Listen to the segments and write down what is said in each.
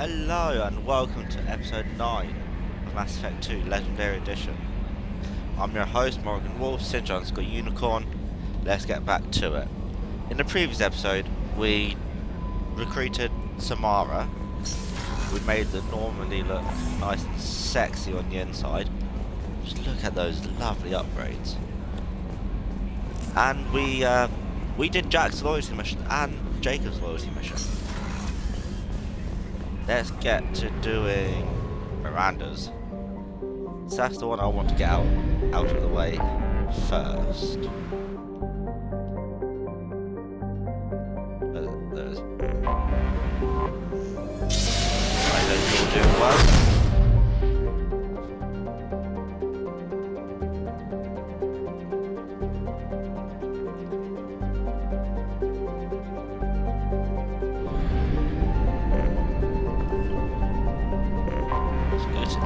Hello and welcome to episode 9 of Mass Effect 2 Legendary Edition. I'm your host Morgan Wolf, Sinja_Unicorn. Let's get back to it. In the previous episode, we recruited Samara. We made the Normandy look nice and sexy on the inside. Just look at those lovely upgrades. And we did Jack's loyalty mission and Jacob's loyalty mission. Let's get to doing Miranda's. So that's the one I want to get out of the way first. There's right, those all doing well.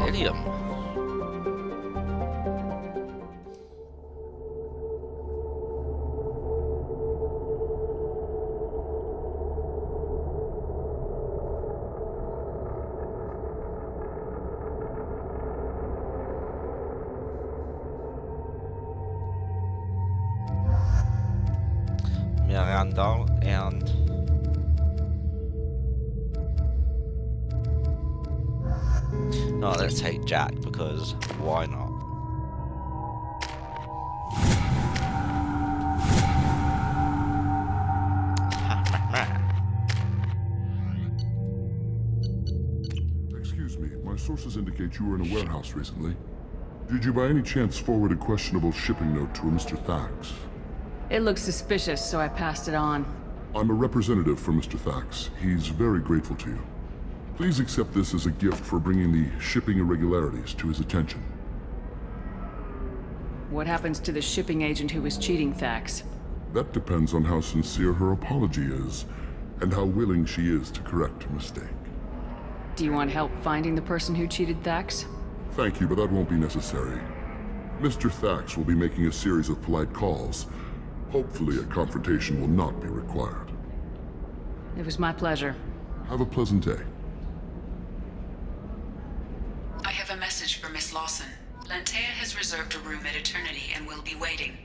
Ilium. Miranda and no, let's take Jack because why not? Excuse me, my sources indicate you were in a warehouse recently. Did you by any chance forward a questionable shipping note to a Mr. Thax? It looked suspicious, so I passed it on. I'm a representative for Mr. Thax. He's very grateful to you. Please accept this as a gift for bringing the shipping irregularities to his attention. What happens to the shipping agent who was cheating Thax? That depends on how sincere her apology is, and how willing she is to correct her mistake. Do you want help finding the person who cheated Thax? Thank you, but that won't be necessary. Mr. Thax will be making a series of polite calls. Hopefully a confrontation will not be required. It was my pleasure. Have a pleasant day. I have a message for Miss Lawson. Lantea has reserved a room at Eternity and will be waiting.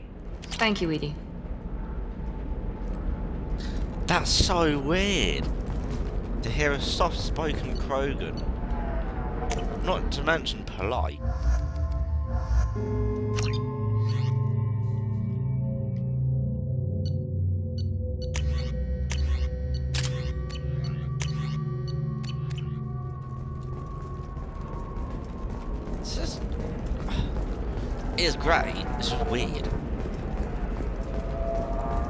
Thank you, Edie. That's so weird to hear a soft-spoken Krogan, not to mention polite. It's great, it's just weird.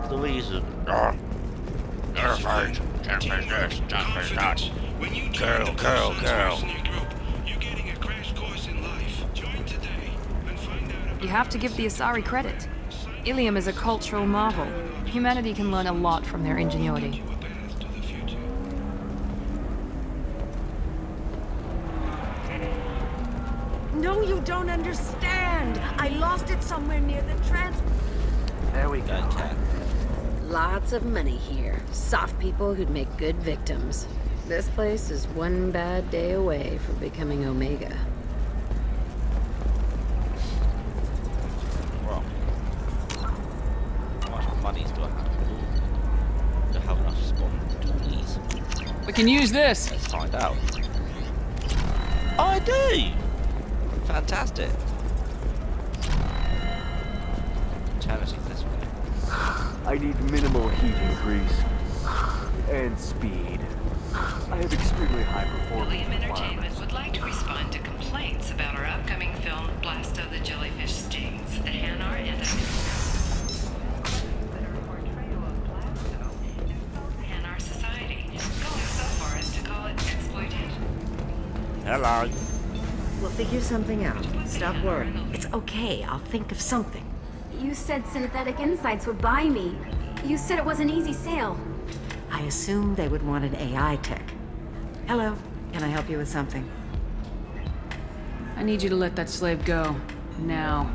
Louise is girl. You have to give the Asari credit. Ilium is a cultural marvel. Humanity can learn a lot from their ingenuity. No, you don't understand. I lost it somewhere near the There we go, Cat. Lots of money here. Soft people who'd make good victims. This place is one bad day away from becoming Omega. Well, how much money do I have to have enough spawn to these? We can use this! Let's find out. Oh, I do! Fantastic. Eternity this way. I need minimal heat increase. And speed. I have extremely high performance William requirements. Entertainment would like to respond to complaints about our upcoming film Blasto the Jellyfish Stings. The Hanar and portrayal of Blasto in Hanar society, going so far as to call it exploitation. Hello. We'll figure something out. Stop worrying. It's okay. I'll think of something. You said Synthetic Insights would buy me. You said it was an easy sale. I assumed they would want an AI tech. Hello. Can I help you with something? I need you to let that slave go. Now.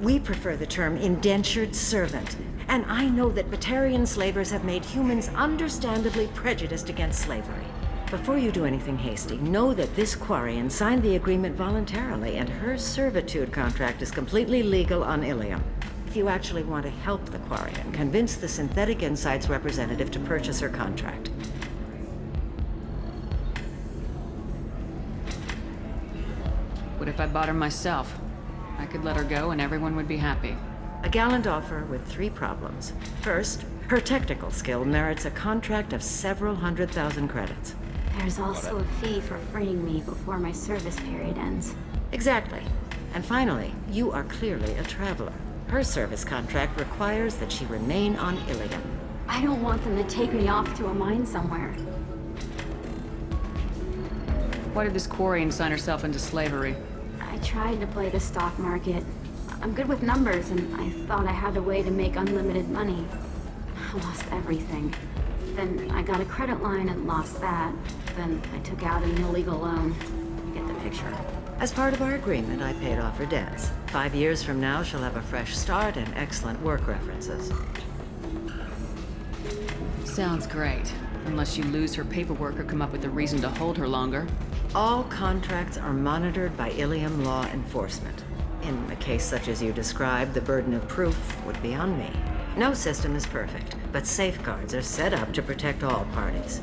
We prefer the term indentured servant. And I know that Batarian slavers have made humans understandably prejudiced against slavery. Before you do anything hasty, know that this Quarian signed the agreement voluntarily, and her servitude contract is completely legal on Ilium. If you actually want to help the Quarian, convince the Synthetic Insights representative to purchase her contract. What if I bought her myself? I could let her go and everyone would be happy. A gallant offer with 3 problems. First, her technical skill merits a contract of several 100,000 credits. There's also a fee for freeing me before my service period ends. Exactly. And finally, you are clearly a traveler. Her service contract requires that she remain on Ilium. I don't want them to take me off to a mine somewhere. Why did this Quarian sign herself into slavery? I tried to play the stock market. I'm good with numbers, and I thought I had a way to make unlimited money. I lost everything. Then I got a credit line and lost that. Then I took out an illegal loan. Get the picture. As part of our agreement, I paid off her debts. 5 years from now, she'll have a fresh start and excellent work references. Sounds great. Unless you lose her paperwork or come up with a reason to hold her longer. All contracts are monitored by Ilium law enforcement. In a case such as you described, the burden of proof would be on me. No system is perfect, but safeguards are set up to protect all parties.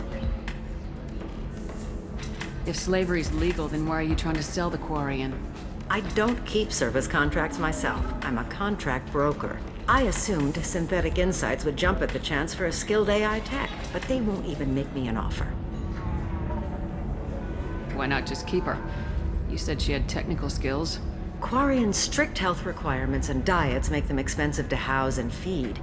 If slavery's legal, then why are you trying to sell the Quarian? I don't keep service contracts myself. I'm a contract broker. I assumed Synthetic Insights would jump at the chance for a skilled AI tech, but they won't even make me an offer. Why not just keep her? You said she had technical skills. Quarian's strict health requirements and diets make them expensive to house and feed.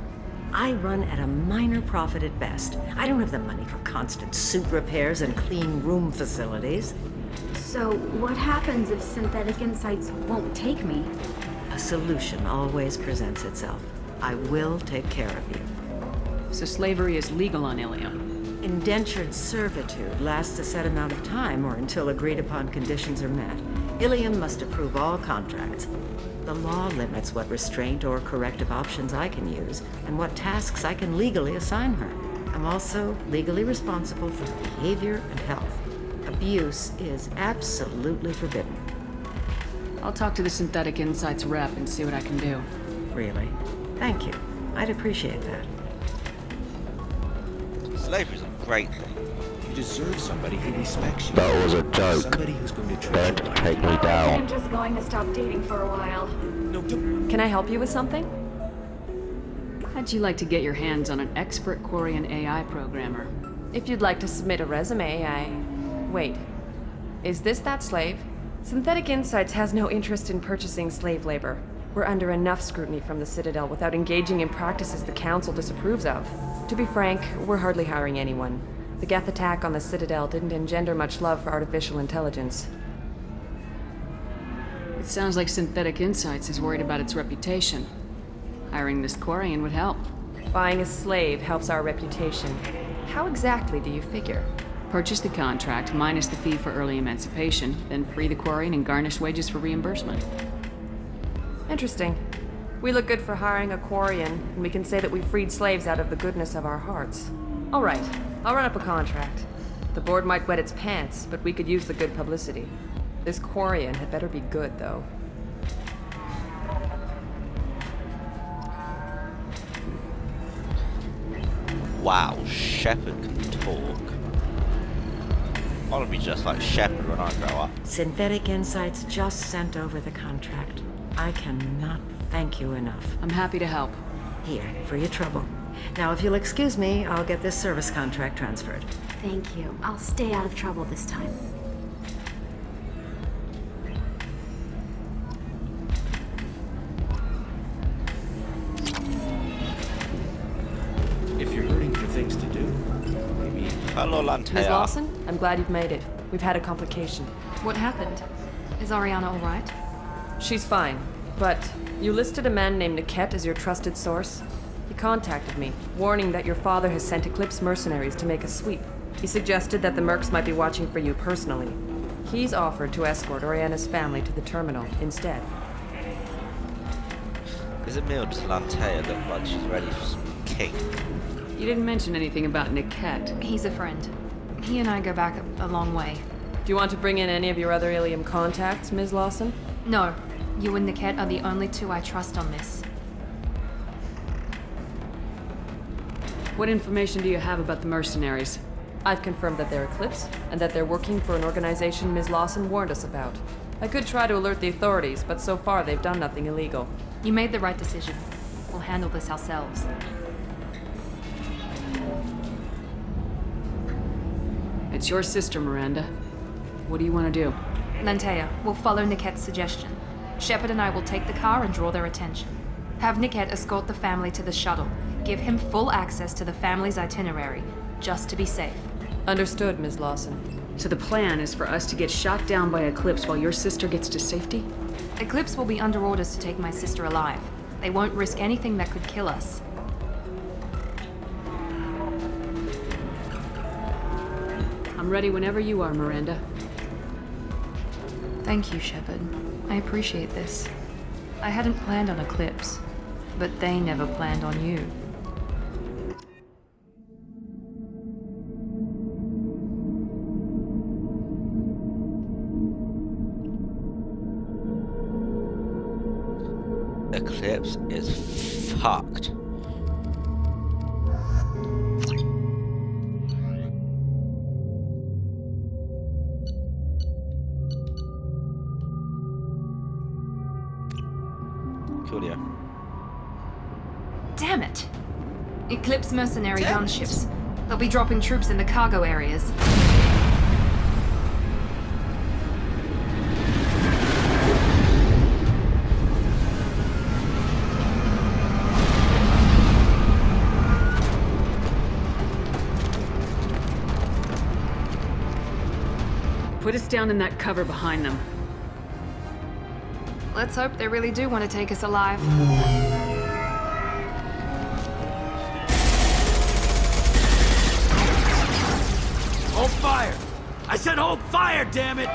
I run at a minor profit at best. I don't have the money for constant suit repairs and clean room facilities. So, what happens if Synthetic Insights won't take me? A solution always presents itself. I will take care of you. So slavery is legal on Ilium. Indentured servitude lasts a set amount of time or until agreed upon conditions are met. Ilium must approve all contracts. The law limits what restraint or corrective options I can use and what tasks I can legally assign her. I'm also legally responsible for her behavior and health. Abuse is absolutely forbidden. I'll talk to the Synthetic Insights rep and see what I can do. Really? Thank you. I'd appreciate that. Slavery's a great thing. You deserve somebody who respects you. That was a joke. Somebody who's going to treat Don't you like take me I'm down. just going to stop dating for a while. No, don't. Can I help you with something? How'd you like to get your hands on an expert Quarian AI programmer? If you'd like to submit a resume, Wait. Is this that slave? Synthetic Insights has no interest in purchasing slave labor. We're under enough scrutiny from the Citadel without engaging in practices the Council disapproves of. To be frank, we're hardly hiring anyone. The Geth attack on the Citadel didn't engender much love for artificial intelligence. It sounds like Synthetic Insights is worried about its reputation. Hiring this Quarian would help. Buying a slave helps our reputation. How exactly do you figure? Purchase the contract, minus the fee for early emancipation, then free the Quarian and garnish wages for reimbursement. Interesting. We look good for hiring a Quarian, and we can say that we freed slaves out of the goodness of our hearts. All right, I'll run up a contract. The board might wet its pants, but we could use the good publicity. This Quarian had better be good, though. Wow, Shepard can talk. I want to be just like Shepard when I grow up. Synthetic Insights just sent over the contract. I cannot thank you enough. I'm happy to help. Here, for your trouble. Now, if you'll excuse me, I'll get this service contract transferred. Thank you. I'll stay out of trouble this time. If you're hurting for things to do, maybe. Hello, Ms. Lantea. Lawson, I'm glad you've made it. We've had a complication. What happened? Is Ariana all right? She's fine, but you listed a man named Niket as your trusted source. He contacted me, warning that your father has sent Eclipse mercenaries to make a sweep. He suggested that the Mercs might be watching for you personally. He's offered to escort Oriana's family to the terminal instead. Is it me or does Lantea look like she's ready for some kink? You didn't mention anything about Niket. He's a friend. He and I go back a long way. Do you want to bring in any of your other Ilium contacts, Ms. Lawson? No, you and Niket are the only two I trust on this. What information do you have about the mercenaries? I've confirmed that they're Eclipse, and that they're working for an organization Ms. Lawson warned us about. I could try to alert the authorities, but so far they've done nothing illegal. You made the right decision. We'll handle this ourselves. It's your sister, Miranda. What do you want to do? Lantea, we'll follow Niket's suggestion. Shepard and I will take the car and draw their attention. Have Niket escort the family to the shuttle. Give him full access to the family's itinerary, just to be safe. Understood, Ms. Lawson. So the plan is for us to get shot down by Eclipse while your sister gets to safety? Eclipse will be under orders to take my sister alive. They won't risk anything that could kill us. I'm ready whenever you are, Miranda. Thank you, Shepard. I appreciate this. I hadn't planned on Eclipse, but they never planned on you. Eclipse is fucked. Coolio. Damn it! Eclipse mercenary gunships. They'll be dropping troops in the cargo areas. Put us down in that cover behind them. Let's hope they really do want to take us alive. Hold fire! I said hold fire, damn it!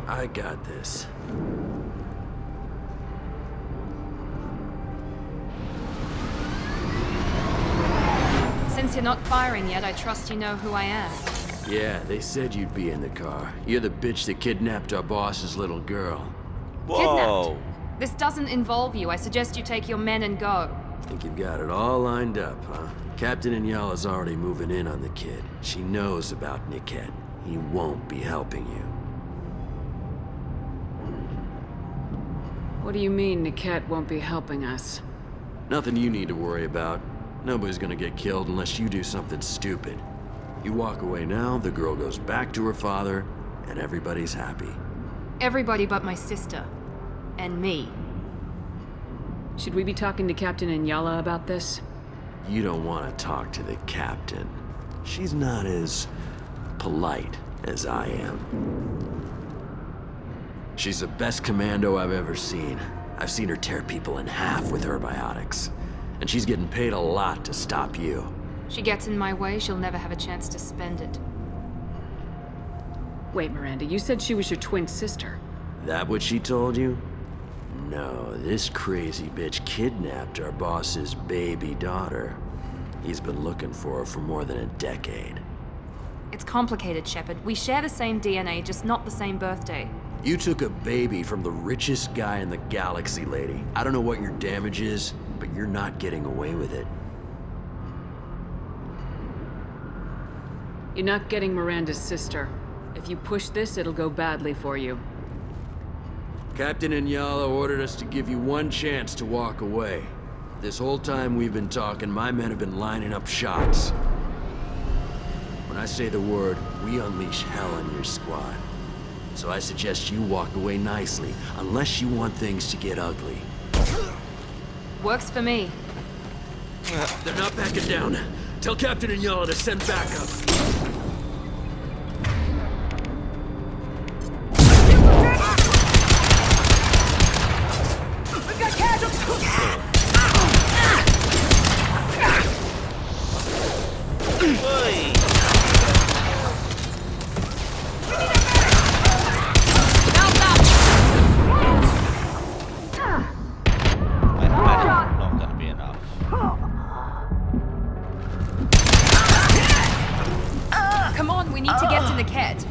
I got this. Since you're not firing yet, I trust you know who I am. Yeah, they said you'd be in the car. You're the bitch that kidnapped our boss's little girl. Whoa! Kidnapped? This doesn't involve you. I suggest you take your men and go. Think you've got it all lined up, huh? Captain Inyala's already moving in on the kid. She knows about Niket. He won't be helping you. What do you mean Niket won't be helping us? Nothing you need to worry about. Nobody's gonna get killed unless you do something stupid. You walk away now, the girl goes back to her father, and everybody's happy. Everybody but my sister. And me. Should we be talking to Captain Inyala about this? You don't want to talk to the captain. She's not as polite as I am. She's the best commando I've ever seen. I've seen her tear people in half with her biotics. And she's getting paid a lot to stop you. She gets in my way, she'll never have a chance to spend it. Wait, Miranda, you said she was your twin sister. That what she told you? No, this crazy bitch kidnapped our boss's baby daughter. He's been looking for her for more than a decade. It's complicated, Shepard. We share the same DNA, just not the same birthday. You took a baby from the richest guy in the galaxy, lady. I don't know what your damage is, but you're not getting away with it. You're not getting Miranda's sister. If you push this, it'll go badly for you. Captain Inyala ordered us to give you one chance to walk away. This whole time we've been talking, my men have been lining up shots. When I say the word, we unleash hell on your squad. So I suggest you walk away nicely, unless you want things to get ugly. Works for me. They're not backing down. Tell Captain Inyala to send backup. Not gonna be enough. Niket.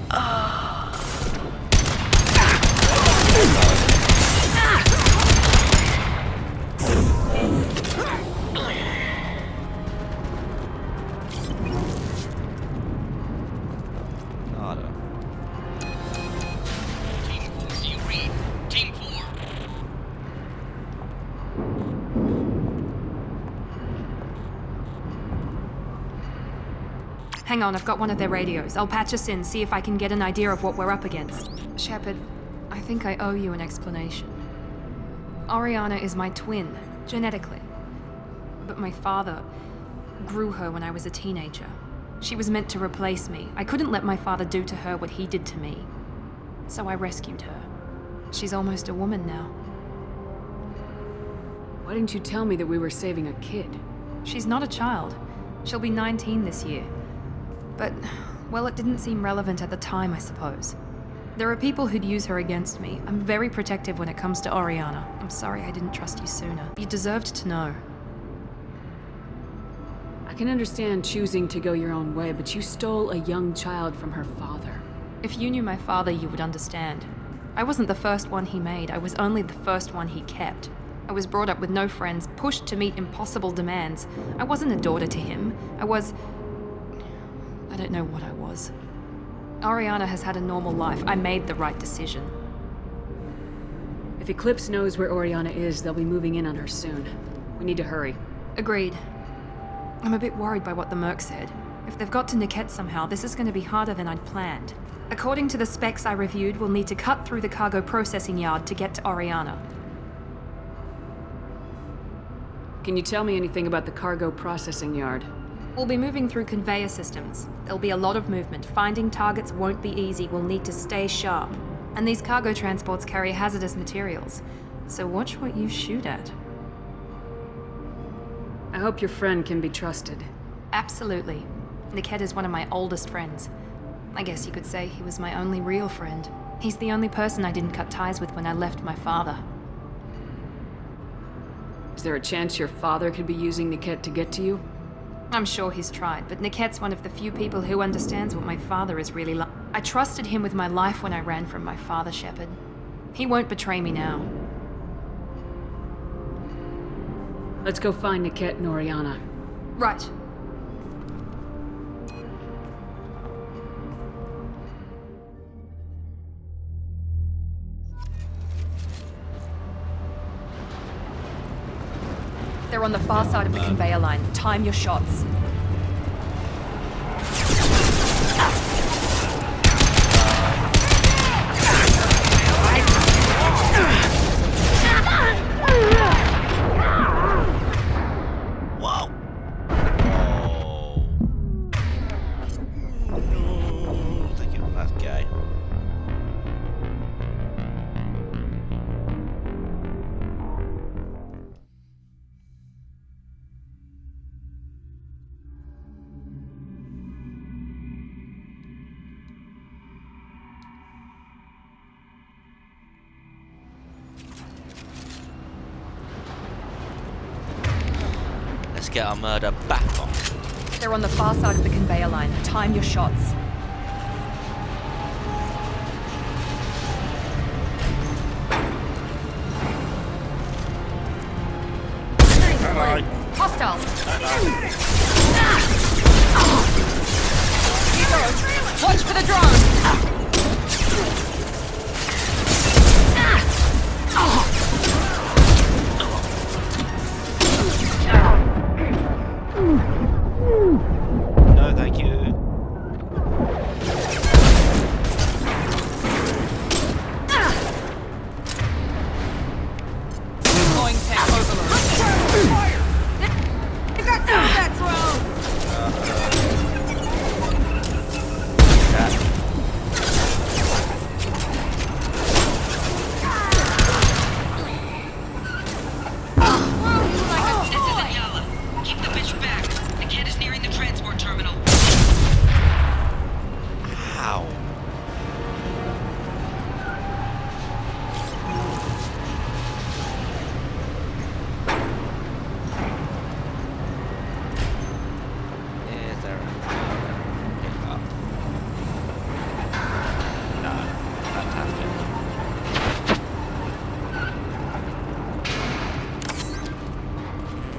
Hang on, I've got one of their radios. I'll patch us in, see if I can get an idea of what we're up against. Shepard, I think I owe you an explanation. Oriana is my twin, genetically. But my father grew her when I was a teenager. She was meant to replace me. I couldn't let my father do to her what he did to me. So I rescued her. She's almost a woman now. Why didn't you tell me that we were saving a kid? She's not a child. She'll be 19 this year. But, well, it didn't seem relevant at the time, I suppose. There are people who'd use her against me. I'm very protective when it comes to Oriana. I'm sorry I didn't trust you sooner. You deserved to know. I can understand choosing to go your own way, but you stole a young child from her father. If you knew my father, you would understand. I wasn't the first one he made. I was only the first one he kept. I was brought up with no friends, pushed to meet impossible demands. I wasn't a daughter to him. I don't know what I was. Oriana has had a normal life. I made the right decision. If Eclipse knows where Oriana is, they'll be moving in on her soon. We need to hurry. Agreed. I'm a bit worried by what the Merc said. If they've got to Niket somehow, this is going to be harder than I'd planned. According to the specs I reviewed, we'll need to cut through the cargo processing yard to get to Oriana. Can you tell me anything about the cargo processing yard? We'll be moving through conveyor systems. There'll be a lot of movement. Finding targets won't be easy. We'll need to stay sharp. And these cargo transports carry hazardous materials. So watch what you shoot at. I hope your friend can be trusted. Absolutely. Niket is one of my oldest friends. I guess you could say he was my only real friend. He's the only person I didn't cut ties with when I left my father. Is there a chance your father could be using Niket to get to you? I'm sure he's tried, but Niket's one of the few people who understands what my father is really like. I trusted him with my life when I ran from my father, Shepard. He won't betray me now. Let's go find Niket and Oriana. Right. They're on the far side of the conveyor line. Time your shots. Wow. I think it was that guy. Let's get our murder back on. They're on the far side of the conveyor line. Time your shots. Hello. Hostiles! Watch for the drone! No, thank you. Deploying tech overload. You got that drone!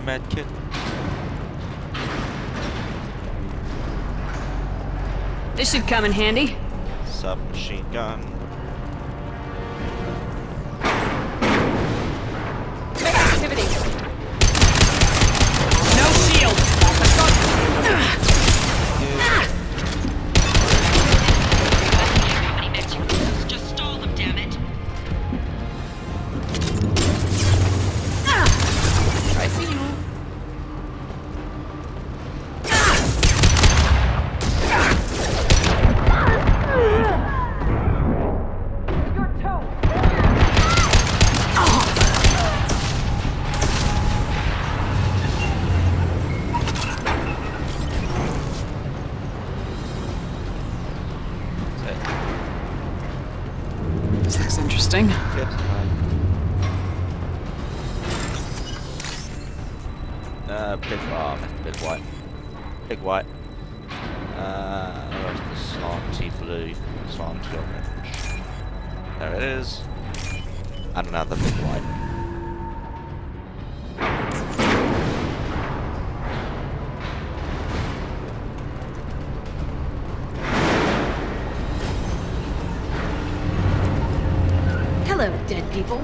med kit. This should come in handy. Submachine gun. Activity. No shield. How many mechs you use? Just stall them, damn it. I see you. This looks interesting. Big white. Big white. Where's the slanty blue? Slanty orange. There it is. And another big white. Hello, dead people.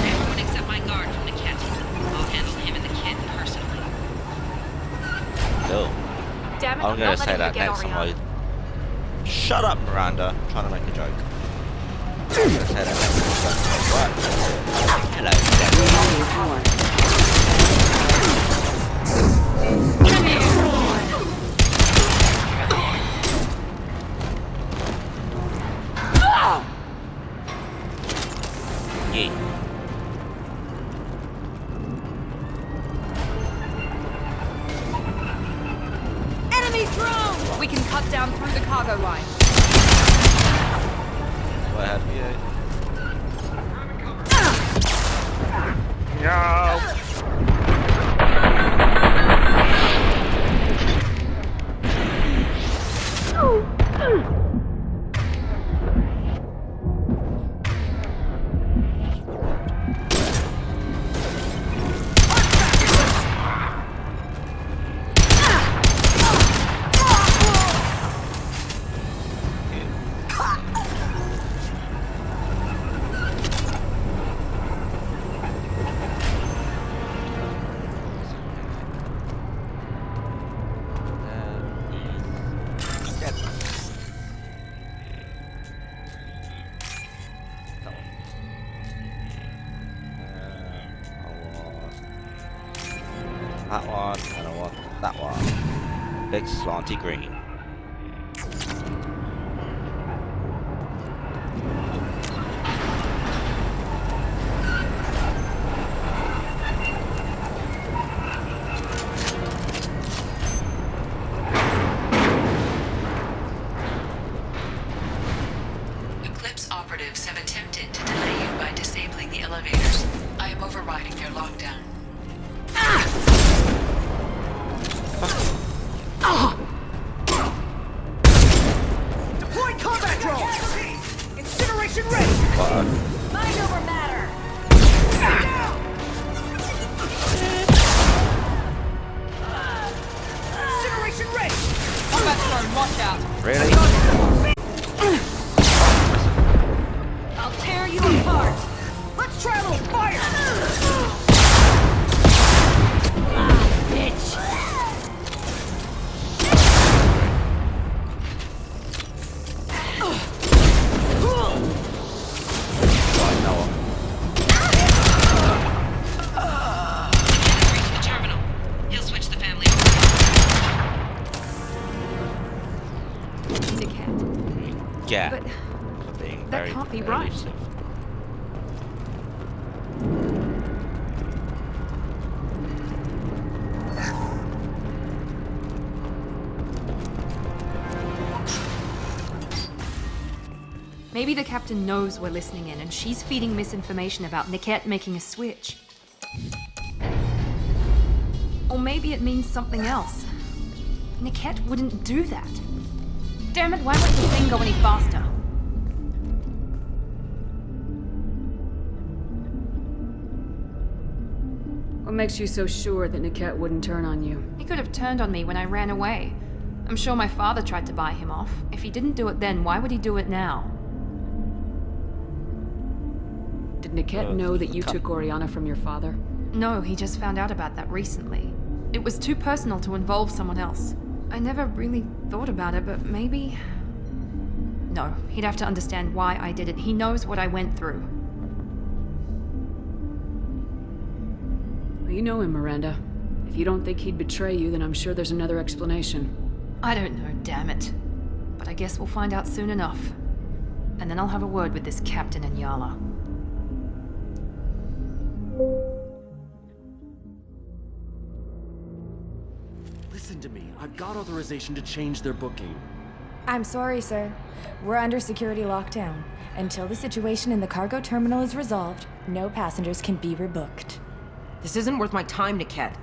Everyone except my guard from Niket. I'll handle him and the kid personally. No. Damn it, I'm gonna say that next time I... Shut up, Miranda. I'm trying to make a joke. I'm gonna say that next time. What? Hello, yeah. We can cut down through the cargo line. Go ahead, that one, and I want that one. Big slanty green. Eclipse operatives have attempted to delay you by disabling the elevators. I am overriding their lockdown. Deploy combat drones! Incineration ready! Mind over matter! Incineration ready! Combat drone, watch out. Really? I'll tear you apart! Let's try a little fire! Bitch! Reach the terminal. He'll switch the family over. Dickhead. Yeah. But For being that very can't be right. elusive. maybe the captain knows we're listening in and she's feeding misinformation about Niket making a switch. Or maybe it means something else. Niket wouldn't do that. Damn it, why won't the thing go any faster? What makes you so sure that Niket wouldn't turn on you? He could have turned on me when I ran away. I'm sure my father tried to buy him off. If he didn't do it then, why would he do it now? Did Niket know that you took Oriana from your father? No, he just found out about that recently. It was too personal to involve someone else. I never really thought about it, but maybe... No, he'd have to understand why I did it. He knows what I went through. Well, you know him, Miranda. If you don't think he'd betray you, then I'm sure there's another explanation. I don't know, damn it. But I guess we'll find out soon enough. And then I'll have a word with this Captain Inyala. Listen to me. I've got authorization to change their booking. I'm sorry, sir. We're under security lockdown. Until the situation in the cargo terminal is resolved, no passengers can be rebooked. This isn't worth my time, Niket.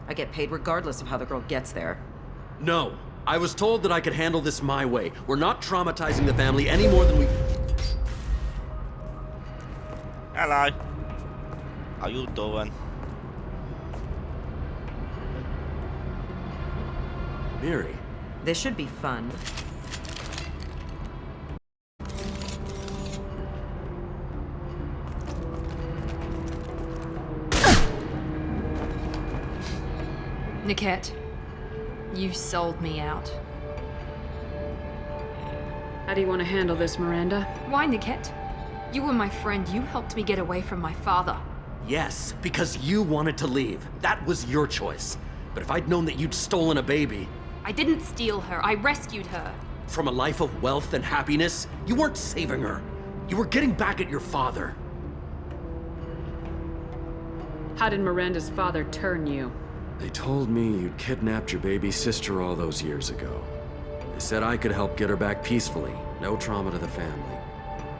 I get paid regardless of how the girl gets there. No. I was told that I could handle this my way. We're not traumatizing the family any more than we... Hello. How you doing? Miri. This should be fun. Niket, you sold me out. How do you want to handle this, Miranda? Why, Niket? You were my friend. You helped me get away from my father. Yes, because you wanted to leave. That was your choice. But if I'd known that you'd stolen a baby... I didn't steal her. I rescued her. From a life of wealth and happiness, you weren't saving her. You were getting back at your father. How did Miranda's father turn you? They told me you'd kidnapped your baby sister all those years ago. They said I could help get her back peacefully. No trauma to the family.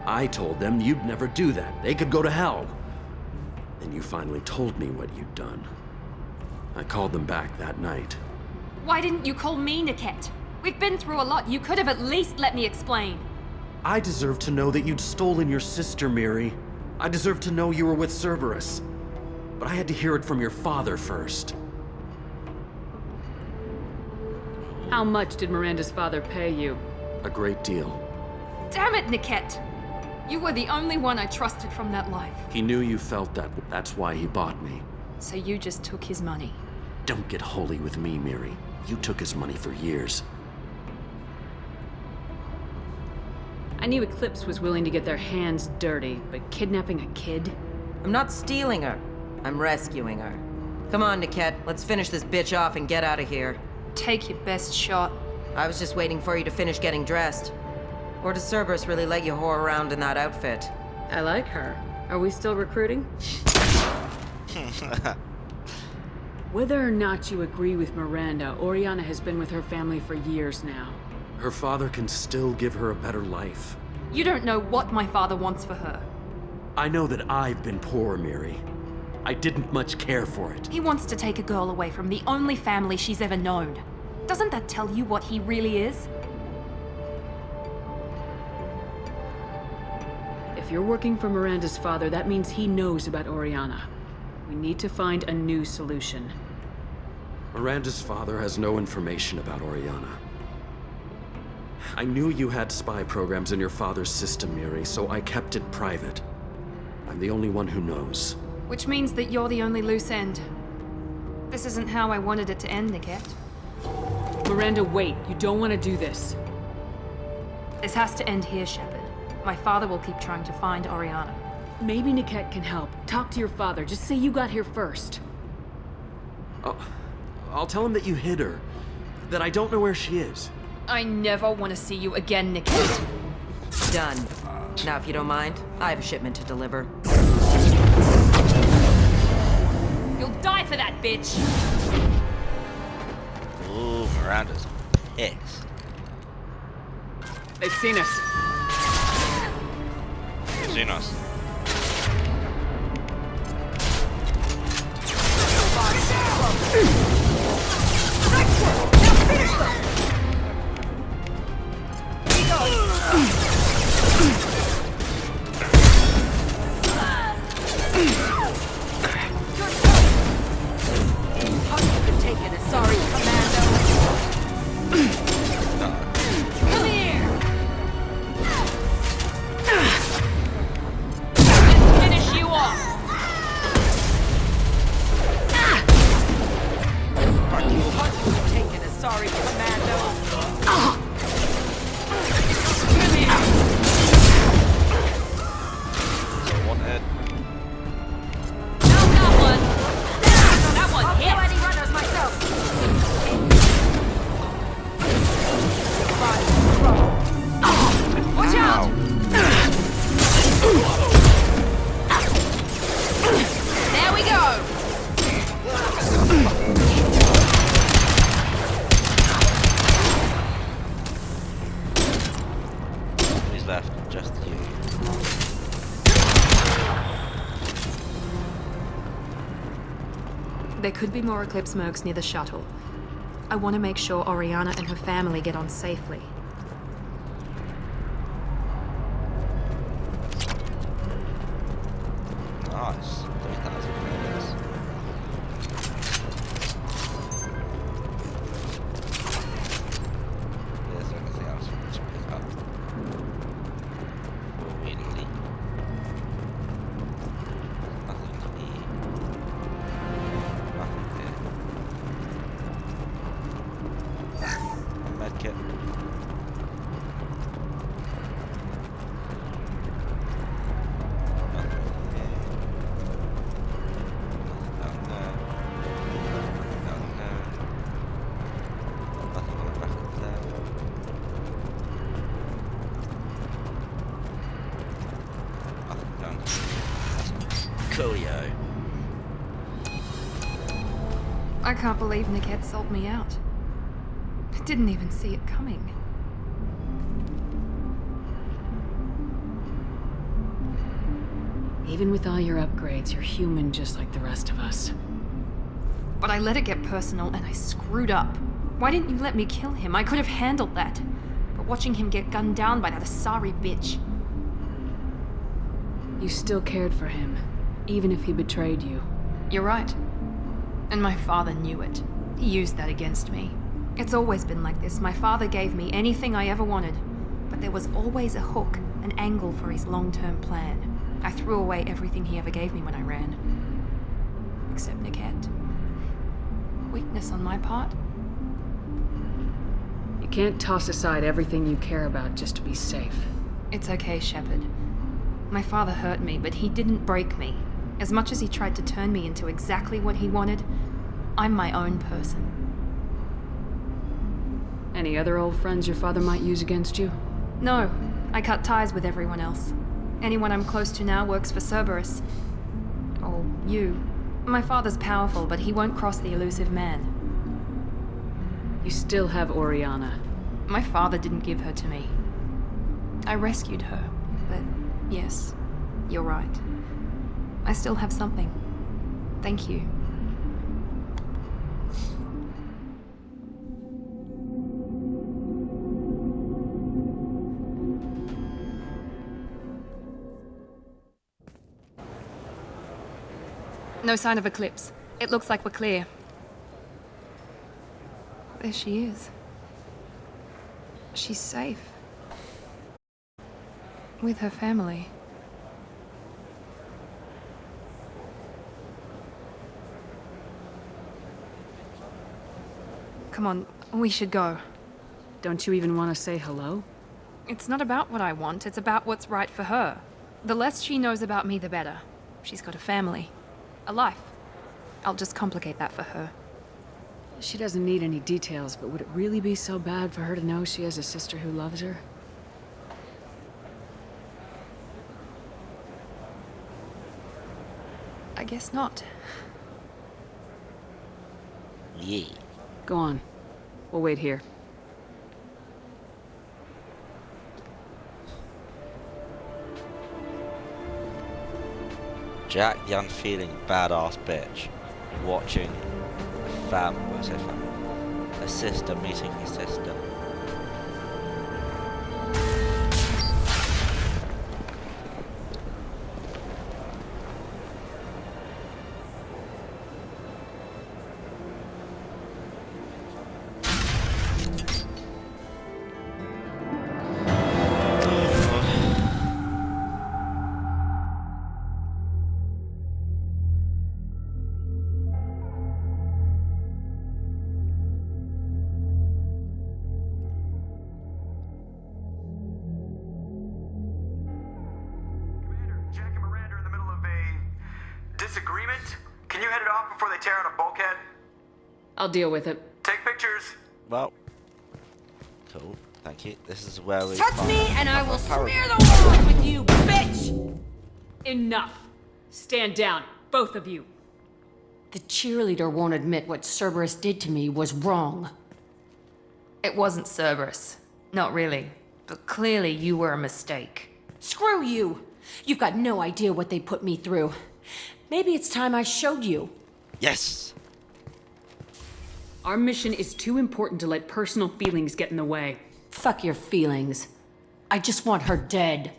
I told them you'd never do that. They could go to hell. Then you finally told me what you'd done. I called them back that night. Why didn't you call me, Niket? We've been through a lot. You could have at least let me explain. I deserve to know that you'd stolen your sister, Miri. I deserve to know you were with Cerberus. But I had to hear it from your father first. How much did Miranda's father pay you? A great deal. Damn it, Niket! You were the only one I trusted from that life. He knew you felt that. That's why he bought me. So you just took his money. Don't get holy with me, Miri. You took his money for years. I knew Eclipse was willing to get their hands dirty, but kidnapping a kid? I'm not stealing her. I'm rescuing her. Come on, Niket. Let's finish this bitch off and get out of here. Take your best shot. I was just waiting for you to finish getting dressed. Or does Cerberus really let you whore around in that outfit? I like her. Are we still recruiting? Whether or not you agree with Miranda, Oriana has been with her family for years now. Her father can still give her a better life. You don't know what my father wants for her. I know that I've been poor, Miri. I didn't much care for it. He wants to take a girl away from the only family she's ever known. Doesn't that tell you what he really is? If you're working for Miranda's father, that means he knows about Oriana. We need to find a new solution. Miranda's father has no information about Oriana. I knew you had spy programs in your father's system, Miri, so I kept it private. I'm the only one who knows. Which means that you're the only loose end. This isn't how I wanted it to end, Niket. Miranda, wait. You don't want to do this. This has to end here, Shepard. My father will keep trying to find Oriana. Maybe Niket can help. Talk to your father. Just say you got here first. I'll tell him that you hid her. That I don't know where she is. I never want to see you again, Niket. Done. Now, if you don't mind, I have a shipment to deliver. You'll die for that, bitch! Ooh, Miranda's pissed. They've seen us. They've seen us. There could be more Eclipse mercs near the shuttle. I want to make sure Oriana and her family get on safely. Nice. 3,000 credits. Is there anything else we need to pick up? Immediately. Nothing to eat. Nothing there. A medkit. Coolio. I can't believe Niket sold me out. I didn't even see it coming. Even with all your upgrades, you're human just like the rest of us. But I let it get personal and I screwed up. Why didn't you let me kill him? I could have handled that. But watching him get gunned down by that Asari bitch. You still cared for him, even if he betrayed you. You're right. And my father knew it. He used that against me. It's always been like this. My father gave me anything I ever wanted. But there was always a hook, an angle for his long-term plan. I threw away everything he ever gave me when I ran. Except Niket. Weakness on my part. You can't toss aside everything you care about just to be safe. It's okay, Shepard. My father hurt me, but he didn't break me. As much as he tried to turn me into exactly what he wanted, I'm my own person. Any other old friends your father might use against you? No, I cut ties with everyone else. Anyone I'm close to now works for Cerberus. Or you. My father's powerful, but he won't cross the elusive man. You still have Oriana. My father didn't give her to me. I rescued her, but yes, you're right. I still have something. Thank you. No sign of Eclipse. It looks like we're clear. There she is. She's safe. With her family. Come on, we should go. Don't you even want to say hello? It's not about what I want, it's about what's right for her. The less she knows about me, the better. She's got a family. A life. I'll just complicate that for her. She doesn't need any details, but would it really be so bad for her to know she has a sister who loves her? I guess not. Yeah. Go on. We'll wait here. Jack the unfeeling badass bitch watching a sister meeting her sister. Disagreement? Can you head it off before they tear out a bulkhead? I'll deal with it. Take pictures. Well, cool. Thank you. This is where we Touch find me and I will Paragon. smear the walls with you, bitch! Enough! Stand down, both of you. The cheerleader won't admit what Cerberus did to me was wrong. It wasn't Cerberus. Not really. But clearly you were a mistake. Screw you! You've got no idea what they put me through. Maybe it's time I showed you. Yes. Our mission is too important to let personal feelings get in the way. Fuck your feelings. I just want her dead.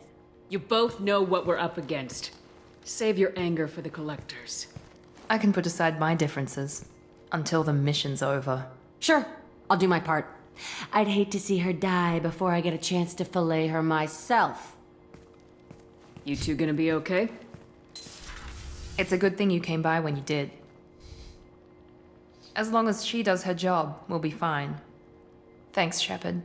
You both know what we're up against. Save your anger for the collectors. I can put aside my differences until the mission's over. Sure, I'll do my part. I'd hate to see her die before I get a chance to fillet her myself. You two gonna be okay? It's a good thing you came by when you did. As long as she does her job, we'll be fine. Thanks, Shepard.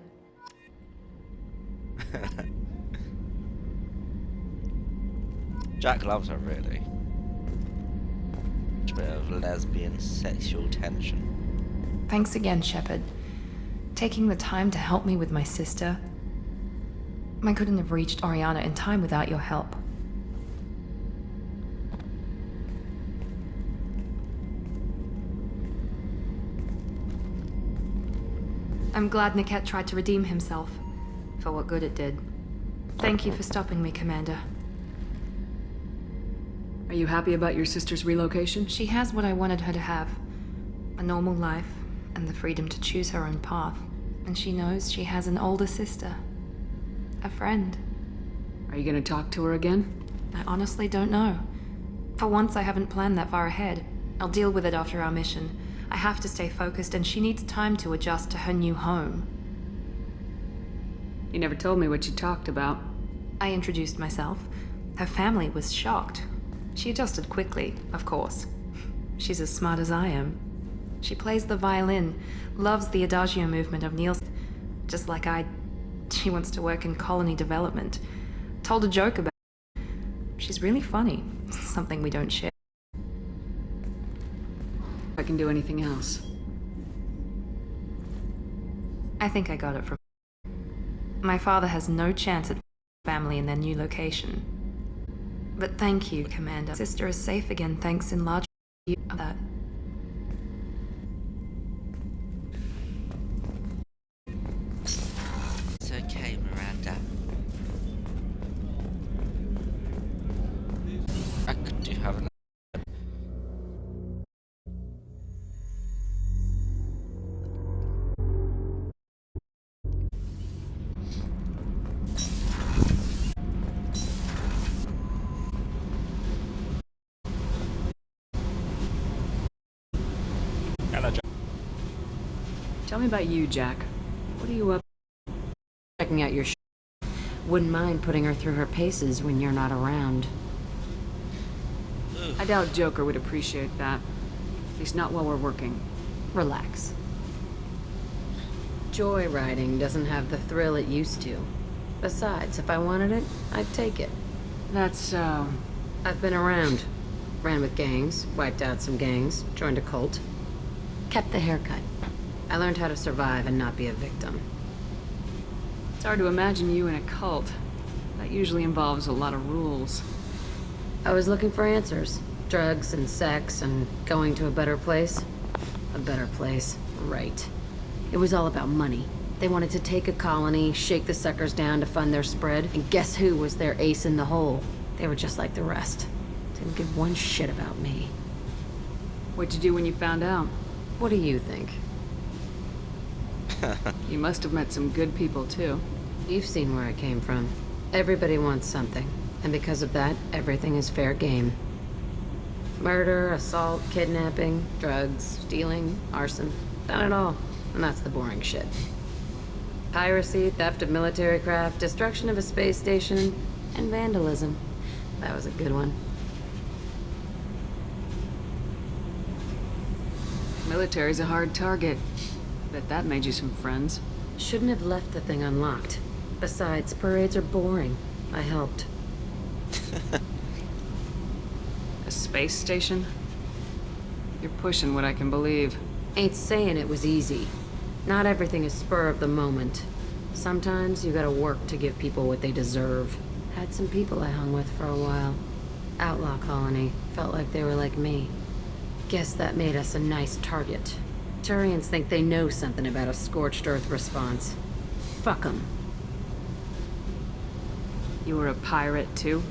Jack loves her, really. A bit of lesbian sexual tension. Thanks again, Shepard. Taking the time to help me with my sister. I couldn't have reached Oriana in time without your help. I'm glad Niket tried to redeem himself, for what good it did. Thank you for stopping me, Commander. Are you happy about your sister's relocation? She has what I wanted her to have. A normal life, and the freedom to choose her own path. And she knows she has an older sister. A friend. Are you gonna talk to her again? I honestly don't know. For once, I haven't planned that far ahead. I'll deal with it after our mission. I have to stay focused, and she needs time to adjust to her new home. You never told me what you talked about. I introduced myself. Her family was shocked. She adjusted quickly, of course. She's as smart as I am. She plays the violin, loves the Adagio movement of Niels. Just like she wants to work in colony development. Told a joke about it. She's really funny. Something we don't share. If I can do anything else. I think I got it from... My father has no chance at family in their new location. But thank you, Commander. Sister is safe again, thanks in large part to that. It's okay, Miranda. I could do have an... Tell me about you, Jack. What are you up? Checking out your Wouldn't mind putting her through her paces when you're not around. I doubt Joker would appreciate that. At least not while we're working. Relax. Joyriding doesn't have the thrill it used to. Besides, if I wanted it, I'd take it. That's, I've been around. Ran with gangs, wiped out some gangs, joined a cult. Kept the haircut. I learned how to survive and not be a victim. It's hard to imagine you in a cult. That usually involves a lot of rules. I was looking for answers. Drugs and sex and going to a better place. A better place, right. It was all about money. They wanted to take a colony, shake the suckers down to fund their spread, and guess who was their ace in the hole? They were just like the rest. Didn't give one shit about me. What'd you do when you found out? What do you think? You must have met some good people, too. You've seen where I came from. Everybody wants something, and because of that, everything is fair game. Murder, assault, kidnapping, drugs, stealing, arson. Done it all. And that's the boring shit. Piracy, theft of military craft, destruction of a space station, and vandalism. That was a good one. Military's a hard target. Bet that made you some friends. Shouldn't have left the thing unlocked. Besides, parades are boring. I helped. A space station? You're pushing what I can believe. Ain't saying it was easy. Not everything is spur of the moment. Sometimes you gotta work to give people what they deserve. Had some people I hung with for a while. Outlaw colony. Felt like they were like me. Guess that made us a nice target. Turians think they know something about a scorched earth response. Fuck 'em. You were a pirate, too?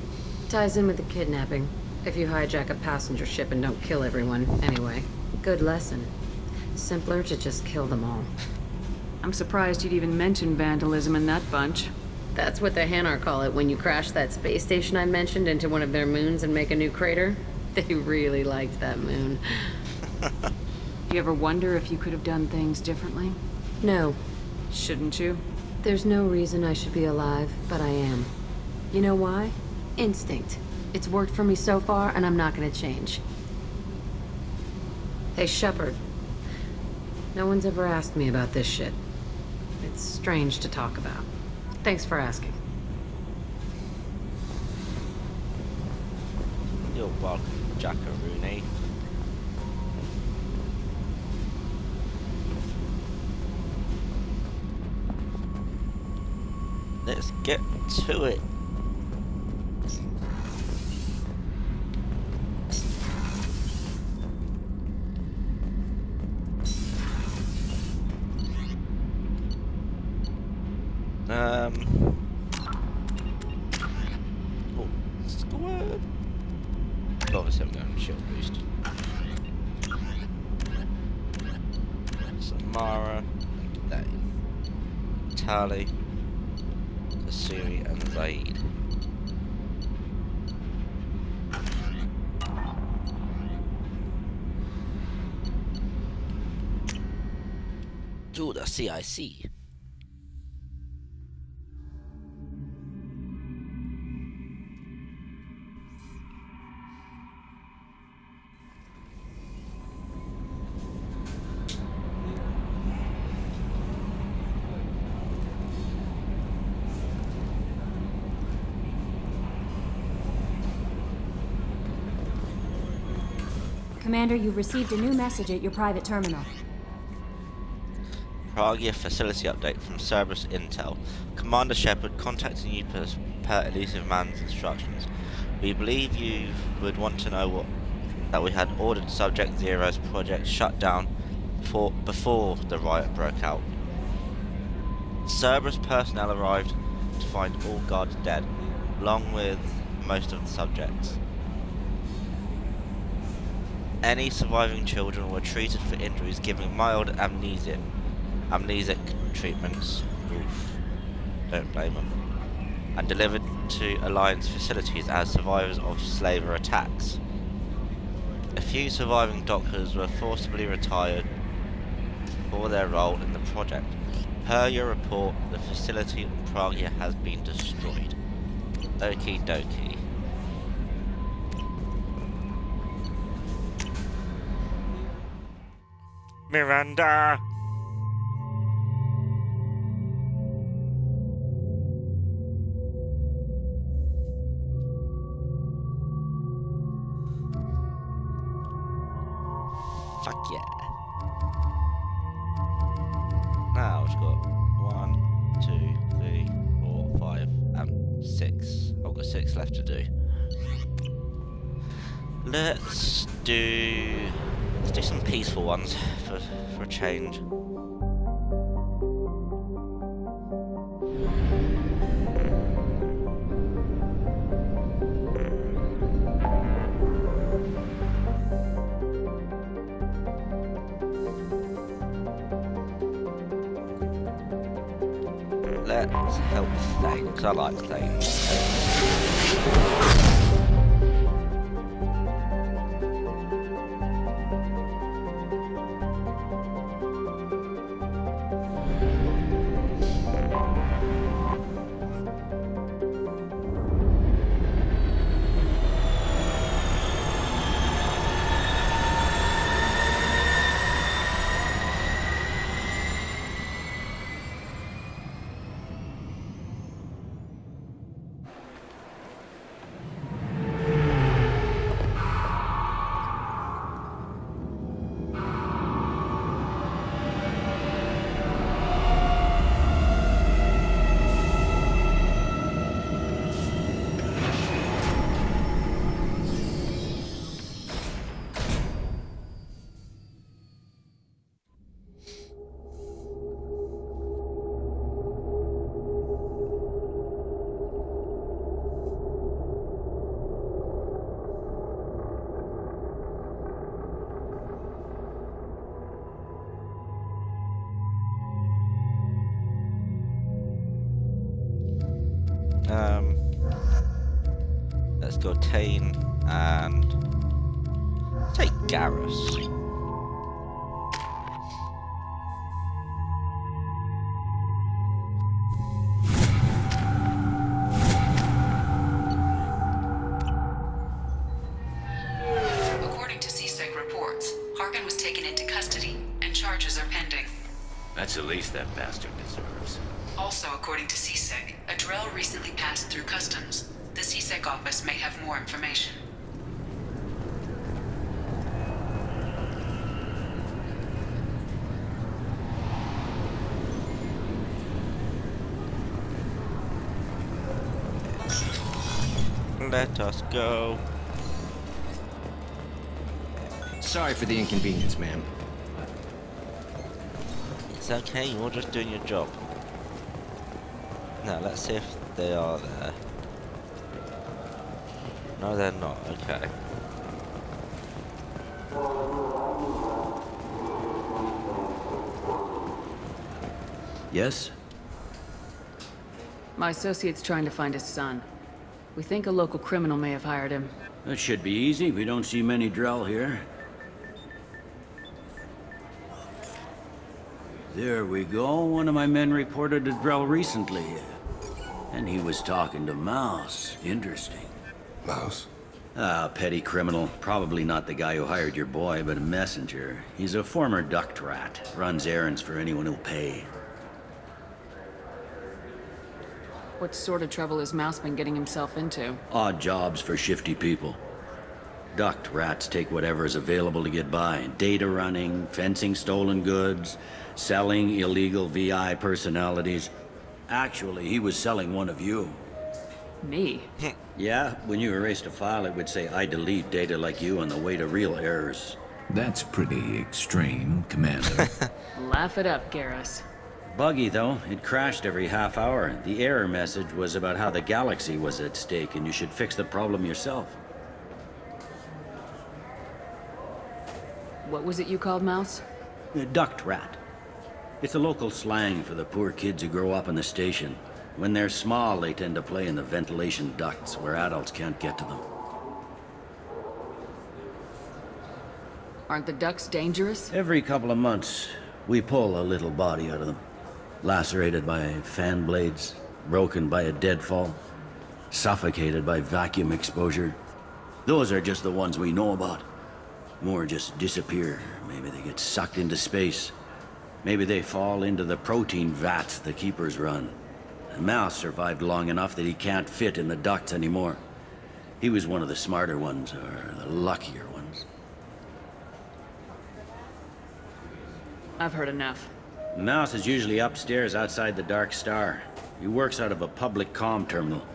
Ties in with the kidnapping. If you hijack a passenger ship and don't kill everyone, anyway. Good lesson. Simpler to just kill them all. I'm surprised you'd even mention vandalism in that bunch. That's what the Hanar call it when you crash that space station I mentioned into one of their moons and make a new crater. They really liked that moon. You ever wonder if you could have done things differently? No. Shouldn't you? There's no reason I should be alive, but I am. You know why? Instinct. It's worked for me so far, and I'm not gonna change. Hey, Shepard. No one's ever asked me about this shit. It's strange to talk about. Thanks for asking. You're welcome, Jackaroonie. Let's get to it. Oh, squad. Obviously, I'm going to shield boost. Samara, Dave, Tali, Kasuri, and Zaid. To the CIC. Commander, you've received a new message at your private terminal. Pragia facility update from Cerberus Intel. Commander Shepard contacting you per Elusive Man's instructions. We believe you would want to know that we had ordered Subject Zero's project shut down before the riot broke out. Cerberus personnel arrived to find all guards dead, along with most of the subjects. Any surviving children were treated for injuries, given mild amnesic treatments. Oof. Don't blame them. And delivered to Alliance facilities as survivors of slaver attacks. A few surviving doctors were forcibly retired for their role in the project. Per your report, the facility in Pragia has been destroyed. Okie dokie. Miranda! Fuck yeah. Now it's got 1, 2, 3, 4, 5, and 6. I've got 6 left to do. Let's do some peaceful ones for a change. Let's help Thane, because I like Thane. go Tane and take Garrus. According to CSEC reports, Harkin was taken into custody and charges are pending. That's the least that bastard deserves. Also, according to CSEC, a Drell recently passed through customs. The CSEC office may have more information. Let us go. Sorry for the inconvenience, ma'am. It's okay, you're just doing your job. Now, let's see if they are there. No, they're not. Okay. Yes? My associate's trying to find his son. We think a local criminal may have hired him. That should be easy. We don't see many Drell here. There we go. One of my men reported a Drell recently. And he was talking to Mouse. Interesting. Mouse? Ah, petty criminal. Probably not the guy who hired your boy, but a messenger. He's a former duct rat. Runs errands for anyone who'll pay. What sort of trouble has Mouse been getting himself into? Odd jobs for shifty people. Duct rats take whatever is available to get by. Data running, fencing stolen goods, selling illegal VI personalities. Actually, he was selling one of you. Me? Yeah, when you erased a file, it would say, I delete data like you on the way to real errors. That's pretty extreme, Commander. Laugh it up, Garrus. Buggy, though. It crashed every half hour. The error message was about how the galaxy was at stake and you should fix the problem yourself. What was it you called Mouse? A duct rat. It's a local slang for the poor kids who grow up in the station. When they're small, they tend to play in the ventilation ducts where adults can't get to them. Aren't the ducks dangerous? Every couple of months, we pull a little body out of them. Lacerated by fan blades, broken by a deadfall, suffocated by vacuum exposure. Those are just the ones we know about. More just disappear. Maybe they get sucked into space. Maybe they fall into the protein vats the Keepers run. The Mouse survived long enough that he can't fit in the ducts anymore. He was one of the smarter ones, or the luckier ones. I've heard enough. Mouse is usually upstairs outside the Dark Star. He works out of a public comm terminal.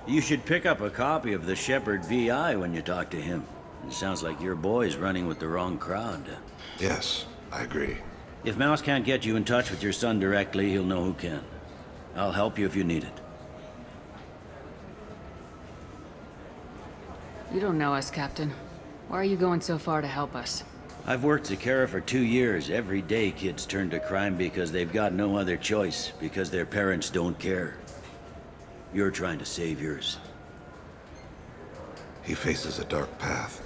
You should pick up a copy of the Shepard VI when you talk to him. It sounds like your boy's running with the wrong crowd. Yes, I agree. If Mouse can't get you in touch with your son directly, he'll know who can. I'll help you if you need it. You don't know us, Captain. Why are you going so far to help us? I've worked Zakera for 2 years. Every day kids turn to crime because they've got no other choice, because their parents don't care. You're trying to save yours. He faces a dark path.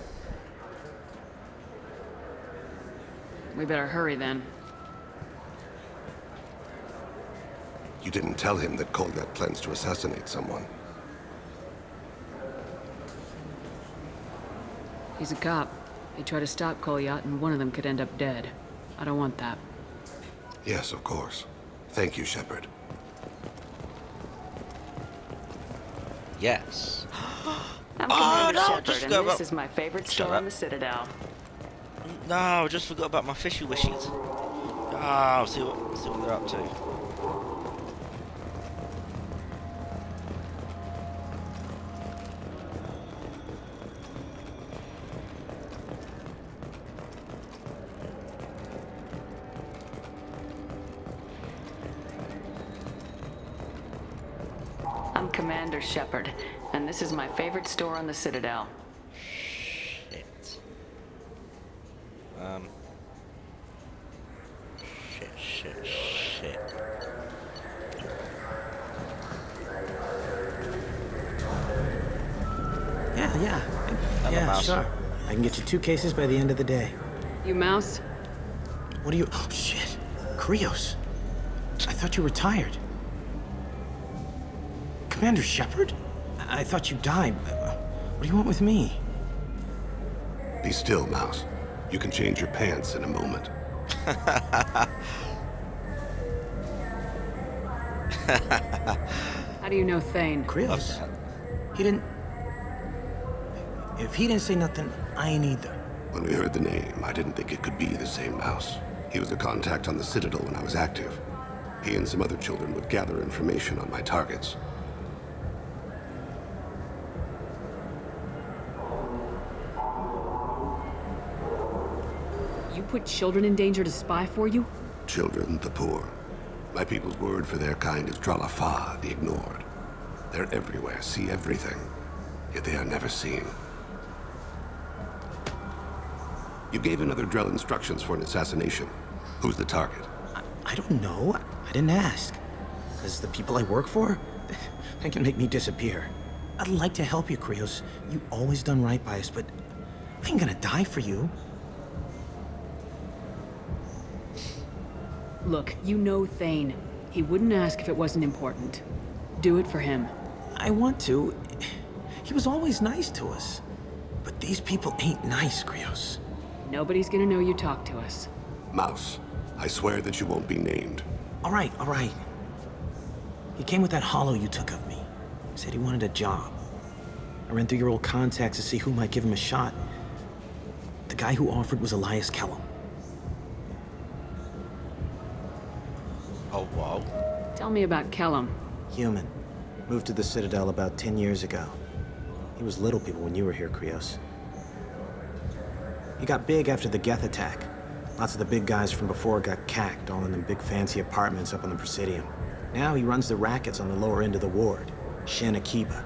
We better hurry then. You didn't tell him that Kolgat plans to assassinate someone. He's a cop. He tried to stop Kolyat, and one of them could end up dead. I don't want that. Yes, of course. Thank you, Shepard. Yes. I'm Oh, Commander no, Shepard, just and go this up. is my favorite Shut store up. on the Citadel. No, I just forgot about my fishy wishes. Oh, see what they're up to. I'm Commander Shepard, and this is my favorite store on the Citadel. Shit. Shit. Yeah, Yeah. And a Yeah, mouse. sure. I can get you 2 cases by the end of the day. You Mouse? What are you... Oh, shit. Krios. I thought you were retired. Commander Shepard? I thought you died. What do you want with me? Be still, Mouse. You can change your pants in a moment. How do you know Thane? Krios. He didn't... If he didn't say nothing, I ain't either. When we heard the name, I didn't think it could be the same Mouse. He was a contact on the Citadel when I was active. He and some other children would gather information on my targets. You put children in danger to spy for you? Children, the poor. My people's word for their kind is Dralafa, the ignored. They're everywhere, see everything, yet they are never seen. You gave another Drell instructions for an assassination. Who's the target? I don't know. I didn't ask. Because the people I work for, they can make me disappear. I'd like to help you, Krios. You always done right by us, but I ain't gonna die for you. Look, you know Thane. He wouldn't ask if it wasn't important. Do it for him. I want to. He was always nice to us. But these people ain't nice, Krios. Nobody's gonna know you talked to us. Mouse, I swear that you won't be named. All right, all right. He came with that hollow you took of me. Said he wanted a job. I ran through your old contacts to see who might give him a shot. The guy who offered was Elias Kellum. Oh, wow. Tell me about Kellum. Human. Moved to the Citadel about 10 years ago. He was Little People when you were here, Krios. He got big after the Geth attack. Lots of the big guys from before got cacked, all in them big fancy apartments up on the Presidium. Now he runs the rackets on the lower end of the ward, Shin Akiba.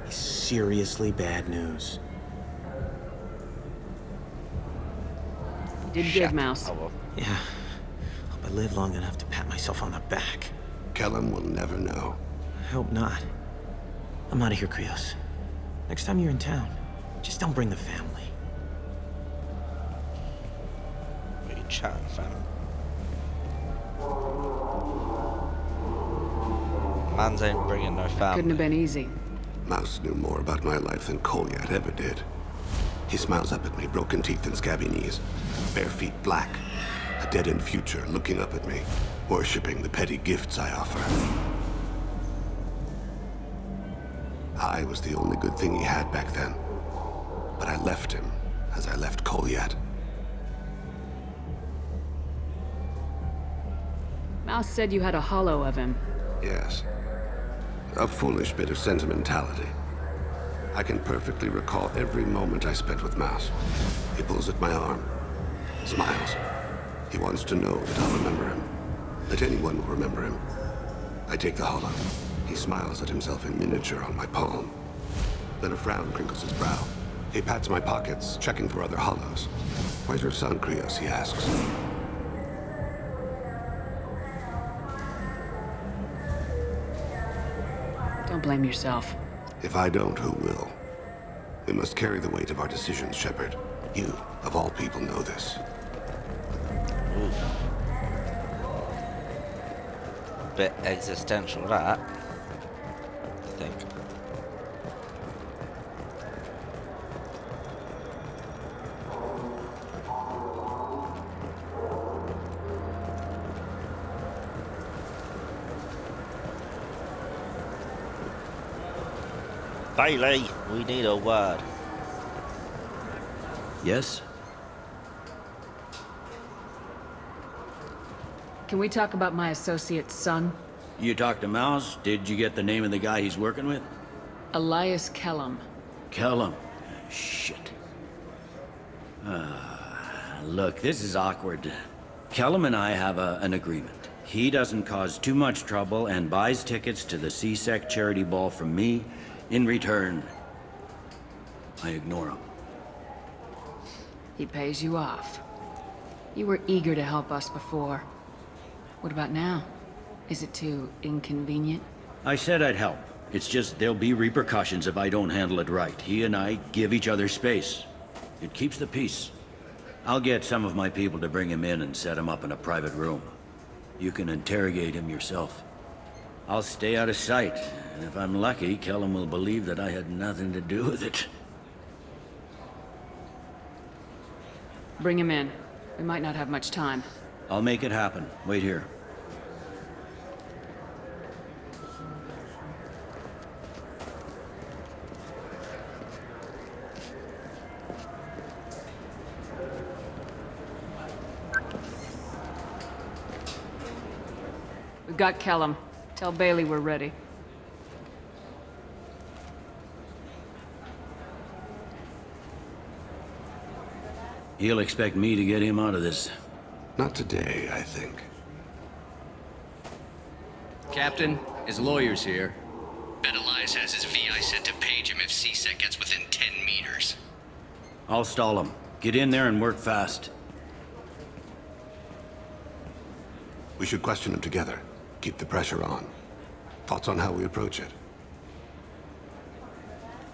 He's seriously bad news. You did good, Mouse. Yeah. Hope I live long enough to pat myself on the back. Kellum will never know. I hope not. I'm out of here, Krios. Next time you're in town, just don't bring the family. What are you chatting, fam? Mans ain't bringing no family. Couldn't have been easy. Mouse knew more about my life than Kolyat ever did. He smiles up at me, broken teeth and scabby knees, bare feet black, a dead-end future looking up at me, worshipping the petty gifts I offer. I was the only good thing he had back then, but I left him as I left Kolyat. Mouse said you had a hollow of him. Yes. A foolish bit of sentimentality. I can perfectly recall every moment I spent with Mouse. He pulls at my arm, smiles. He wants to know that I'll remember him, that anyone will remember him. I take the hollow. He smiles at himself in miniature on my palm. Then a frown crinkles his brow. He pats my pockets, checking for other hollows. Where's your son, Krios? He asks. Don't blame yourself. If I don't, who will? We must carry the weight of our decisions, Shepard. You, of all people, know this. Oof. Bit existential, that. I think. Bailey, we need a word. Yes? Can we talk about my associate's son? You talked to Mouse? Did you get the name of the guy he's working with? Elias Kellum. Kellum. Shit. Look, this is awkward. Kellum and I have an agreement. He doesn't cause too much trouble and buys tickets to the C-Sec charity ball from me. In return, I ignore him. He pays you off. You were eager to help us before. What about now? Is it too inconvenient? I said I'd help, It's just there'll be repercussions if I don't handle it right. He and I give each other space. It keeps the peace. I'll get some of my people to bring him in and set him up in a private room. You can interrogate him yourself. I'll stay out of sight, and if I'm lucky, Kellum will believe that I had nothing to do with it. Bring him in. We might not have much time. I'll make it happen. Wait here. We've got Kellum. Tell Bailey we're ready. He'll expect me to get him out of this. Not today, I think. Captain, his lawyer's here. Ben Elias has his VI set to page him if CSEC gets within 10 meters. I'll stall him. Get in there and work fast. We should question him together. Keep the pressure on. Thoughts on how we approach it?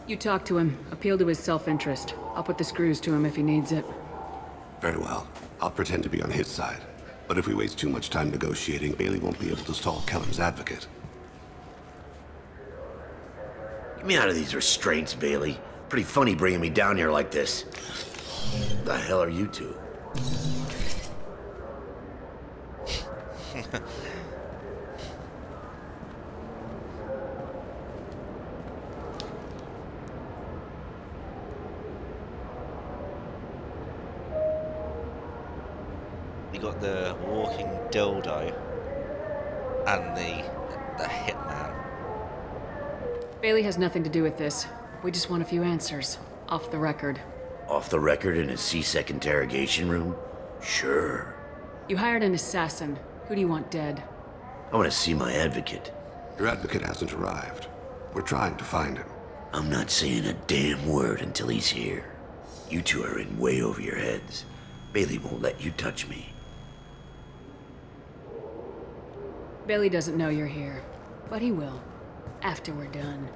You talk to him. Appeal to his self-interest. I'll put the screws to him if he needs it. Very well. I'll pretend to be on his side. But if we waste too much time negotiating, Bailey won't be able to stall Kellum's advocate. Get me out of these restraints, Bailey. Pretty funny bringing me down here like this. The hell are you two? You got the walking dildo and the hitman. Bailey has nothing to do with this. We just want a few answers. Off the record. Off the record in a CSEC interrogation room? Sure. You hired an assassin. Who do you want dead? I want to see my advocate. Your advocate hasn't arrived. We're trying to find him. I'm not saying a damn word until he's here. You two are in way over your heads. Bailey won't let you touch me. Bailey doesn't know you're here, but he will. After we're done.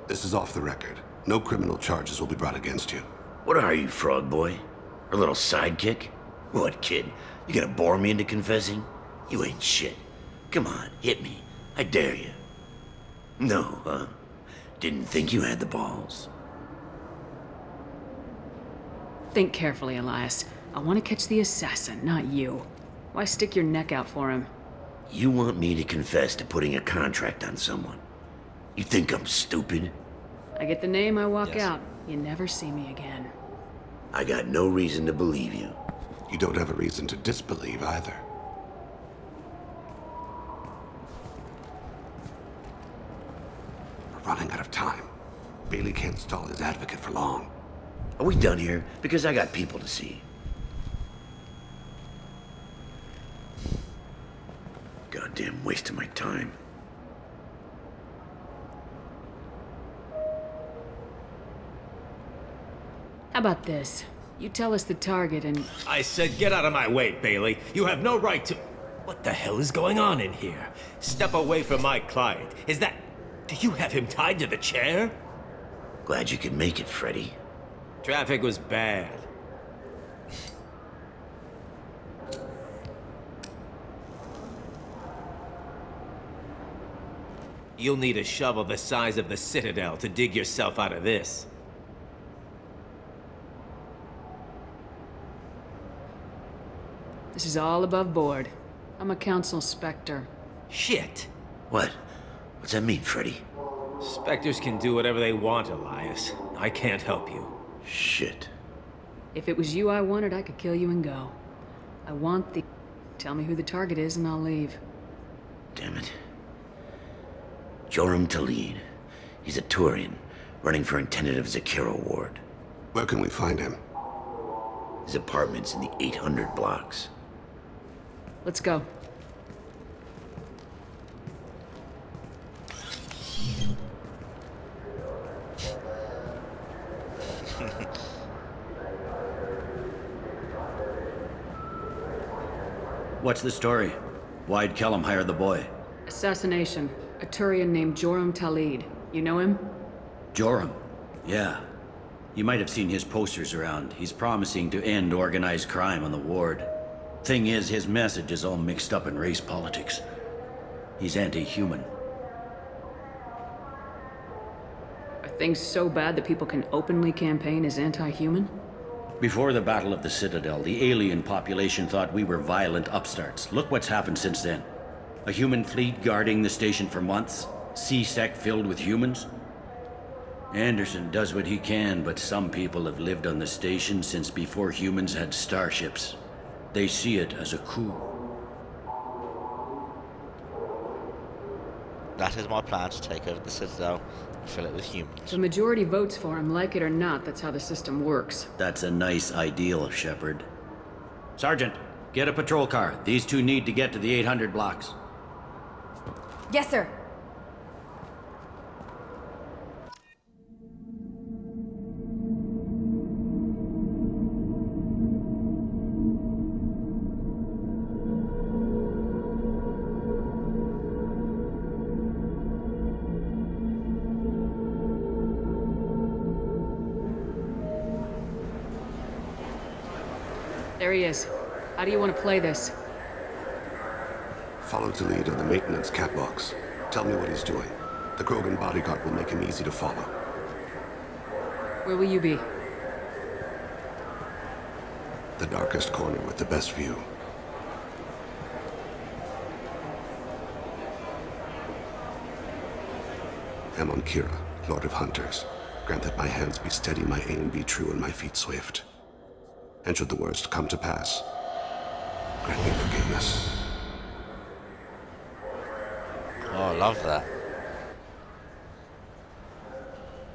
This is off the record. No criminal charges will be brought against you. What are you, frog boy? Our little sidekick? What, kid? You gonna bore me into confessing? You ain't shit. Come on, hit me. I dare you. No, huh? Didn't think you had the balls. Think carefully, Elias. I want to catch the assassin, not you. Why stick your neck out for him? You want me to confess to putting a contract on someone? You think I'm stupid? I get the name, I walk out. You never see me again. I got no reason to believe you. You don't have a reason to disbelieve either. We're running out of time. Bailey can't stall his advocate for long. Are we done here? Because I got people to see. Goddamn waste of my time. How about this? You tell us the target and... I said get out of my way, Bailey. You have no right to... What the hell is going on in here? Step away from my client. Is that... Do you have him tied to the chair? Glad you could make it, Freddy. Traffic was bad. You'll need a shovel the size of the Citadel to dig yourself out of this. This is all above board. I'm a council specter. Shit. What? What's that mean, Freddy? Spectres can do whatever they want, Elias. I can't help you. Shit. If it was you I wanted, I could kill you and go. I want the... Tell me who the target is and I'll leave. Damn it. Joram Talid. He's a Turian, running for intendant of Zakira Ward. Where can we find him? His apartment's in the 800 blocks. Let's go. What's the story? Why'd Kellum hire the boy? Assassination. A Turian named Joram Talid. You know him? Joram. Yeah. You might have seen his posters around. He's promising to end organized crime on the ward. Thing is, his message is all mixed up in race politics. He's anti-human. Are things so bad that people can openly campaign as anti-human? Before the Battle of the Citadel, the alien population thought we were violent upstarts. Look what's happened since then. A human fleet guarding the station for months. C-Sec filled with humans. Anderson does what he can, but some people have lived on the station since before humans had starships. They see it as a coup. That is my plan, to take over the Citadel and fill it with humans. The majority votes for him, like it or not. That's how the system works. That's a nice ideal, Shepard. Sergeant, get a patrol car. These two need to get to the 800 blocks. Yes, sir. There he is. How do you want to play this? Follow to lead on the maintenance catwalks. Tell me what he's doing. The Krogan bodyguard will make him easy to follow. Where will you be? The darkest corner with the best view. Amon Kira, Lord of Hunters. Grant that my hands be steady, my aim be true, and my feet swift. And should the worst come to pass, grant me forgiveness. Oh, I love that.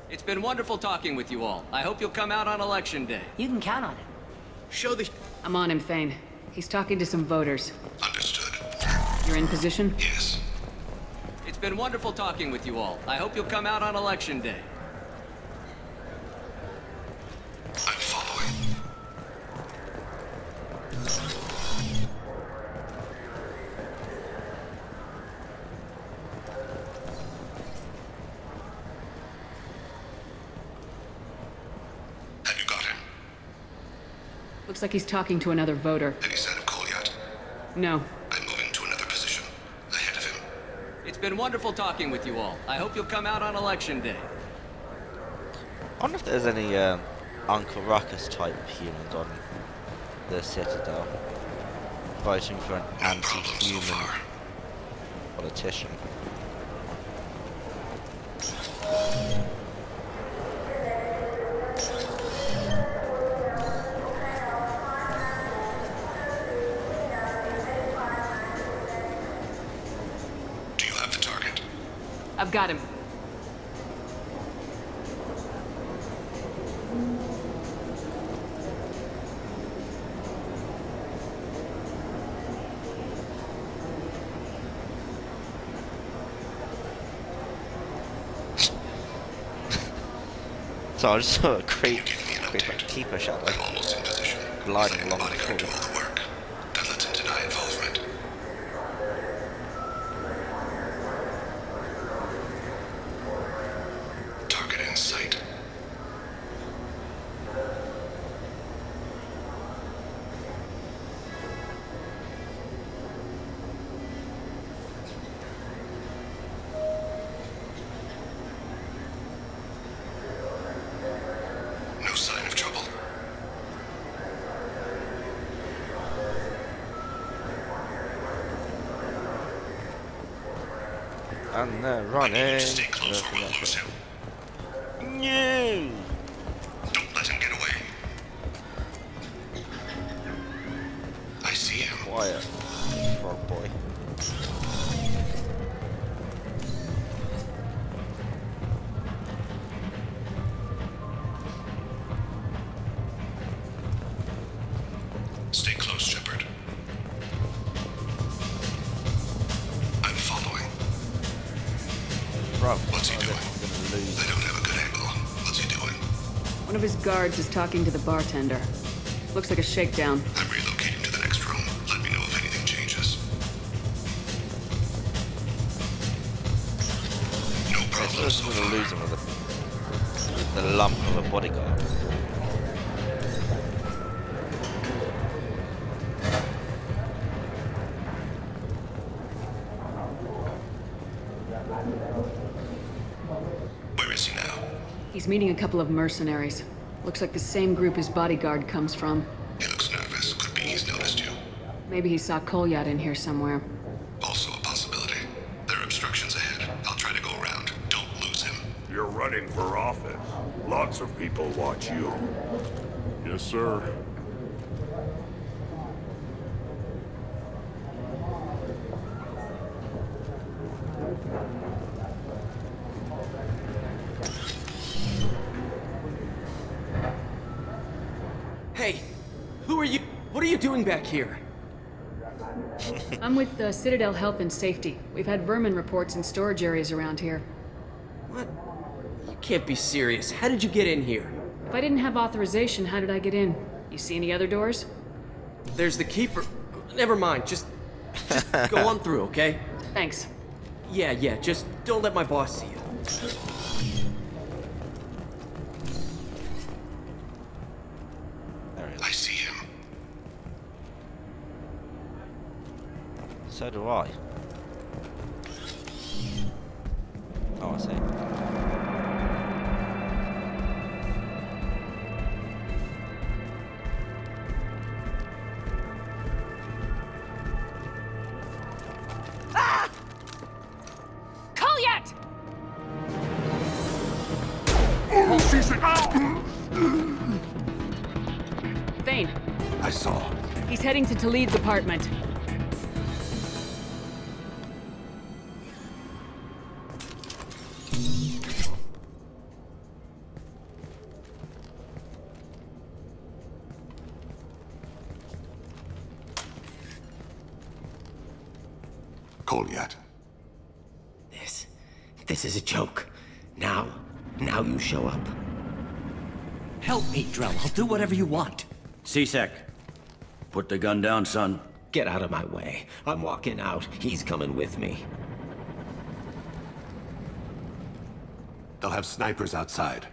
It's been wonderful talking with you all. I hope you'll come out on election day. You can count on it. Show the... I'm on him, Thane. He's talking to some voters. Understood. You're in position? Yes. It's been wonderful talking with you all. I hope you'll come out on election day. I'm following. Have you got him? Looks like he's talking to another voter. Any sign of Cole yet? No. I'm moving to another position. Ahead of him. It's been wonderful talking with you all. I hope you'll come out on election day. I wonder if there's any Uncle Ruckus type humans on the Citadel voting for an anti-human politician. Do you have the target? I've got him. So I just saw a keeper shadow gliding along the corridor. Then let him deny involvement. Target in sight. No sign of trouble. And they're running. Stay close or we'll lose him. No! Don't let him get away. I see him. Quiet, frog boy. Stay close, Shepard. I'm following. Bro, What's he doing? I don't have a good angle. What's he doing? One of his guards is talking to the bartender. Looks like a shakedown. I'm relocating to the next room. Let me know if anything changes. No problem. I was going to lose him with the lump of a bodyguard. Where is he now? He's meeting a couple of mercenaries. Looks like the same group his bodyguard comes from. He looks nervous. Could be he's noticed you. Maybe he saw Kolyat in here somewhere. Also a possibility. There are obstructions ahead. I'll try to go around. Don't lose him. You're running for office. Lots of people watch you. Yes, sir. Hey, who are you? What are you doing back here? I'm with the Citadel Health and Safety. We've had vermin reports in storage areas around here. What? You can't be serious. How did you get in here? If I didn't have authorization, how did I get in? You see any other doors? There's the keeper. Never mind. Just go on through, okay? Thanks. Yeah, just don't let my boss see you. I see him. So do I. Oh, I see. Kolyat! Thane. I saw. He's heading to Talid's apartment. Kolyat. This is a joke. Now you show up. Help me, Drell. I'll do whatever you want. C-Sec. Put the gun down, son. Get out of my way. I'm walking out. He's coming with me. They'll have snipers outside.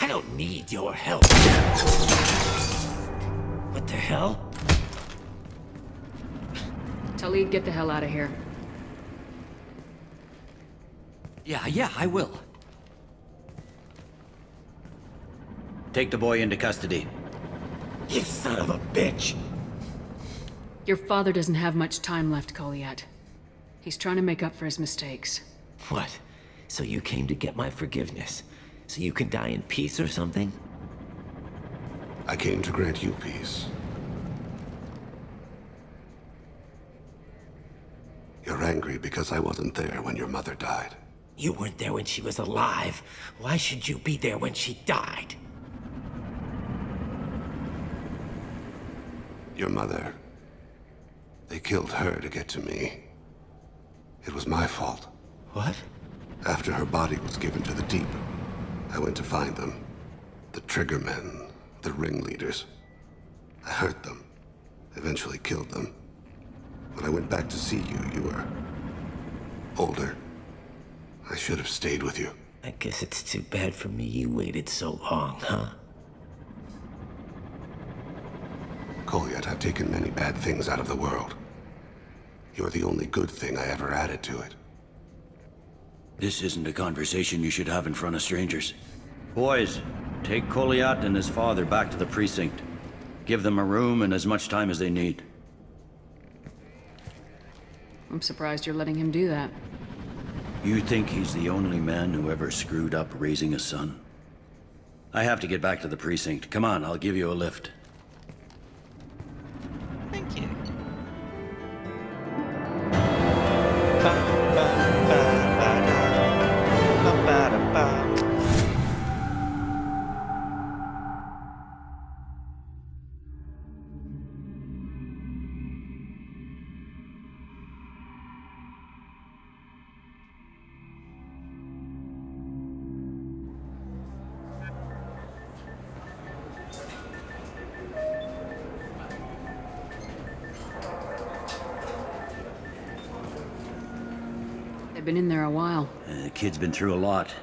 I don't need your help. What the hell? Talid, get the hell out of here. Yeah, I will. Take the boy into custody. You son of a bitch! Your father doesn't have much time left, Kolyat. He's trying to make up for his mistakes. What? So you came to get my forgiveness? So you can die in peace or something? I came to grant you peace. You're angry because I wasn't there when your mother died. You weren't there when she was alive. Why should you be there when she died? Your mother... They killed her to get to me. It was my fault. What? After her body was given to the Deep, I went to find them. The Triggermen, the ringleaders. I hurt them. Eventually killed them. When I went back to see you, you were... older. I should have stayed with you. I guess it's too bad for me you waited so long, huh? Kolyat, I've taken many bad things out of the world. You're the only good thing I ever added to it. This isn't a conversation you should have in front of strangers. Boys, take Kolyat and his father back to the precinct. Give them a room and as much time as they need. I'm surprised you're letting him do that. You think he's the only man who ever screwed up raising a son? I have to get back to the precinct. Come on, I'll give you a lift. Thank you. They've been in there a while. The kid's been through a lot.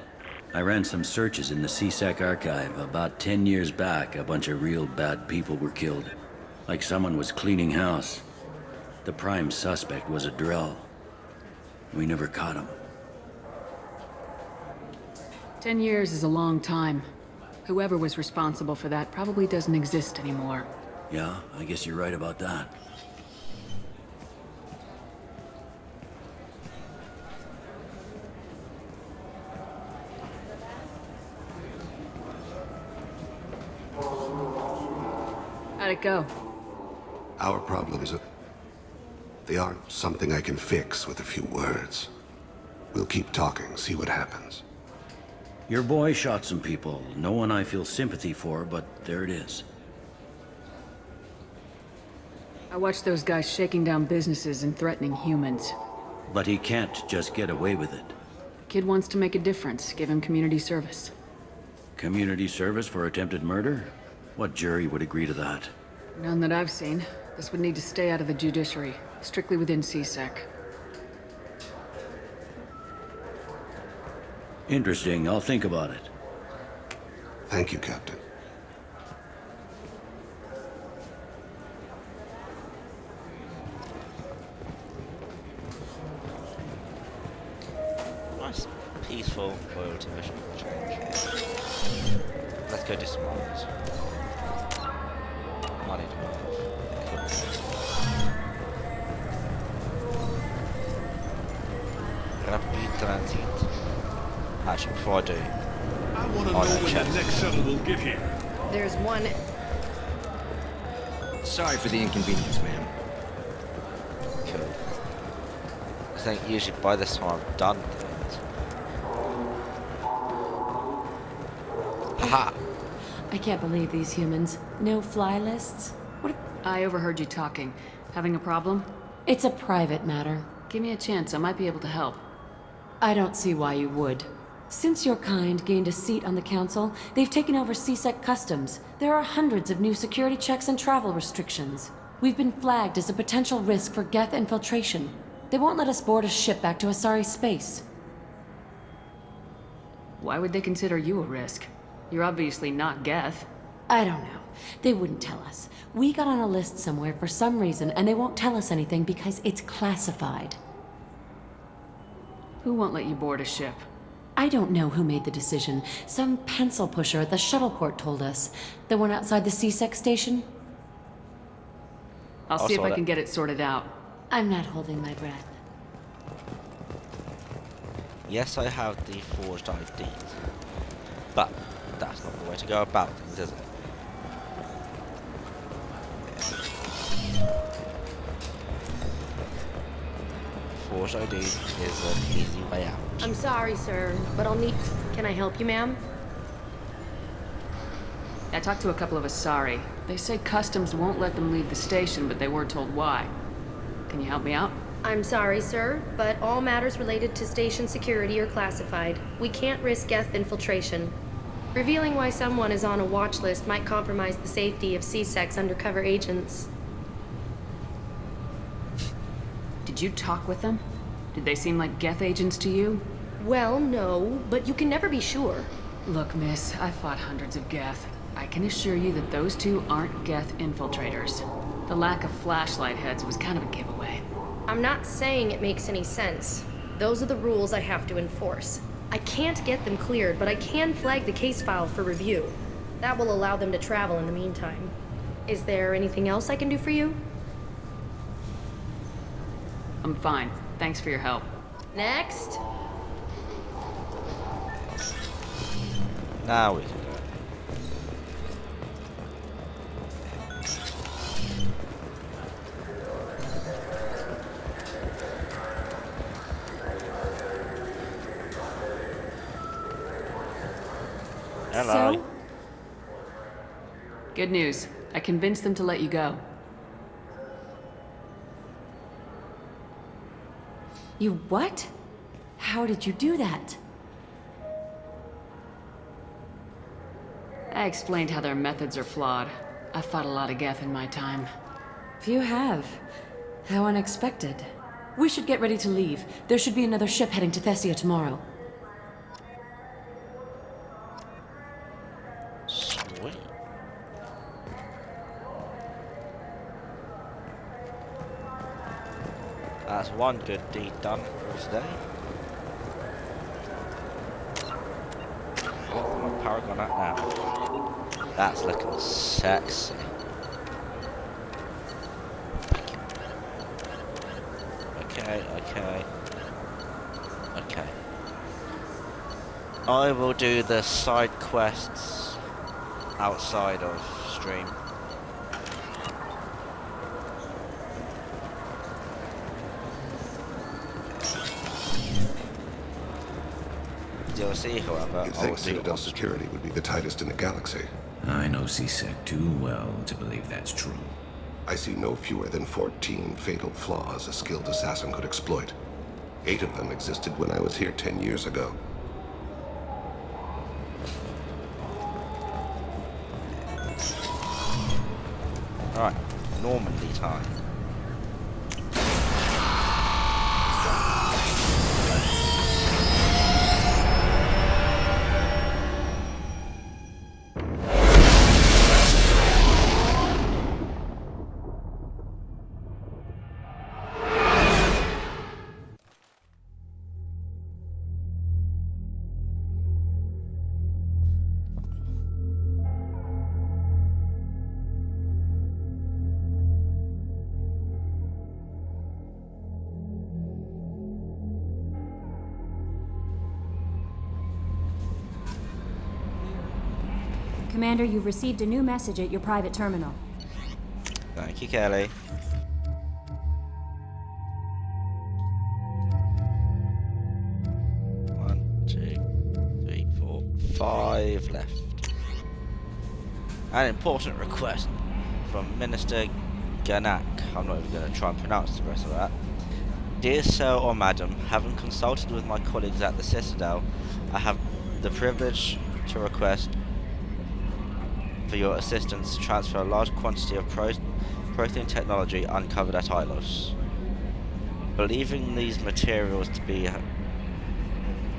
I ran some searches in the CSEC archive. About 10 years back, a bunch of real bad people were killed. Like someone was cleaning house. The prime suspect was a Drell. We never caught him. 10 years is a long time. Whoever was responsible for that probably doesn't exist anymore. Yeah, I guess you're right about that. How'd it go? Our problems, they aren't something I can fix with a few words. We'll keep talking, see what happens. Your boy shot some people. No one I feel sympathy for, but there it is. I watched those guys shaking down businesses and threatening humans. But he can't just get away with it. The kid wants to make a difference. Give him community service. Community service for attempted murder? What jury would agree to that? None that I've seen. This would need to stay out of the judiciary. Strictly within CSEC. Interesting. I'll think about it. Thank you, Captain. Nice, peaceful loyalty mission change. Let's go do some mines. Money to move. Rapid transit. Actually, before I do, I want to know when the next shuttle will get here. There's one. Sorry for the inconvenience, ma'am. Cool. I think usually by this time I'm done things. Aha! I can't believe these humans. No fly lists? What? I overheard you talking. Having a problem? It's a private matter. Give me a chance. I might be able to help. I don't see why you would. Since your kind gained a seat on the council, they've taken over CSEC customs. There are hundreds of new security checks and travel restrictions. We've been flagged as a potential risk for Geth infiltration. They won't let us board a ship back to Asari space. Why would they consider you a risk? You're obviously not Geth. I don't know. They wouldn't tell us. We got on a list somewhere for some reason, and they won't tell us anything because it's classified. Who won't let you board a ship? I don't know who made the decision. Some pencil pusher at the shuttle port told us. The one outside the CSEC station? I'll see if I can get it sorted out. I'm not holding my breath. Yes, I have the forged IDs. But that's not the way to go about things, is it? Forged ID is an easy way out. I'm sorry, sir, but I'll need... Can I help you, ma'am? I talked to a couple of Asari. They say customs won't let them leave the station, but they weren't told why. Can you help me out? I'm sorry, sir, but all matters related to station security are classified. We can't risk Geth infiltration. Revealing why someone is on a watch list might compromise the safety of CSEC's undercover agents. Did you talk with them? Did they seem like Geth agents to you? Well, no, but you can never be sure. Look, miss, I've fought hundreds of Geth. I can assure you that those two aren't Geth infiltrators. The lack of flashlight heads was kind of a giveaway. I'm not saying it makes any sense. Those are the rules I have to enforce. I can't get them cleared, but I can flag the case file for review. That will allow them to travel in the meantime. Is there anything else I can do for you? I'm fine. Thanks for your help. Next. Now we can do it. Hello. So? Good news. I convinced them to let you go. You what? How did you do that? I explained how their methods are flawed. I've fought a lot of Geth in my time. If you have. How unexpected. We should get ready to leave. There should be another ship heading to Thessia tomorrow. Sweet. That's one good deed done for today. Oh, my Paragon out now. That's looking sexy. Okay. I will do the side quests outside of stream. DLC, however, You'd I will think do Citadel on security would be the tightest in the galaxy. I know CSEC too well to believe that's true. I see no fewer than 14 fatal flaws a skilled assassin could exploit. 8 of them existed when I was here 10 years ago. Alright, Normandy time. Commander, you've received a new message at your private terminal. Thank you, Kelly. One, 2, 3, 4, 5 left. An important request from Minister Ganak. I'm not even going to try and pronounce the rest of that. Dear Sir or Madam, having consulted with my colleagues at the Citadel, I have the privilege to request for your assistance to transfer a large quantity of protein technology uncovered at Ilos. Believing these materials to be a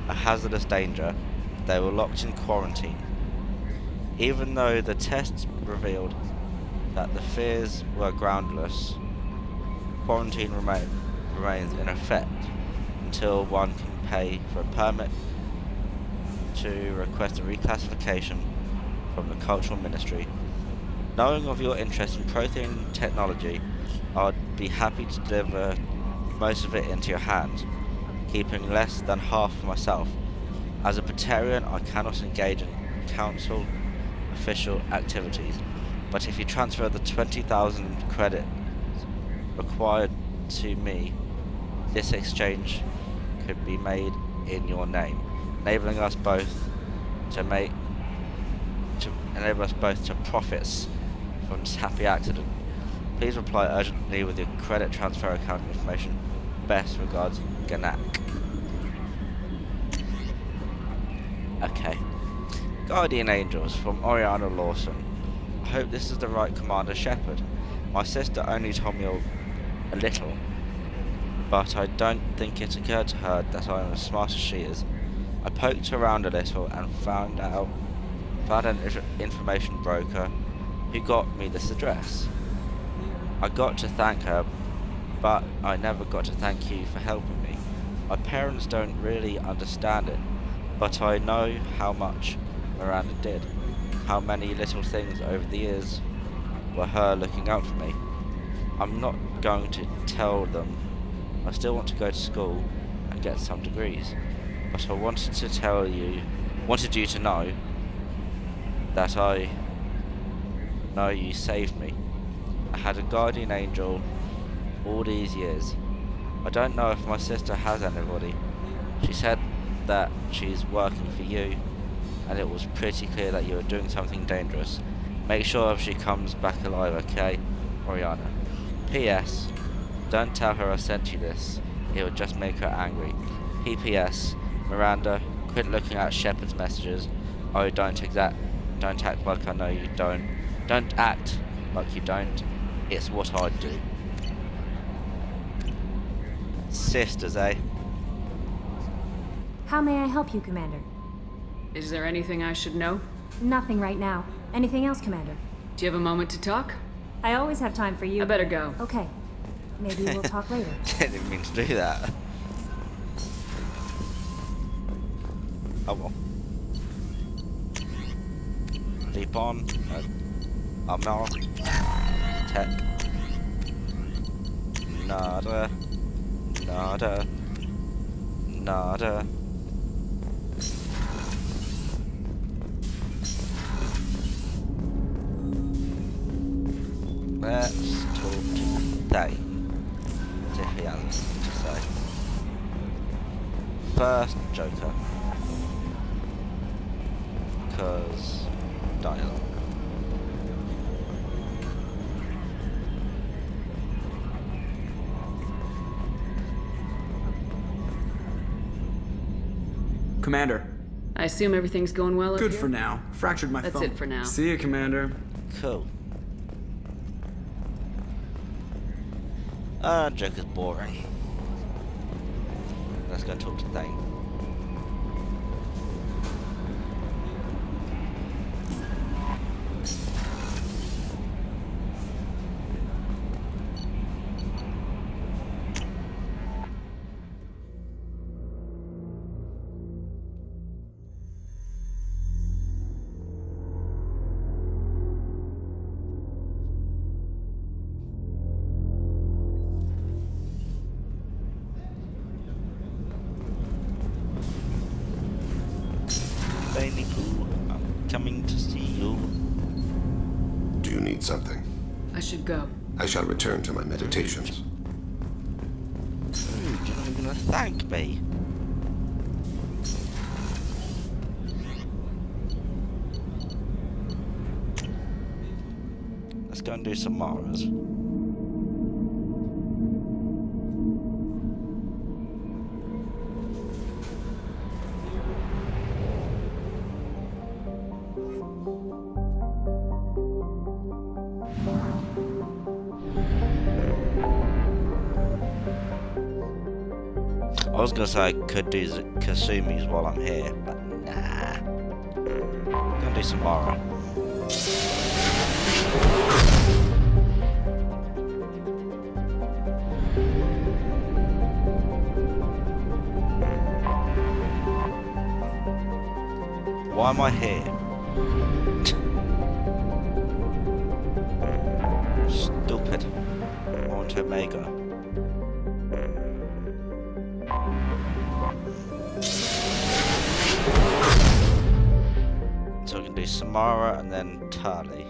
hazardous danger, they were locked in quarantine. Even though the tests revealed that the fears were groundless, quarantine remains in effect until one can pay for a permit to request a reclassification from the Cultural Ministry. Knowing of your interest in protein technology, I'd be happy to deliver most of it into your hands, keeping less than half for myself. As a Batarian, I cannot engage in Council official activities, but if you transfer the 20,000 credits required to me, this exchange could be made in your name, enabling us both to profits from this happy accident. Please reply urgently with your credit transfer account information. Best regards, Ganak. Okay. Guardian Angels from Oriana Lawson. I hope this is the right Commander Shepard. My sister only told me a little, but I don't think it occurred to her that I am as smart as she is. I poked around a little and found an information broker who got me this address. I got to thank her, but I never got to thank you for helping me. My parents don't really understand it, but I know how much Miranda did, how many little things over the years were her looking out for me. I'm not going to tell them I still want to go to school and get some degrees, but I wanted you to know that I know you saved me. I had a guardian angel all these years. I don't know if my sister has anybody. She said that she's working for you, and it was pretty clear that you were doing something dangerous. Make sure she comes back alive, okay? Oriana. P.S. Don't tell her I sent you this. It would just make her angry. P.P.S. Miranda, quit looking at Shepard's messages. Oh, don't act like I know you don't. Don't act like you don't. It's what I'd do. Sisters, eh? How may I help you, Commander? Is there anything I should know? Nothing right now. Anything else, Commander? Do you have a moment to talk? I always have time for you. I better go. Okay. Maybe we'll talk later. Didn't mean to do that. Oh well. Leap on. No. Tech. Nada. Nada. Nada. Let's talk to Dane. As if he has anything to say. First, Joker. Because dialogue. Commander. I assume everything's going well up Good here? for now. Fractured my That's thumb. it for now. See you, Commander. Cool. Joker's boring. Let's go talk to Dane. Bailey Boo, I'm coming to see you. Do you need something? I should go. I shall return to my meditations. Dude, you're not even gonna thank me. Let's go and do some Maras. I was gonna say I could do Kasumi's while I'm here, but nah. Gonna do some Mara. Why am I here? Stupid. I want Omega. So we can do Samara and then Tali.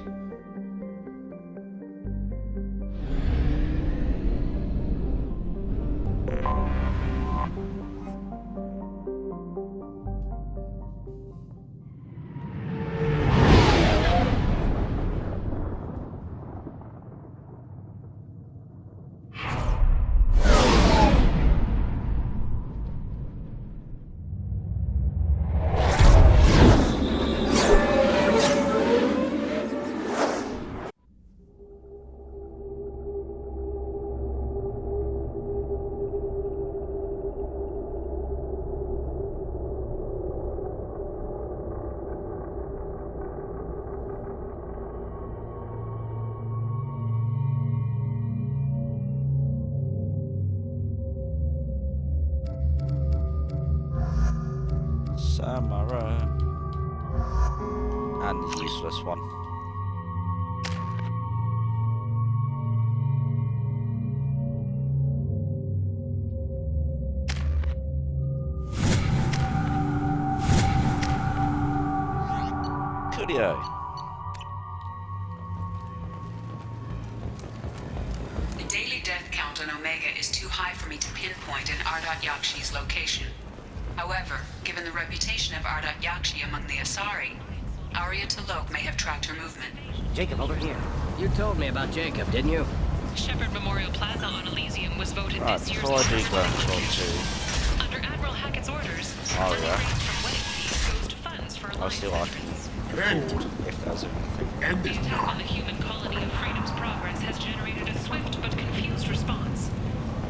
Samara. And the useless one. Coolio. The daily death count on Omega is too high for me to pinpoint an Ardat Yakshi's location. However, given the reputation of Ardat Yakshi among the Asari, Arya T'Loak may have tracked her movement. Jacob, over here. You told me about Jacob, didn't you? Shepherd Memorial Plaza on Elysium was voted Right, this year's before I do go and talk to Under Admiral Hackett's orders, Arya, from wedding fees goes to funds for I'll see what I can record if there's anything. The attack on the human colony of Freedom's Progress has generated a swift but confused response.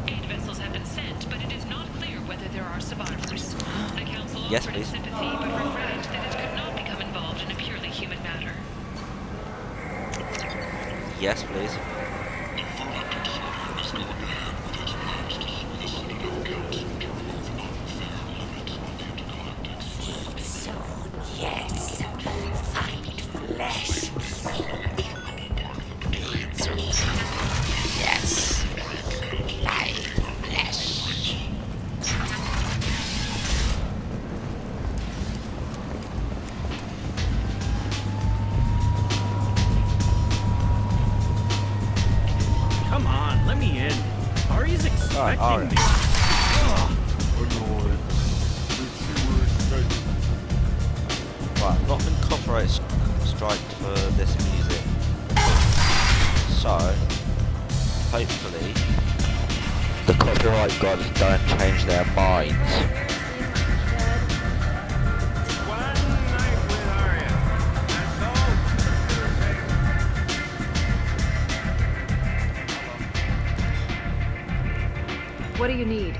Aid vessels have been sent, Yes, offered please. sympathy, but regretted that it could not become involved in a purely human matter. Yes, please. Yes, find flesh. Yes, like flesh. Come on, let me in. Ari's expecting Aria. me. Right, I've not been copyright striked for this music. So, hopefully, the copyright gods don't change their minds. What do you need?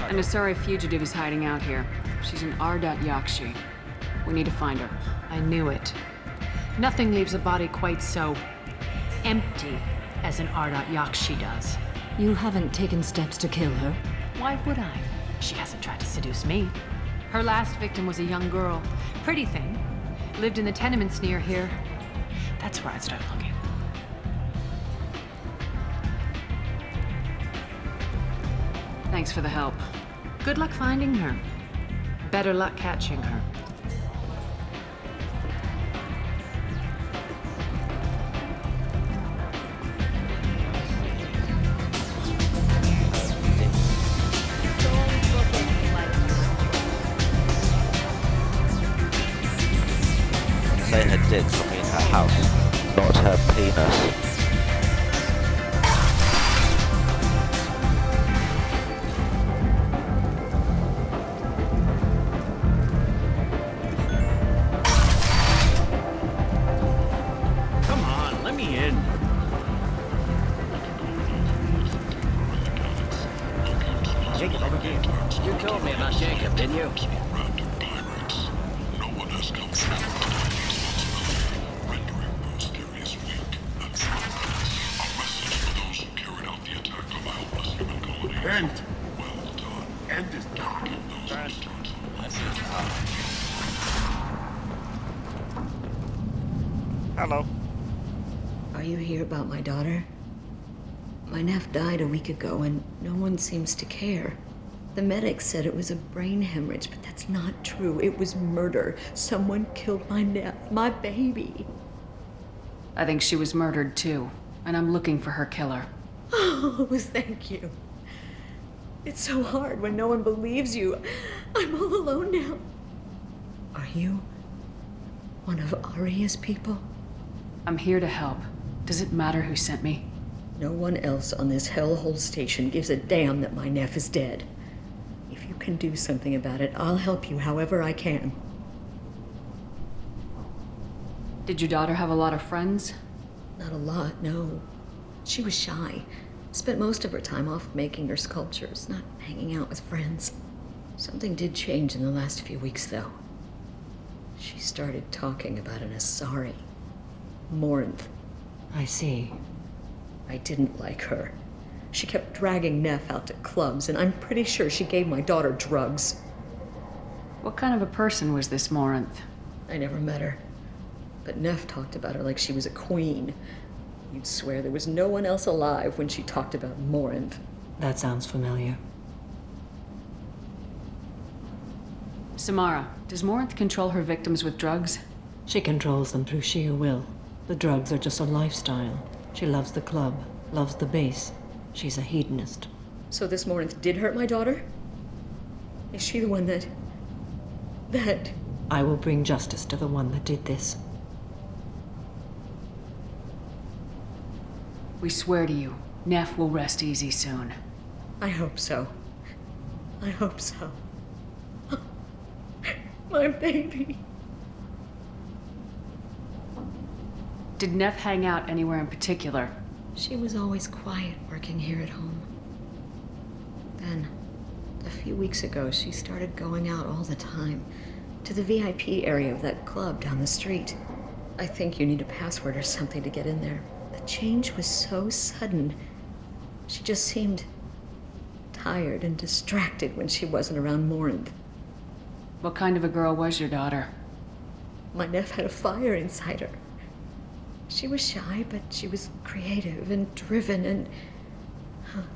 An Asari fugitive is hiding out here. She's an Ardat Yakshi. We need to find her. I knew it. Nothing leaves a body quite so empty as an Ardat Yakshi does. You haven't taken steps to kill her? Why would I? She hasn't tried to seduce me. Her last victim was a young girl. Pretty thing. Lived in the tenements near here. That's where I'd start looking. Thanks for the help. Good luck finding her. Better luck catching her. Say her dick for me in her house, not her penis. Come on, let me in. Jacob, over here. You told me about Jacob, didn't you? End. End is done. Hello. Are you here about my daughter? My nephew died a week ago and no one seems to care. The medics said it was a brain hemorrhage, but that's not true. It was murder. Someone killed my nephew, my baby. I think she was murdered too, and I'm looking for her killer. Oh, thank you. It's so hard when no one believes you. I'm all alone now. Are you one of Aria's people? I'm here to help. Does it matter who sent me? No one else on this hellhole station gives a damn that my nephew is dead. If you can do something about it, I'll help you however I can. Did your daughter have a lot of friends? Not a lot, no. She was shy. Spent most of her time off making her sculptures, not hanging out with friends. Something did change in the last few weeks, though. She started talking about an Asari. Morinth. I see. I didn't like her. She kept dragging Neff out to clubs, and I'm pretty sure she gave my daughter drugs. What kind of a person was this Morinth? I never met her. But Neff talked about her like she was a queen. You'd swear there was no one else alive when she talked about Morinth. That sounds familiar. Samara, does Morinth control her victims with drugs? She controls them through sheer will. The drugs are just a lifestyle. She loves the club, loves the base. She's a hedonist. So this Morinth did hurt my daughter? Is she the one that... I will bring justice to the one that did this. We swear to you, Neff will rest easy soon. I hope so. I hope so. My baby. Did Neff hang out anywhere in particular? She was always quiet working here at home. then, a few weeks ago, she started going out all the time. To the VIP area of that club down the street. I think you need a password or something to get in there. The change was so sudden. She just seemed tired and distracted when she wasn't around Morinth. What kind of a girl was your daughter? My nephew had a fire inside her. She was shy, but she was creative and driven and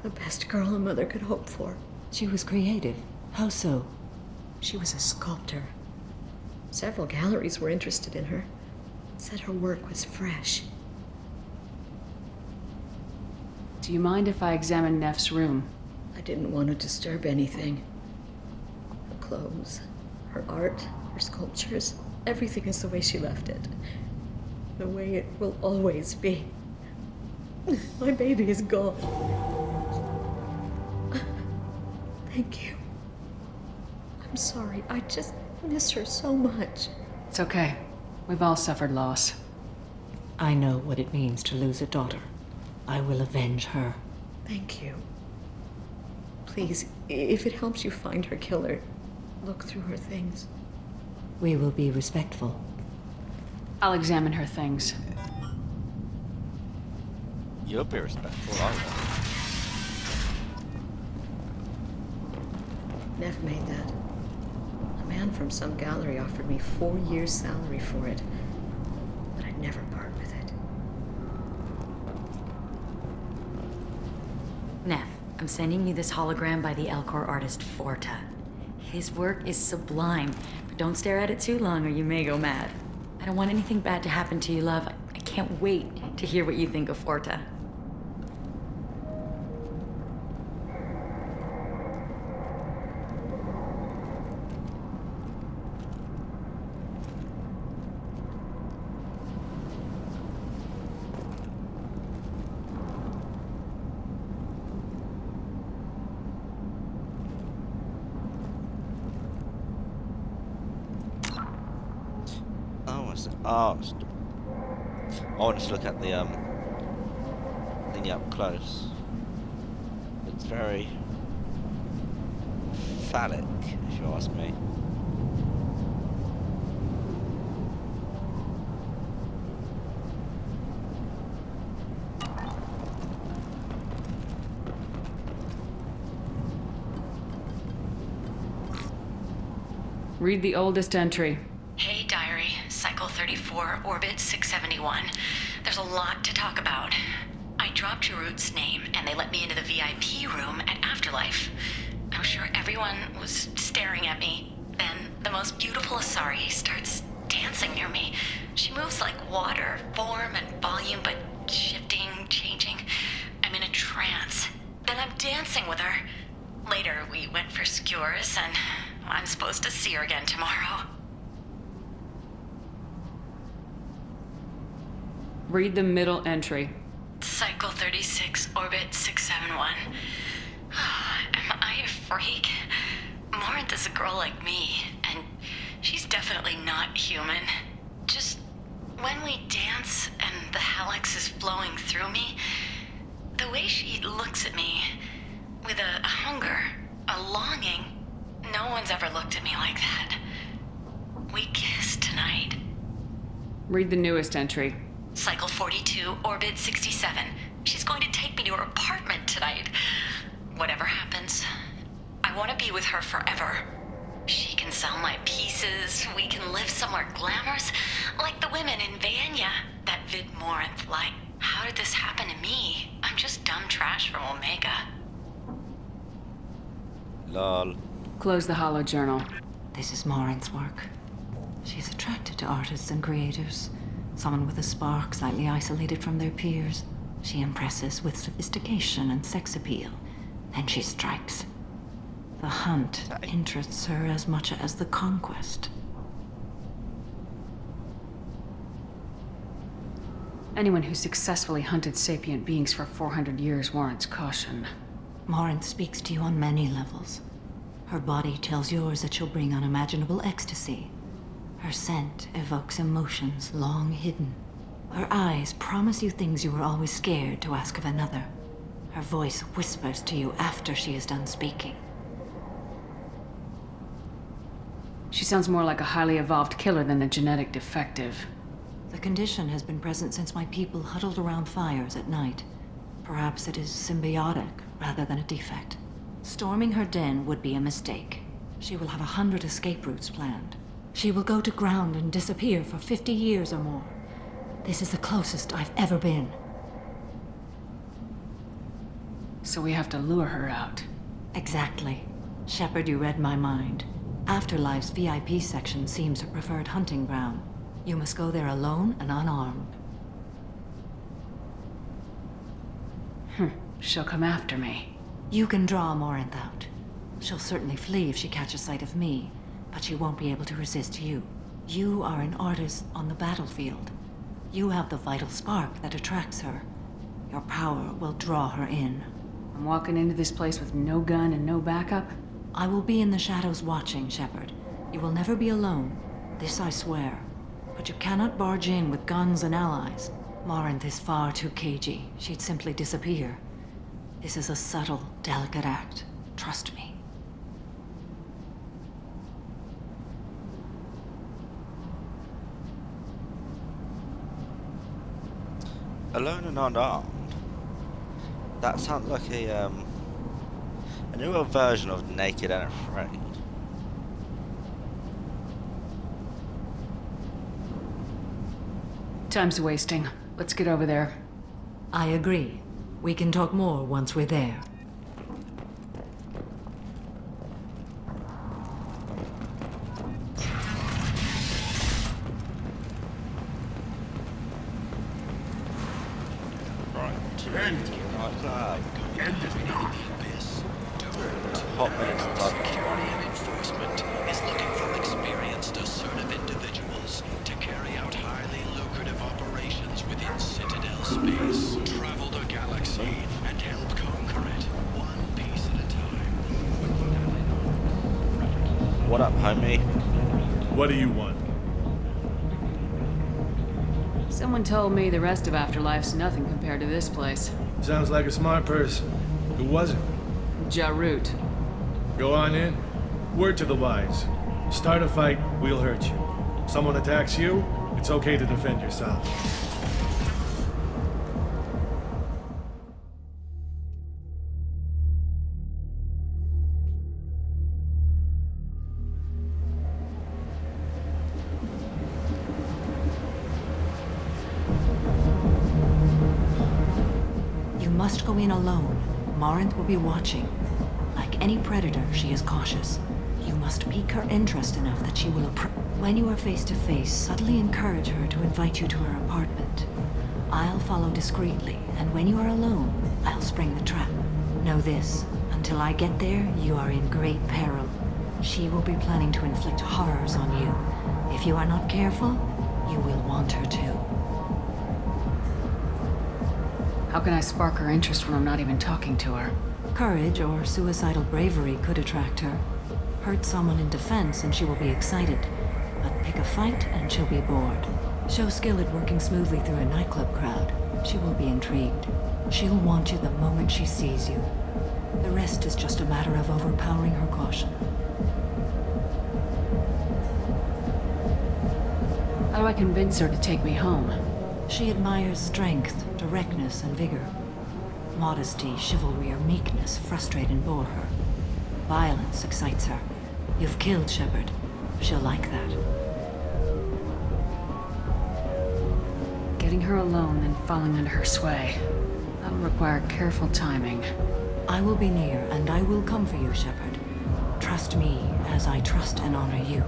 the best girl a mother could hope for. She was creative. How so? She was a sculptor. Several galleries were interested in her. Said her work was fresh. Do you mind if I examine Neff's room? I didn't want to disturb anything. Her clothes, her art, her sculptures, everything is the way she left it. The way it will always be. My baby is gone. Thank you. I'm sorry. I just miss her so much. It's okay. We've all suffered loss. I know what it means to lose a daughter. I will avenge her. Thank you. Please, if it helps you find her killer, look through her things. We will be respectful. I'll examine her things. You'll be respectful, I will. Neff made that. A man from some gallery offered me 4 years' salary for it, but I'd never part with it. Neff, I'm sending you this hologram by the Elcor artist Forta. His work is sublime, but don't stare at it too long or you may go mad. I don't want anything bad to happen to you, love. I can't wait to hear what you think of Forta. I want to look at the thing up close. It's very phallic, if you ask me. Read the oldest entry. Hey, diary. Cycle 34, orbit 671. There's a lot to talk about. I dropped Jarut's name, and they let me into the VIP room at Afterlife. I'm sure everyone was staring at me. Then the most beautiful Asari starts dancing near me. She moves like water, form and volume, but shifting, changing. I'm in a trance. Then I'm dancing with her. Later, we went for skewers, and I'm supposed to see her again tomorrow. Read the middle entry. Cycle 36, orbit 671. Am I a freak? Morinth is a girl like me, and she's definitely not human. Just when we dance and the Hallex is flowing through me, the way she looks at me with a hunger, a longing, no one's ever looked at me like that. We kissed tonight. Read the newest entry. Cycle 42, orbit 67. She's going to take me to her apartment tonight. Whatever happens, I want to be with her forever. She can sell my pieces, we can live somewhere glamorous, like the women in Vanya that Vid Morinth liked. How did this happen to me? I'm just dumb trash from Omega. Lol. Close the holo journal. This is Morinth's work. She's attracted to artists and creators. Someone with a spark, slightly isolated from their peers. She impresses with sophistication and sex appeal. Then she strikes. The hunt interests her as much as the conquest. Anyone who successfully hunted sapient beings for 400 years warrants caution. Morinth speaks to you on many levels. Her body tells yours that she'll bring unimaginable ecstasy. Her scent evokes emotions long hidden. Her eyes promise you things you were always scared to ask of another. Her voice whispers to you after she is done speaking. She sounds more like a highly evolved killer than a genetic defective. The condition has been present since my people huddled around fires at night. Perhaps it is symbiotic rather than a defect. Storming her den would be a mistake. She will have 100 escape routes planned. She will go to ground and disappear for 50 years or more. This is the closest I've ever been. So we have to lure her out. Exactly. Shepard, you read my mind. Afterlife's VIP section seems her preferred hunting ground. You must go there alone and unarmed. She'll come after me. You can draw Morinth out. She'll certainly flee if she catches sight of me, but she won't be able to resist you. You are an artist on the battlefield. You have the vital spark that attracts her. Your power will draw her in. I'm walking into this place with no gun and no backup? I will be in the shadows watching, Shepard. You will never be alone. This I swear. But you cannot barge in with guns and allies. Morinth is far too cagey. She'd simply disappear. This is a subtle, delicate act. Trust me. Alone and unarmed. That sounds like a newer version of Naked and Afraid. Time's wasting. Let's get over there. I agree. We can talk more once we're there. Security and enforcement is looking for experienced, assertive individuals to carry out highly lucrative operations within Citadel space. Travel the galaxy and help conquer it, one piece at a time. What up, homie? What do you want? Someone told me the rest of Afterlife's nothing compared to this place. Sounds like a smart person. Who was it? Jarut. Go on in. Word to the wise. Start a fight, we'll hurt you. Someone attacks you, it's okay to defend yourself. You must go in alone. Morinth will be watching. Like any predator, she is cautious. You must pique her interest enough that she will approach. When you are face to face, subtly encourage her to invite you to her apartment. I'll follow discreetly, and when you are alone, I'll spring the trap. Know this, until I get there, you are in great peril. She will be planning to inflict horrors on you. If you are not careful, you will want her to. How can I spark her interest when I'm not even talking to her? Courage or suicidal bravery could attract her. Hurt someone in defense and she will be excited. But pick a fight and she'll be bored. Show skill at working smoothly through a nightclub crowd. She will be intrigued. She'll want you the moment she sees you. The rest is just a matter of overpowering her caution. How do I convince her to take me home? She admires strength, directness, and vigor. Modesty, chivalry, or meekness frustrate and bore her. Violence excites her. You've killed Shepard. She'll like that. Getting her alone, then falling under her sway. That'll require careful timing. I will be near, and I will come for you, Shepard. Trust me as I trust and honor you.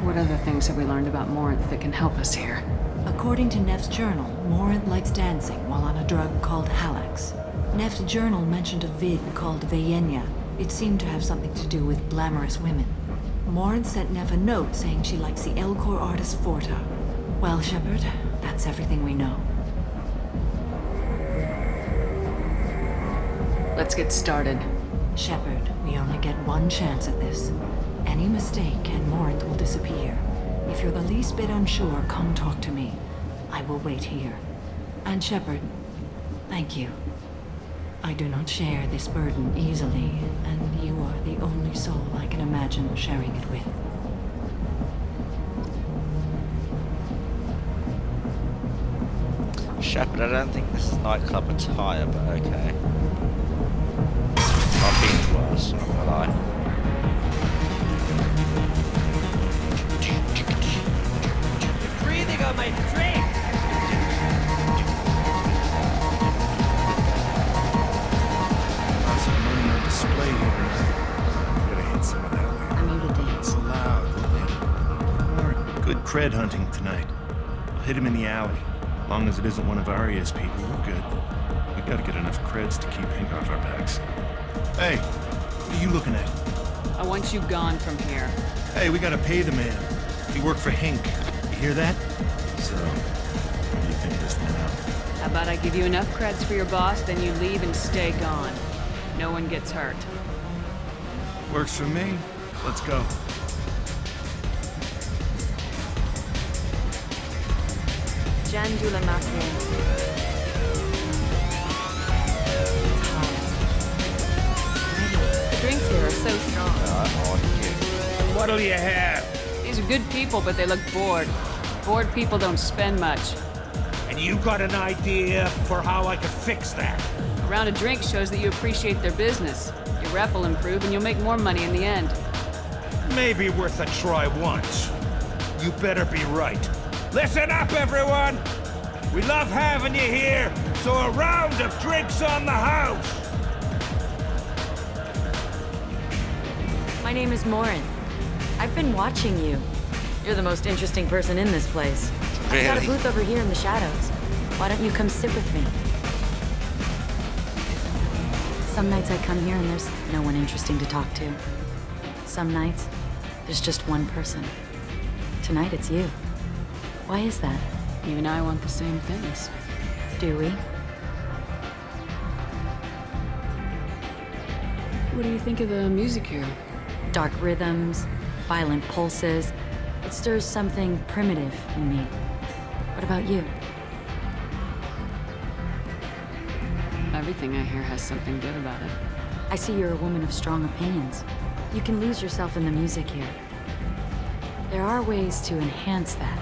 What other things have we learned about Morinth that can help us here? According to Neff's journal, Morinth likes dancing while on a drug called Halax. Neff's journal mentioned a vid called Vayenya. It seemed to have something to do with glamorous women. Morinth sent Neff a note saying she likes the Elcor artist Forta. Well, Shepard, that's everything we know. Let's get started. Shepard, we only get one chance at this. Any mistake and Morinth will disappear. If you're the least bit unsure, come talk to me. I will wait here. And Shepard, thank you. I do not share this burden easily, and you are the only soul I can imagine sharing it with. Shepard, I don't think this is nightclub attire, but okay. I've been worse, I'm not gonna lie. You're breathing on my drink! Lots of money on display here. Gotta hit some of that later. I'm here to dance. It's allowed, wouldn't it? Good cred hunting tonight. I'll hit him in the alley. As long as it isn't one of Arya's people, we're good. We gotta get enough creds to keep Hink off our backs. Hey, what are you looking at? I want you gone from here. Hey, we gotta pay the man. He worked for Hink. You hear that? So, what do you think of this now? How about I give you enough creds for your boss, then you leave and stay gone. No one gets hurt. Works for me. Let's go. Jandula Makre. The drinks here are so strong. What'll you have? These are good people, but they look bored. Bored people don't spend much. And you got an idea for how I could fix that? A round of drinks shows that you appreciate their business. Your rep will improve and you'll make more money in the end. Maybe worth a try once. You better be right. Listen up, everyone! We love having you here, so a round of drinks on the house! My name is Morinth. I've been watching you. You're the most interesting person in this place. I've got a booth over here in the shadows. Why don't you come sit with me? Some nights I come here and there's no one interesting to talk to. Some nights, there's just one person. Tonight it's you. Why is that? You and I want the same things. Do we? What do you think of the music here? Dark rhythms, violent pulses. It stirs something primitive in me. What about you? Everything I hear has something good about it. I see you're a woman of strong opinions. You can lose yourself in the music here. There are ways to enhance that,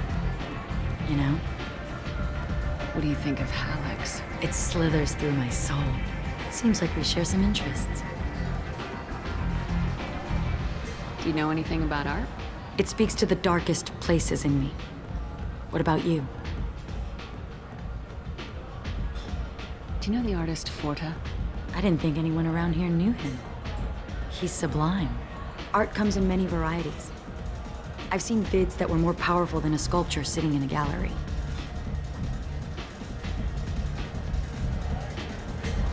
you know? What do you think of Hallex? It slithers through my soul. Seems like we share some interests. Do you know anything about art? It speaks to the darkest places in me. What about you? Do you know the artist Forta? I didn't think anyone around here knew him. He's sublime. Art comes in many varieties. I've seen vids that were more powerful than a sculpture sitting in a gallery.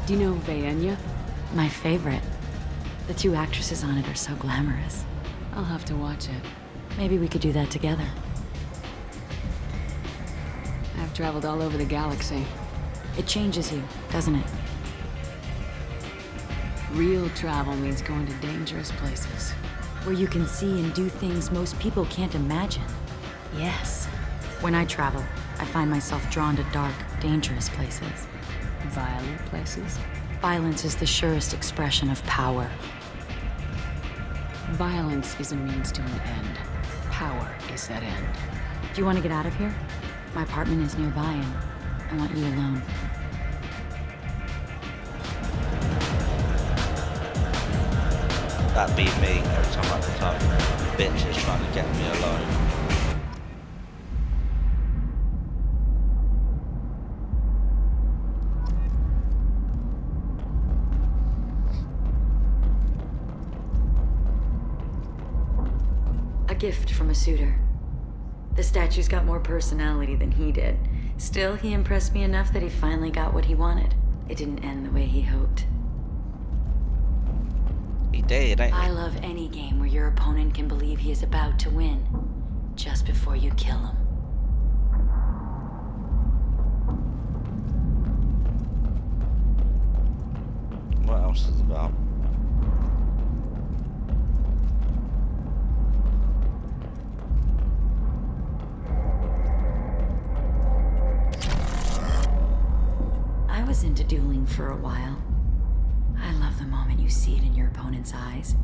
Do you know Vaenya? My favorite. The two actresses on it are so glamorous. I'll have to watch it. Maybe we could do that together. I've traveled all over the galaxy. It changes you, doesn't it? Real travel means going to dangerous places. Where you can see and do things most people can't imagine. Yes. When I travel, I find myself drawn to dark, dangerous places. Violent places? Violence is the surest expression of power. Violence is a means to an end. Power is that end. Do you want to get out of here? My apartment is nearby and I want you alone. That'd be me every time I pick up. Bitch is trying to get me alone. A gift from a suitor. The statue's got more personality than he did. Still, he impressed me enough that he finally got what he wanted. It didn't end the way he hoped. He did, ain't he? I love any game where your opponent can believe he is about to win, just before you kill him. What else is it about? was into dueling for a while. I love the moment you see it in your opponent's eyes.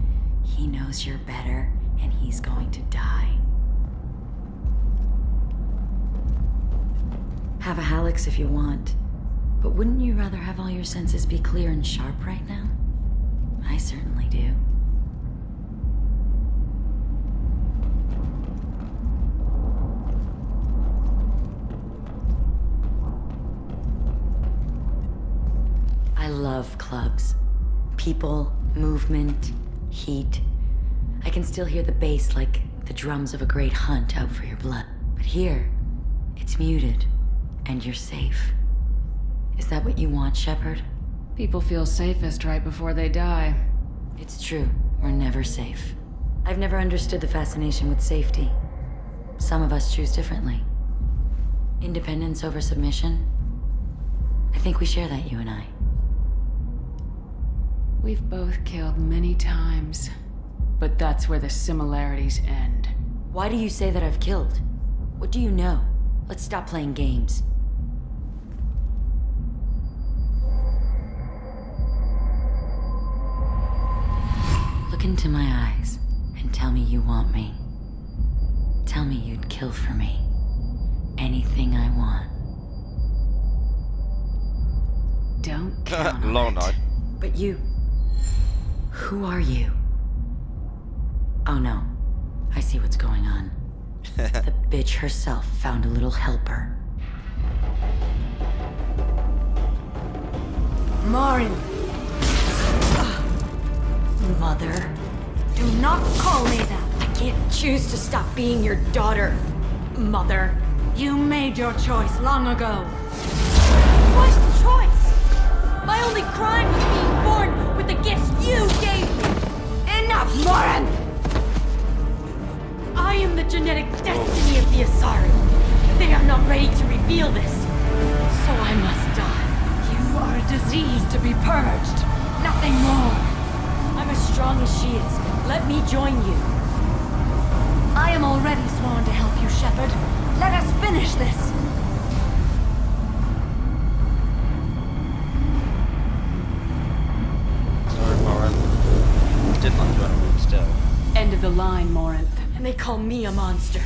He knows you're better, and he's going to die. Have a Hallex if you want, but wouldn't you rather have all your senses be clear and sharp right now? I certainly do. I love clubs. People, movement, heat. I can still hear the bass like the drums of a great hunt out for your blood. But here, it's muted, and you're safe. Is that what you want, Shepard? People feel safest right before they die. It's true. We're never safe. I've never understood the fascination with safety. Some of us choose differently. Independence over submission? I think we share that, you and I. We've both killed many times, but that's where the similarities end. Why do you say that I've killed? What do you know? Let's stop playing games. Look into my eyes and tell me you want me. Tell me you'd kill for me. Anything I want. Don't count on Long it. night. But you... Who are you? Oh no. I see what's going on. The bitch herself found a little helper. Morin! Mother. Do not call me that! I can't choose to stop being your daughter, Mother. You made your choice long ago. What choice? My only crime was being born with the gifts you gave me! Enough, Morin! I am the genetic destiny of the Asari. They are not ready to reveal this, so I must die. You are a disease to be purged. Nothing more. I'm as strong as she is. Let me join you. I am already sworn to help you, Shepard. Let us finish this. Sorry, Morin. Didn't like you anymore still. End of the line, Morinth. And they call me a monster.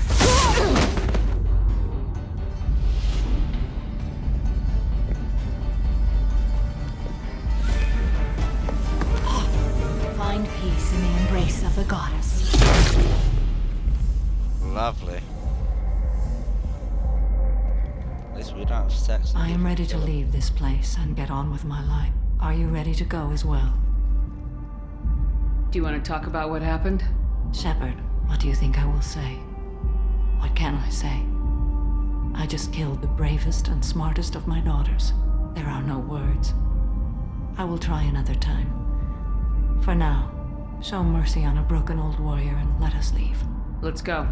Find peace in the embrace of the goddess. Lovely. At least we don't have sex. I am ready to leave this place and get on with my life. Are you ready to go as well? Do you want to talk about what happened? Shepard, what do you think I will say? What can I say? I just killed the bravest and smartest of my daughters. There are no words. I will try another time. For now, show mercy on a broken old warrior and let us leave. Let's go.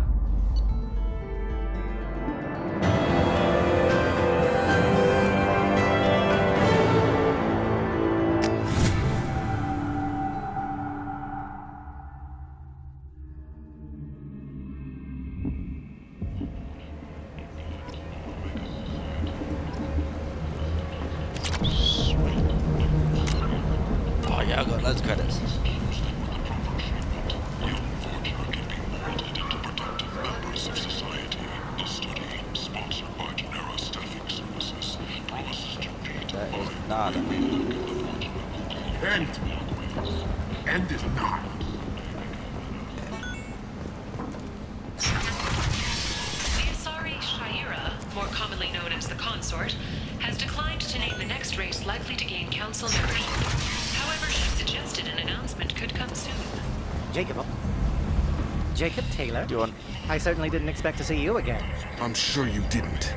Oh yeah, I got loads of credits. That is nada. End is not. The Asari Shaira, more commonly known as the Consort, has declined to name the next race likely to gain council membership. However, she suggested an announcement could come soon. Jacob? Jacob Taylor? Do you want? I certainly didn't expect to see you again. I'm sure you didn't.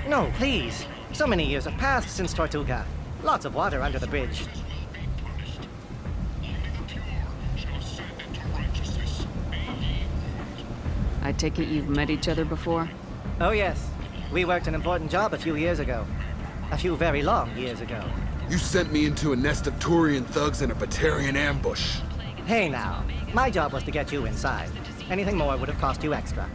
No, please. So many years have passed since Tortuga. Lots of water under the bridge. I take it you've met each other before? Oh yes. We worked an important job a few years ago. A few very long years ago. You sent me into a nest of Turian thugs in a Batarian ambush. Hey now. My job was to get you inside. Anything more would have cost you extra.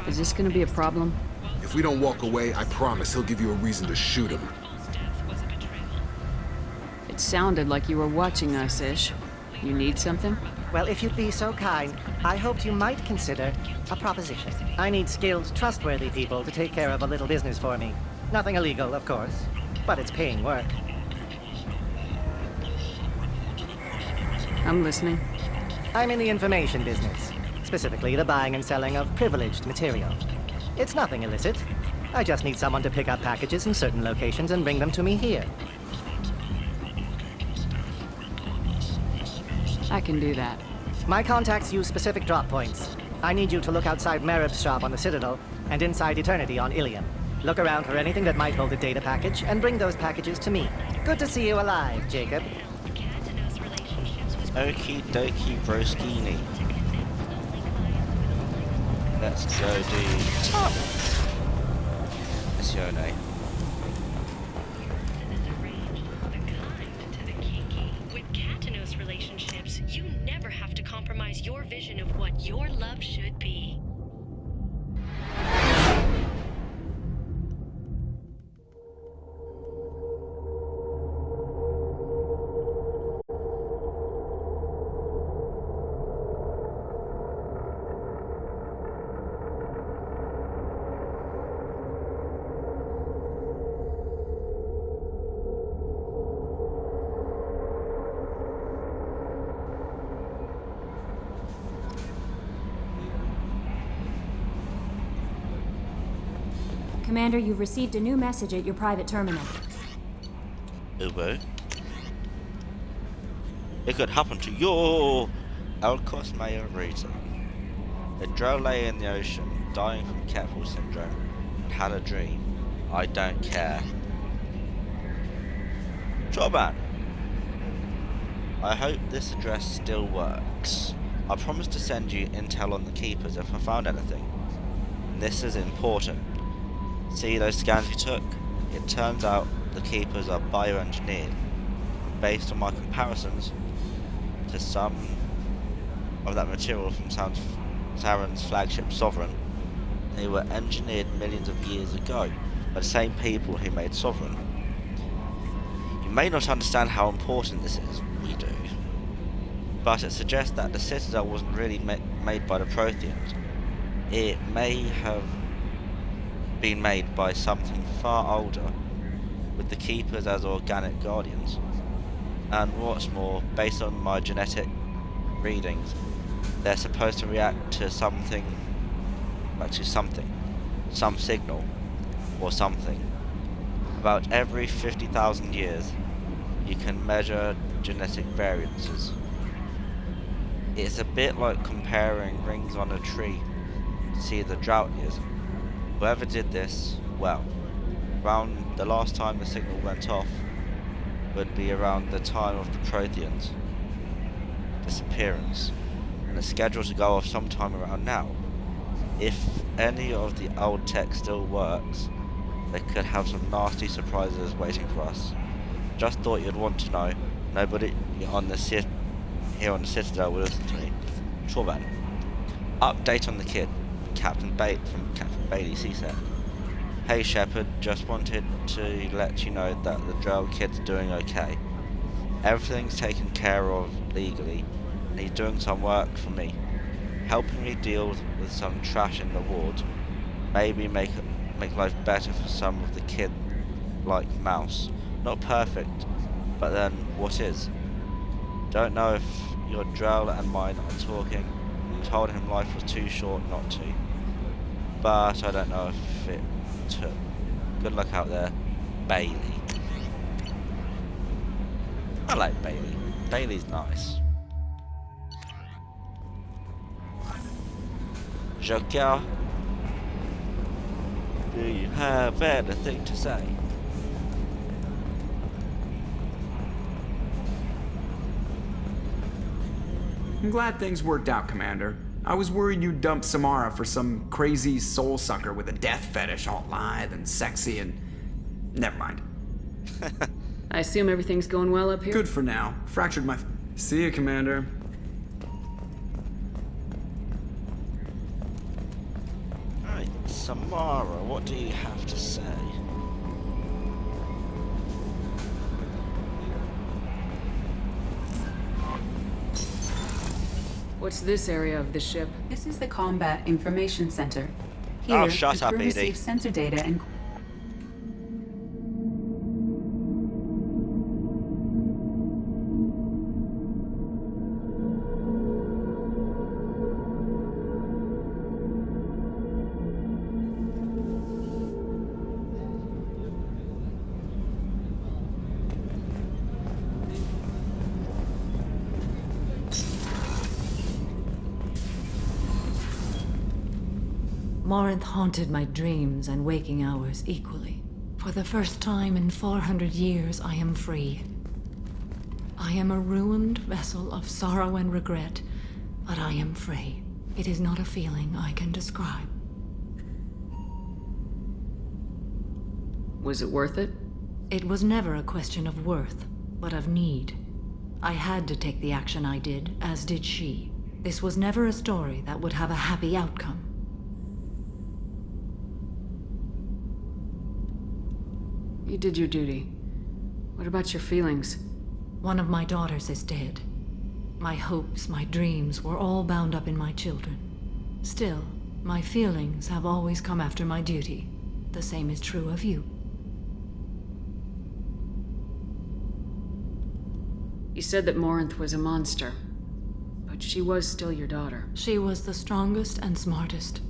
Is this gonna be a problem? If If we don't walk away, I promise he'll give you a reason to shoot him. It sounded like you were watching us, Ish. You need something? Well, if you'd be so kind, I hoped you might consider a proposition. I need skilled, trustworthy people to take care of a little business for me. Nothing illegal, of course, but it's paying work. I'm listening. I'm in the information business, specifically the buying and selling of privileged material. It's nothing illicit. I just need someone to pick up packages in certain locations and bring them to me here. I can do that. My contacts use specific drop points. I need you to look outside Merib's shop on the Citadel and inside Eternity on Ilium. Look around for anything that might hold a data package and bring those packages to me. Good to see you alive, Jacob. Okie dokie broskini. Let's go do top. Missione. With Katanos relationships, you never have to compromise your vision of what your love should be. Commander, you've received a new message at your private terminal. Ubo. It could happen to you! Elkos Mayor reading. A drow lay in the ocean, dying from Keppel syndrome, and had a dream. I don't care. Choban! I hope this address still works. I promise to send you intel on the Keepers if I found anything. This is important. See those scans you took? It turns out the Keepers are bioengineered. Based on my comparisons to some of that material from Saren's flagship Sovereign, they were engineered millions of years ago by the same people who made Sovereign. You may not understand how important this is, we do, but it suggests that the Citadel wasn't really made by the Protheans. It may have been made by something far older, with the Keepers as organic guardians. And what's more, based on my genetic readings, they're supposed to react to something, some signal, or something. About every 50,000 years, you can measure genetic variances. It's a bit like comparing rings on a tree to see the drought years. Whoever did this, well, around the last time the signal went off would be around the time of the Protheans' disappearance, and it's scheduled to go off sometime around now. If any of the old tech still works, they could have some nasty surprises waiting for us. Just thought you'd want to know. Nobody on the here on the Citadel will listen to me. Chorban. Update on the kid. Captain Bailey CSEC. Hey Shepard, just wanted to let you know that the Drow kid's doing okay. Everything's taken care of legally, and he's doing some work for me, helping me deal with some trash in the ward. Maybe make life better for some of the kid like Mouse. Not perfect, but then what is? Don't know if your Drow and mine are talking. Told him life was too short not to, but I don't know if it took. Good luck out there, Bailey. I like Bailey. Bailey's nice. Joker, do you have anything to say? I'm glad things worked out, Commander. I was worried you'd dump Samara for some crazy soul sucker with a death fetish, all lithe and sexy and... Never mind. I assume everything's going well up here? Good for now. Fractured my... See you, Commander. Right. Samara, what do you have to say? What's this area of the ship? This is the Combat Information Center. Oh, Here, shut the up, crew Edie. receives sensor data and Morinth haunted my dreams and waking hours equally. For the first time in 400 years, I am free. I am a ruined vessel of sorrow and regret, but I am free. It is not a feeling I can describe. Was it worth it? It was never a question of worth, but of need. I had to take the action I did, as did she. This was never a story that would have a happy outcome. You did your duty. What about your feelings? One of my daughters is dead. My hopes, my dreams were all bound up in my children. Still, my feelings have always come after my duty. The same is true of you. You said that Morinth was a monster, but she was still your daughter. She was the strongest and smartest.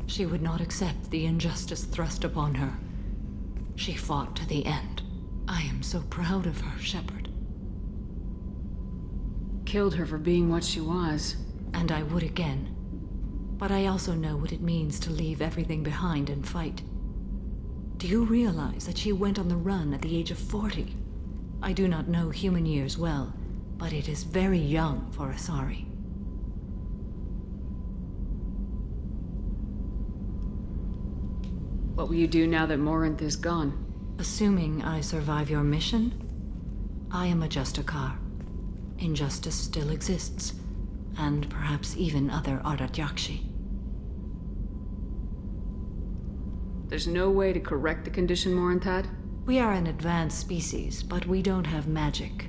She would not accept the injustice thrust upon her. She fought to the end. I am so proud of her, Shepard. Killed her for being what she was. And I would again. But I also know what it means to leave everything behind and fight. Do you realize that she went on the run at the age of 40? I do not know human years well, but it is very young for Asari. What will you do now that Morinth is gone? Assuming I survive your mission, I am a Justikar. Injustice still exists, and perhaps even other Ardat Yakshi. There's no way to correct the condition Morinth had? We are an advanced species, but we don't have magic.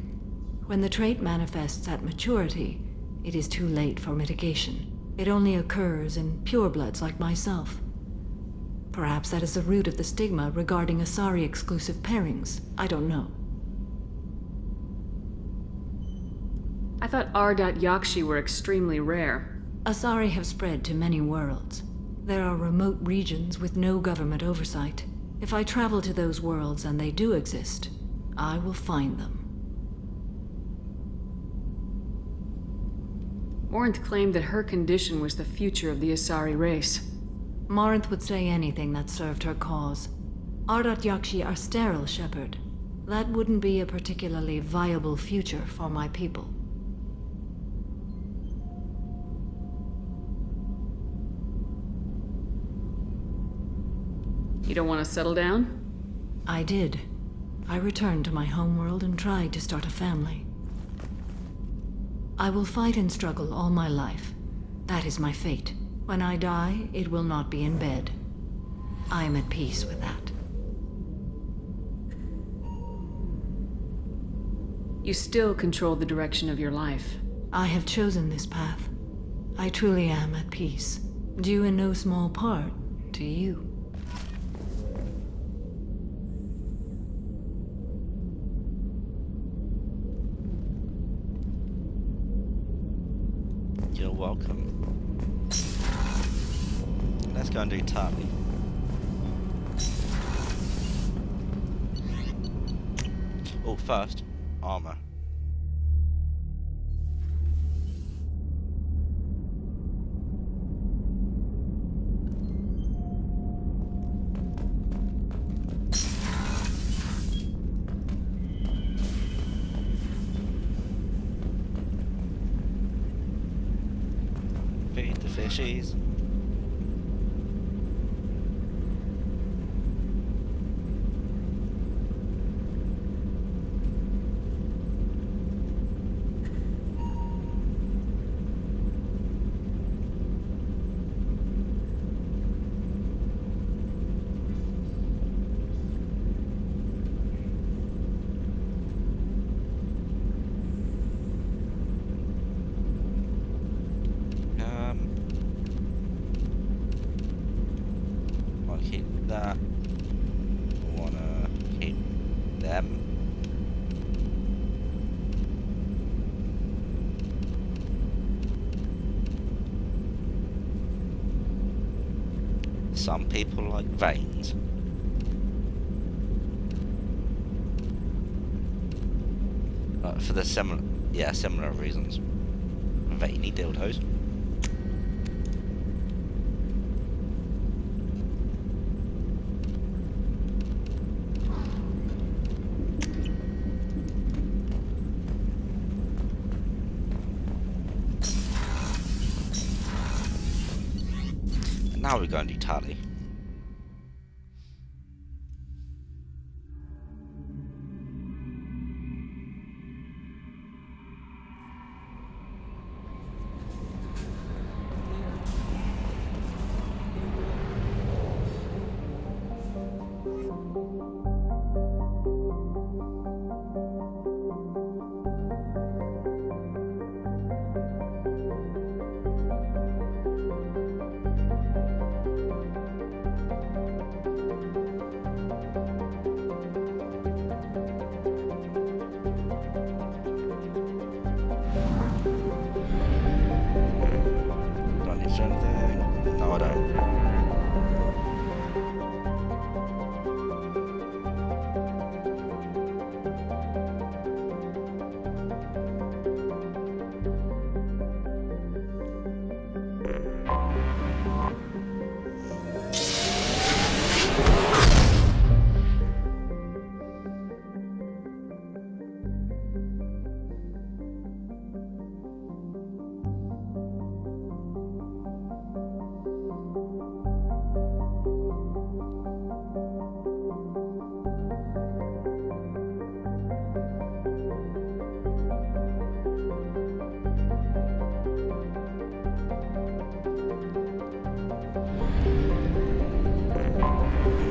When the trait manifests at maturity, it is too late for mitigation. It only occurs in purebloods like myself. Perhaps that is the root of the stigma regarding Asari-exclusive pairings. I don't know. I thought Ardat Yakshi were extremely rare. Asari have spread to many worlds. There are remote regions with no government oversight. If I travel to those worlds and they do exist, I will find them. Morinth claimed that her condition was the future of the Asari race. Morinth would say anything that served her cause. Ardat Yakshi are sterile, Shepard. That wouldn't be a particularly viable future for my people. You don't want to settle down? I did. I returned to my homeworld and tried to start a family. I will fight and struggle all my life. That is my fate. When I die, it will not be in bed. I am at peace with that. You still control the direction of your life. I have chosen this path. I truly am at peace, due in no small part to you. You're welcome. Let's go and do Tali. Oh, first, armor. Feed the fishies. keep that. Wanna keep them. Some people like veins. For the similar reasons. Veiny dildos. And now we're going to tally. No, I don't.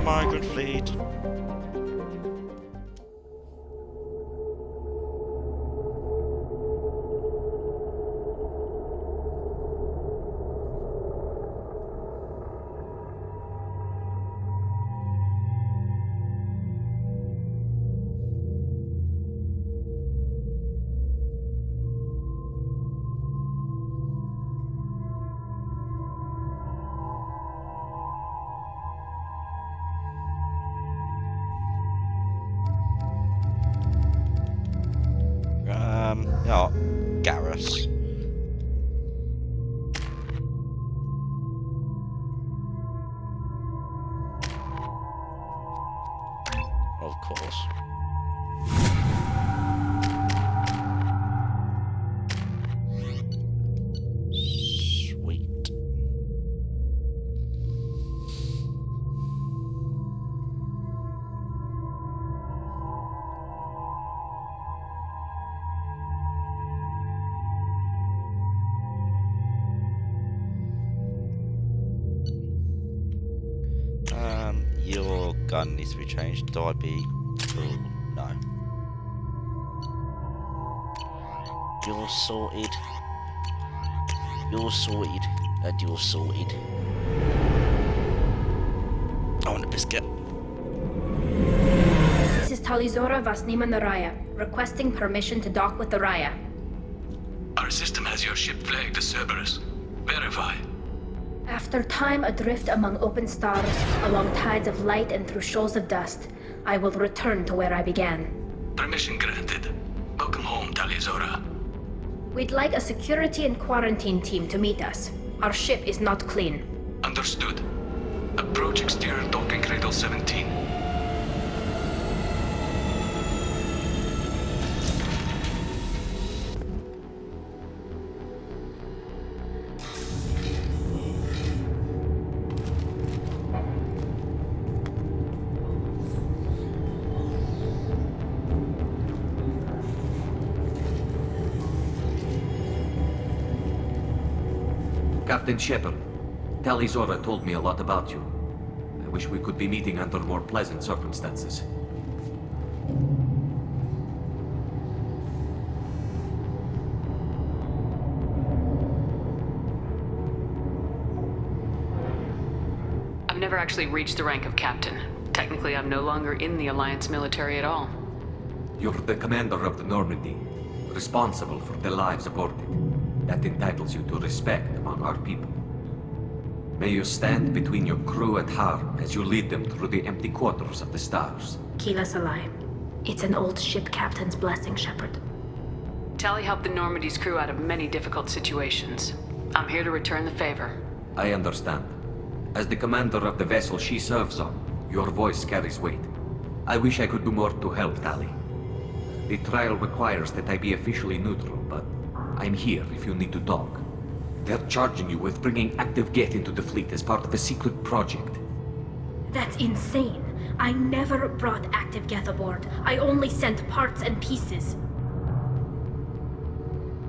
Migrant fleet. Yeah, Garrus. Of course. Sweet. Your gun needs to be changed. Do I be? Oh, no. You're sorted. You're sorted. And you're sorted. I want a biscuit. This is Talizora Vasnima Naraya, requesting permission to dock with the Raya. Our system has your ship flagged as Cerberus. Verify. After time adrift among open stars, along tides of light and through shoals of dust, I will return to where I began. Permission granted. Welcome home, Talizora. We'd like a security and quarantine team to meet us. Our ship is not clean. Understood. Approach exterior docking cradle 17. Captain Shepard, Talizora told me a lot about you. I wish we could be meeting under more pleasant circumstances. I've never actually reached the rank of captain. Technically, I'm no longer in the Alliance military at all. You're the commander of the Normandy, responsible for the lives aborted. That entitles you to respect among our people. May you stand between your crew and harm as you lead them through the empty quarters of the stars. Keela Salai. It's an old ship captain's blessing, Shepard. Tali helped the Normandy's crew out of many difficult situations. I'm here to return the favor. I understand. As the commander of the vessel she serves on, your voice carries weight. I wish I could do more to help, Tali. The trial requires that I be officially neutral, but I'm here if you need to talk. They're charging you with bringing active Geth into the fleet as part of a secret project. That's insane. I never brought active Geth aboard. I only sent parts and pieces.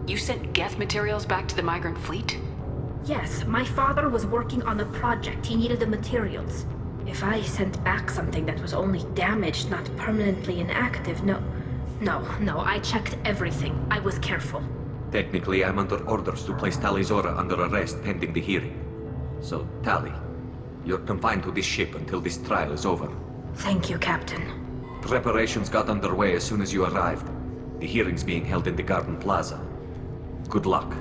You sent Geth materials back to the migrant fleet? Yes, my father was working on a project. He needed the materials. If I sent back something that was only damaged, not permanently inactive, no, I checked everything. I was careful. Technically, I'm under orders to place Tali Zora under arrest pending the hearing. So, Tali, you're confined to this ship until this trial is over. Thank you, Captain. Preparations got underway as soon as you arrived. The hearing's being held in the Garden Plaza. Good luck.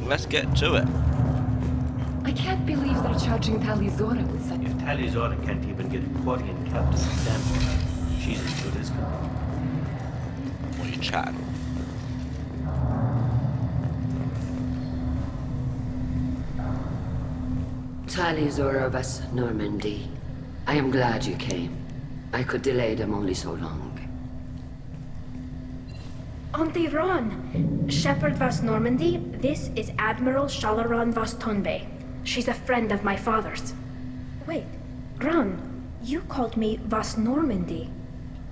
Let's get to it. I can't believe they're charging Tali Zora with such... If Tali Zora can't even get a Quarian captain's stamp, she's as good as gold. What are you chatting? Tali Zora of us, Normandy. I am glad you came. I could delay them only so long. Auntie Ron! Shepard Vas Normandy, this is Admiral Shalaran Vas Tonbe. She's a friend of my father's. Wait, Ron, you called me Vas Normandy.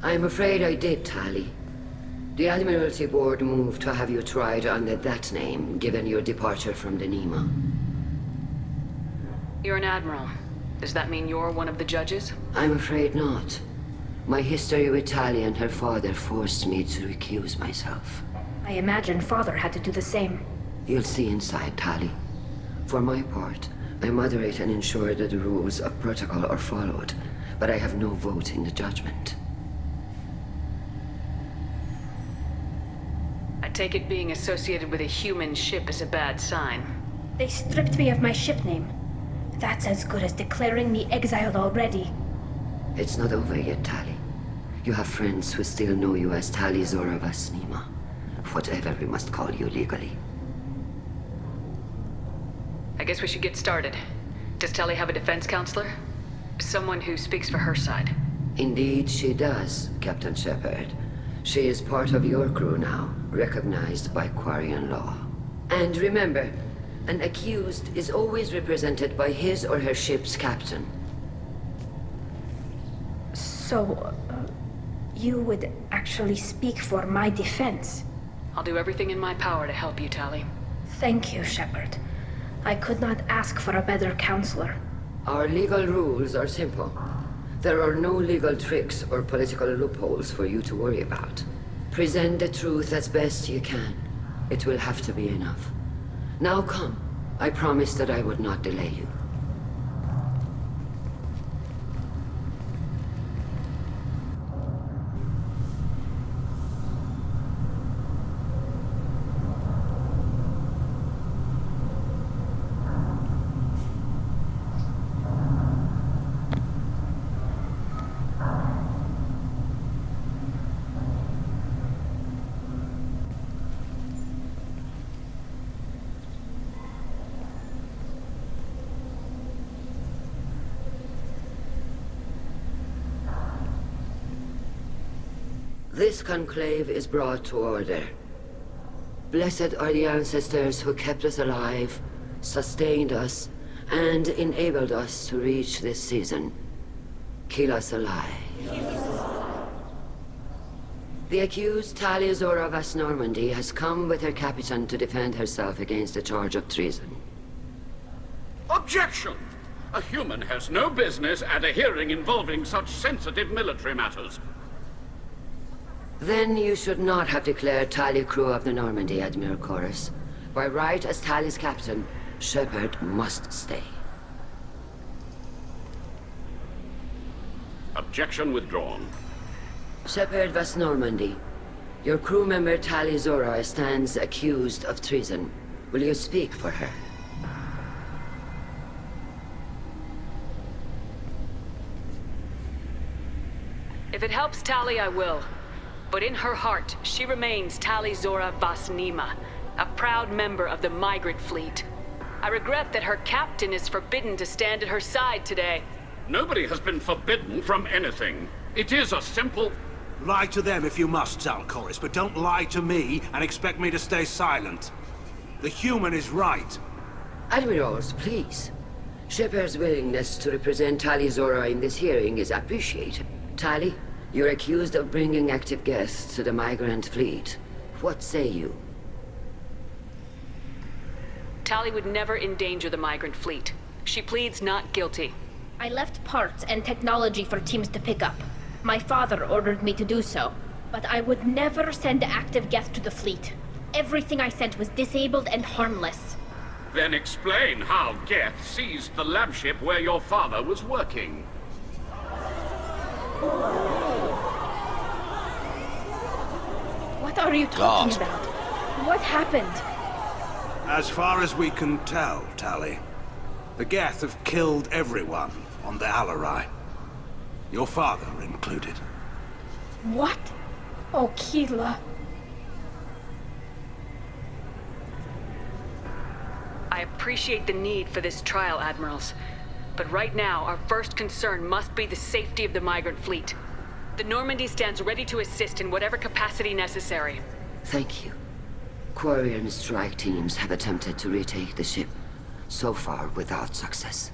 I'm afraid I did, Tali. The Admiralty Board moved to have you tried under that name, given your departure from the Nima. You're an admiral. Does that mean you're one of the judges? I'm afraid not. My history with Tali and her father forced me to recuse myself. I imagine father had to do the same. You'll see inside, Tali. For my part, I moderate and ensure that the rules of protocol are followed, but I have no vote in the judgment. I take it being associated with a human ship is a bad sign. They stripped me of my ship name. That's as good as declaring me exiled already. It's not over yet, Tali. You have friends who still know you as Tali Zora Vas Nima. Whatever we must call you legally. I guess we should get started. Does Tali have a defense counselor? Someone who speaks for her side. Indeed, she does, Captain Shepard. She is part of your crew now, recognized by Quarian law. And remember, an accused is always represented by his or her ship's captain. So, you would actually speak for my defense? I'll do everything in my power to help you, Tali. Thank you, Shepard. I could not ask for a better counselor. Our legal rules are simple. There are no legal tricks or political loopholes for you to worry about. Present the truth as best you can. It will have to be enough. Now come. I promised that I would not delay you. This conclave is brought to order. Blessed are the ancestors who kept us alive, sustained us, and enabled us to reach this season. Keela Salai. The accused Tali Zora Vas Normandy has come with her captain to defend herself against the charge of treason. Objection! A human has no business at a hearing involving such sensitive military matters. Then you should not have declared Tali crew of the Normandy, Admiral Chorus. By right as Tali's captain, Shepard must stay. Objection withdrawn. Shepard was Normandy. Your crew member Tali Zora stands accused of treason. Will you speak for her? If it helps Tali, I will. But in her heart, she remains Tali Zora Vasnima, a proud member of the migrant fleet. I regret that her captain is forbidden to stand at her side today. Nobody has been forbidden from anything. It is a simple... Lie to them if you must, Zalcoris, but don't lie to me and expect me to stay silent. The human is right. Admirals, please. Shepard's willingness to represent Tali Zora in this hearing is appreciated. Tali, you're accused of bringing active guests to the migrant fleet. What say you? Tali would never endanger the migrant fleet. She pleads not guilty. I left parts and technology for teams to pick up. My father ordered me to do so, but I would never send active guests to the fleet. Everything I sent was disabled and harmless. Then explain how Geth seized the lab ship where your father was working. What are you talking about? What happened? As far as we can tell, Tali, the Geth have killed everyone on the Alarai. Your father included. What? Oh, Keela. I appreciate the need for this trial, Admirals. But right now, our first concern must be the safety of the migrant fleet. The Normandy stands ready to assist in whatever capacity necessary. Thank you. Quarian strike teams have attempted to retake the ship, so far without success.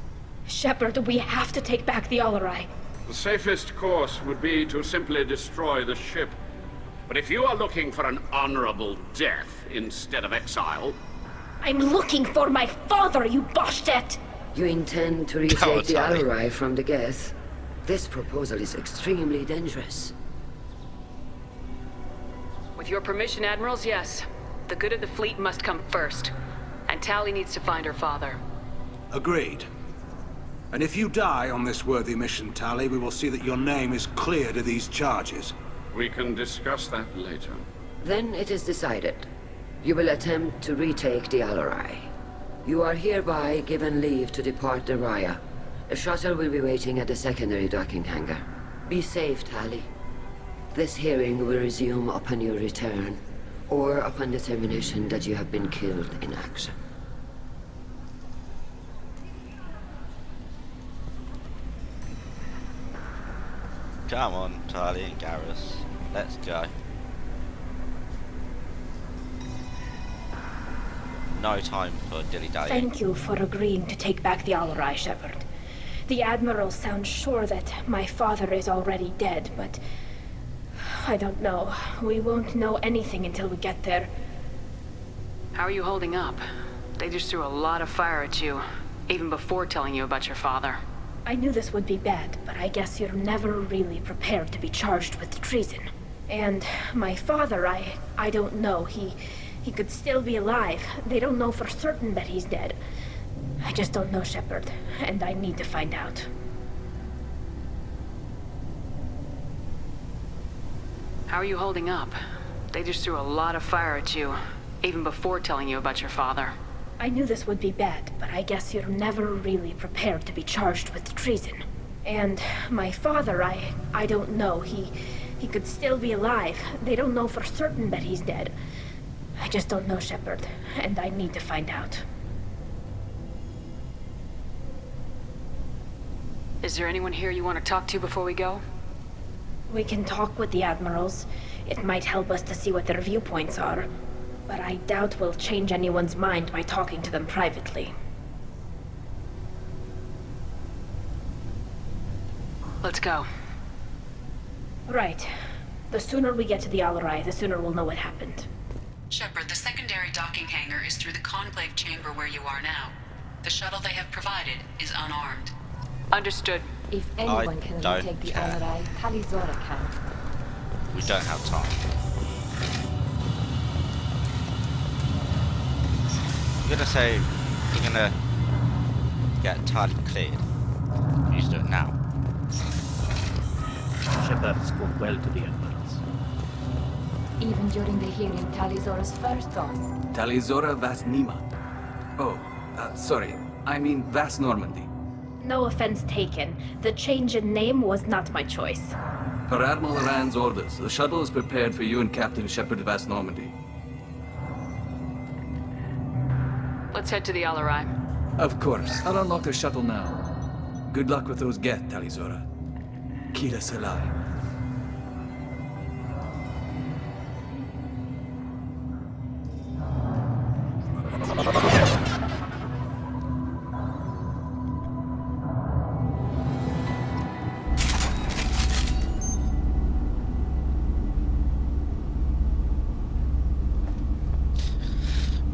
Shepard, we have to take back the Alarai. The safest course would be to simply destroy the ship. But if you are looking for an honorable death instead of exile... I'm looking for my father, you bastet! You intend to retake the Alarai from the Geth? This proposal is extremely dangerous. With your permission, Admirals, yes. The good of the fleet must come first. And Tali needs to find her father. Agreed. And if you die on this worthy mission, Tali, we will see that your name is cleared of these charges. We can discuss that later. Then it is decided. You will attempt to retake the Alarai. You are hereby given leave to depart the Raya. A shuttle will be waiting at the secondary docking hangar. Be safe, Tali. This hearing will resume upon your return, or upon determination that you have been killed in action. Come on, Tali and Garrus. Let's go. No time for dilly-dally. Thank you for agreeing to take back the Alarai, Shepard. The Admiral sounds sure that my father is already dead, but... I don't know. We won't know anything until we get there. How are you holding up? They just threw a lot of fire at you, even before telling you about your father. I knew this would be bad, but I guess you're never really prepared to be charged with treason. And my father, I don't know. He could still be alive. They don't know for certain that he's dead. I just don't know, Shepard, and I need to find out. How are you holding up? They just threw a lot of fire at you, even before telling you about your father. I knew this would be bad, but I guess you're never really prepared to be charged with treason. And my father, I don't know. He could still be alive. They don't know for certain that he's dead. I just don't know, Shepard, and I need to find out. Is there anyone here you want to talk to before we go? We can talk with the Admirals. It might help us to see what their viewpoints are. But I doubt we'll change anyone's mind by talking to them privately. Let's go. Right. The sooner we get to the Alarai, the sooner we'll know what happened. Shepard, the secondary docking hangar is through the Conclave chamber where you are now. The shuttle they have provided is unarmed. Understood. If anyone can retake the Alarai, Tali Zora can. we don't have time. I'm gonna say we're gonna get Tali cleared. We need to do it now. Shepard spoke well to the Admirals. Even during the hearing, Talizora's first thought. Talizora Vas Nima. Oh, sorry. I mean Vas Normandy. No offense taken. The change in name was not my choice. Per Admiral Rand's orders, the shuttle is prepared for you and Captain Shepard Vas Normandy. Let's head to the Alarai. Of course. I'll unlock the shuttle now. Good luck with those Geth, Talizora. Kila Salai.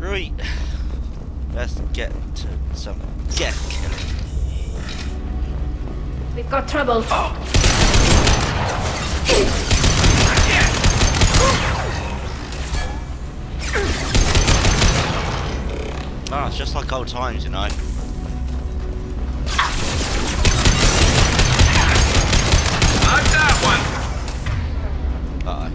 Right. Let's get to some Geth killing. We've got trouble. Ah, it's just like old times, you know. Not that one! Uh-oh.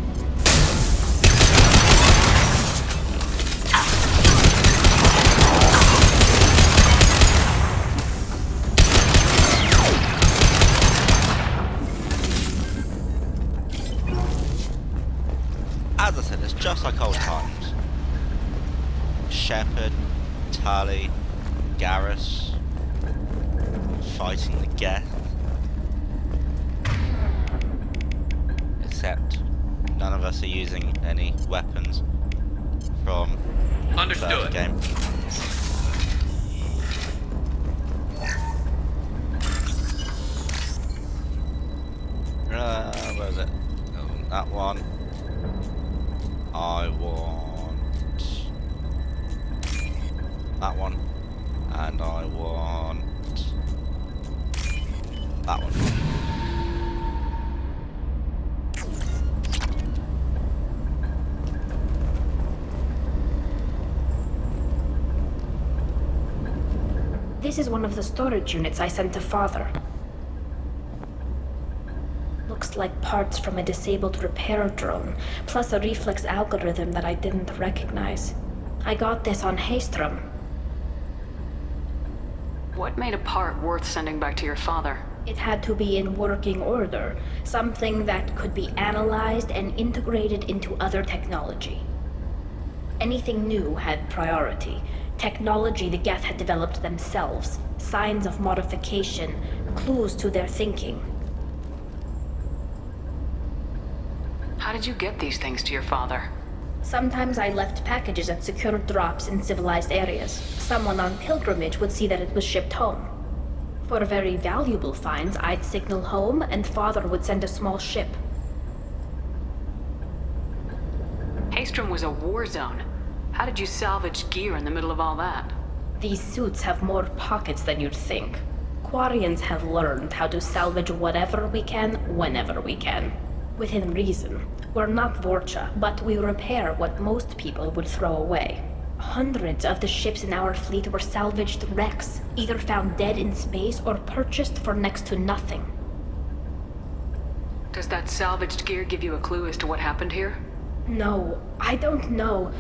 As I said, it's just like old times. Shepard, Tali, Garrus, fighting the Geth. Except none of us are using any weapons from the first game. Where is it? Oh, that one. I want that one, and I want that one. This is one of the storage units I sent to Father. Looks like parts from a disabled repair drone, plus a reflex algorithm that I didn't recognize. I got this on Haystrom. What made a part worth sending back to your father? It had to be in working order, something that could be analyzed and integrated into other technology. Anything new had priority. Technology the Geth had developed themselves, signs of modification, clues to their thinking. How did you get these things to your father? Sometimes I left packages at secure drops in civilized areas. Someone on pilgrimage would see that it was shipped home. For very valuable finds, I'd signal home and Father would send a small ship. Haystrom was a war zone. How did you salvage gear in the middle of all that? These suits have more pockets than you'd think. Quarians have learned how to salvage whatever we can, whenever we can. Within reason. We're not Vorcha, but we repair what most people would throw away. Hundreds of the ships in our fleet were salvaged wrecks, either found dead in space or purchased for next to nothing. Does that salvaged gear give you a clue as to what happened here? No, I don't know.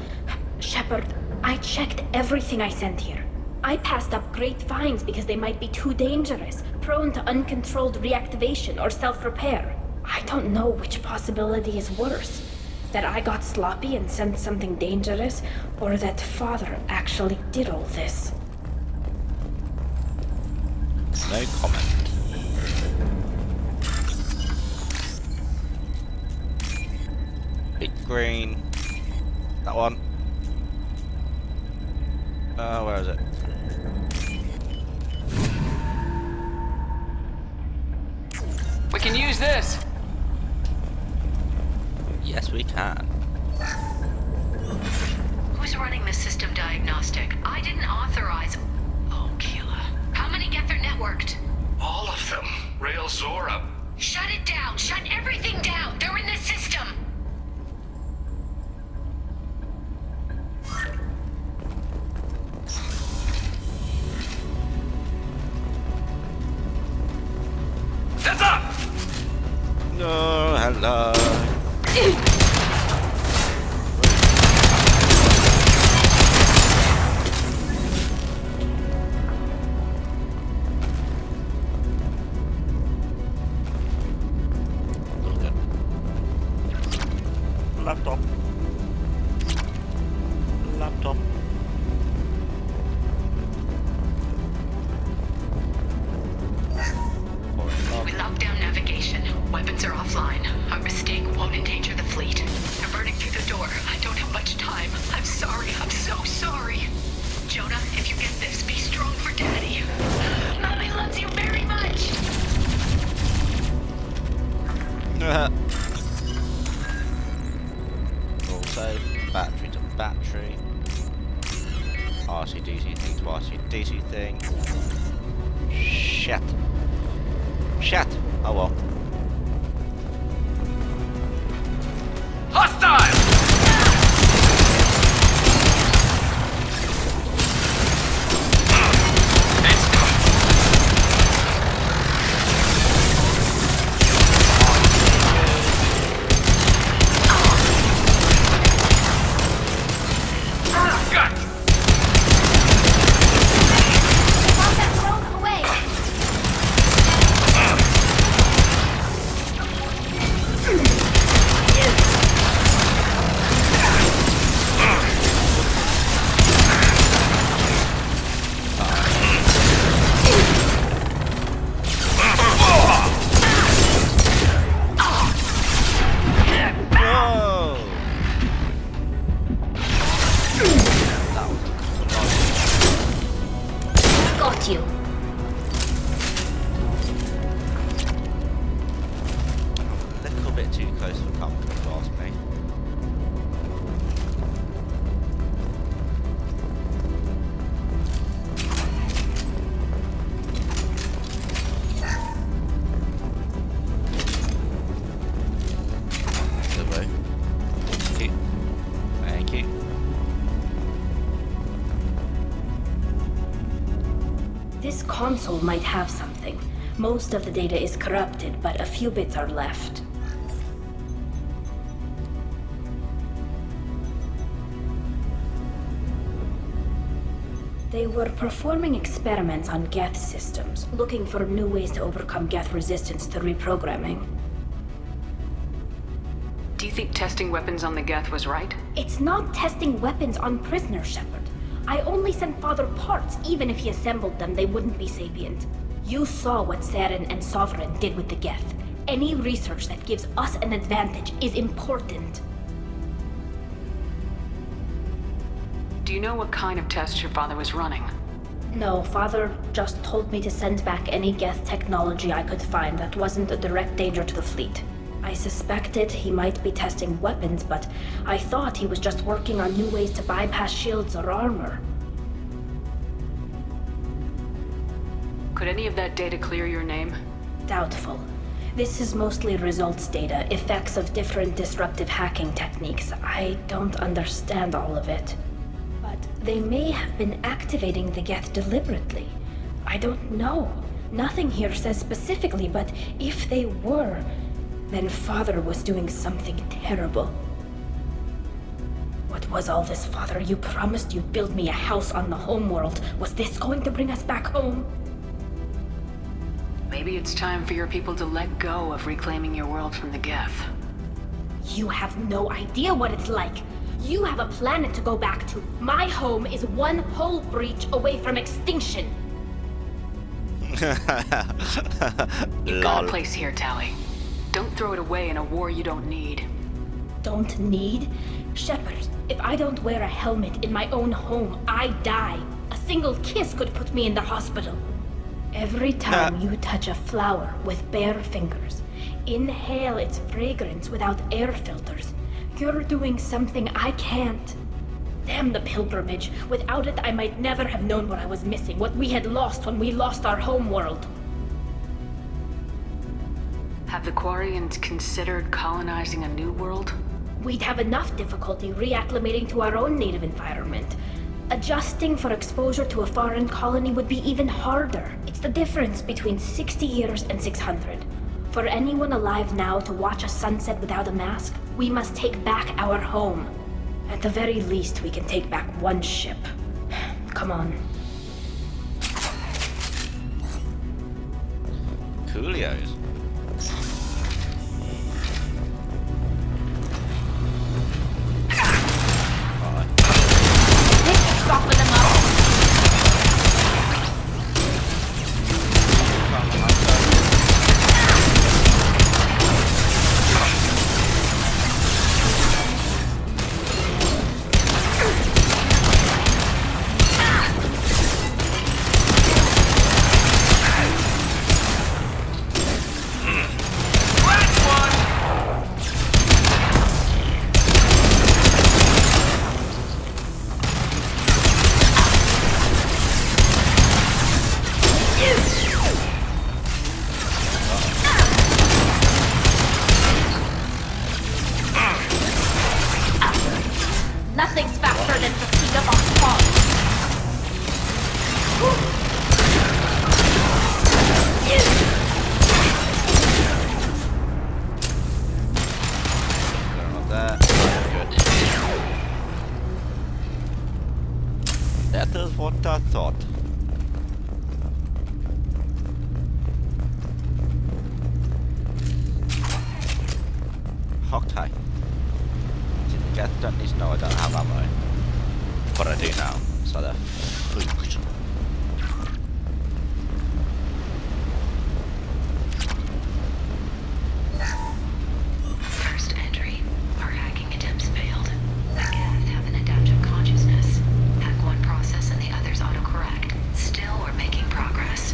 Shepard, I checked everything I sent here. I passed up great finds because they might be too dangerous, prone to uncontrolled reactivation or self-repair. I don't know which possibility is worse. That I got sloppy and sent something dangerous, or that Father actually did all this. No comment. Big green. That one. Where is it? We can use this! Yes, we can. Who's running the system diagnostic? I didn't authorize... Oh, Keela. How many Geth are networked? All of them. Rail Zora. Shut it down! Shut everything down! They're in the system! Heads up! No, hello. Laptop. Laptop. We locked down navigation. Weapons are offline. Our mistake won't endanger the fleet. They're burning through the door. I don't have much time. I'm sorry. I'm so sorry. Jonah, if you get this, be strong for Daddy. Mommy loves you very much. Also, battery to battery. RC-DC thing to RC-DC thing. Shit. Shit! Oh well. Hostile! This console might have something. Most of the data is corrupted, but a few bits are left. They were performing experiments on Geth systems, looking for new ways to overcome Geth resistance to reprogramming. Do you think testing weapons on the Geth was right? It's not testing weapons on prisoners, Shepard. I only sent Father parts. Even if he assembled them, they wouldn't be sapient. You saw what Saren and Sovereign did with the Geth. Any research that gives us an advantage is important. Do you know what kind of tests your father was running? No, Father just told me to send back any Geth technology I could find that wasn't a direct danger to the fleet. I suspected he might be testing weapons, but I thought he was just working on new ways to bypass shields or armor. Could any of that data clear your name? Doubtful. This is mostly results data, effects of different disruptive hacking techniques. I don't understand all of it. But they may have been activating the Geth deliberately. I don't know. Nothing here says specifically, but if they were, then Father was doing something terrible. What was all this, Father? You promised you'd build me a house on the homeworld. Was this going to bring us back home? Maybe it's time for your people to let go of reclaiming your world from the Geth. You have no idea what it's like. You have a planet to go back to. My home is one hull breach away from extinction. You've got a place here, Tali. Don't throw it away in a war you don't need. Don't need? Shepard, if I don't wear a helmet in my own home, I die. A single kiss could put me in the hospital. Every time you touch a flower with bare fingers, inhale its fragrance without air filters, you're doing something I can't. Damn the pilgrimage. Without it, I might never have known what I was missing, what we had lost when we lost our home world. Have the Quarians considered colonizing a new world? We'd have enough difficulty reacclimating to our own native environment. Adjusting for exposure to a foreign colony would be even harder. It's the difference between 60 years and 600. For anyone alive now to watch a sunset without a mask, we must take back our home. At the very least, we can take back one ship. Come on. Coolios. Soften them up. Nothing's faster than the speed of our fall. That is what I thought. Okay. Don't need to know I don't have ammo. But I do now, so they're fucked. First entry. Our hacking attempts failed. The Geth have an adaptive consciousness. Hack one process and the others autocorrect. Still, we're making progress.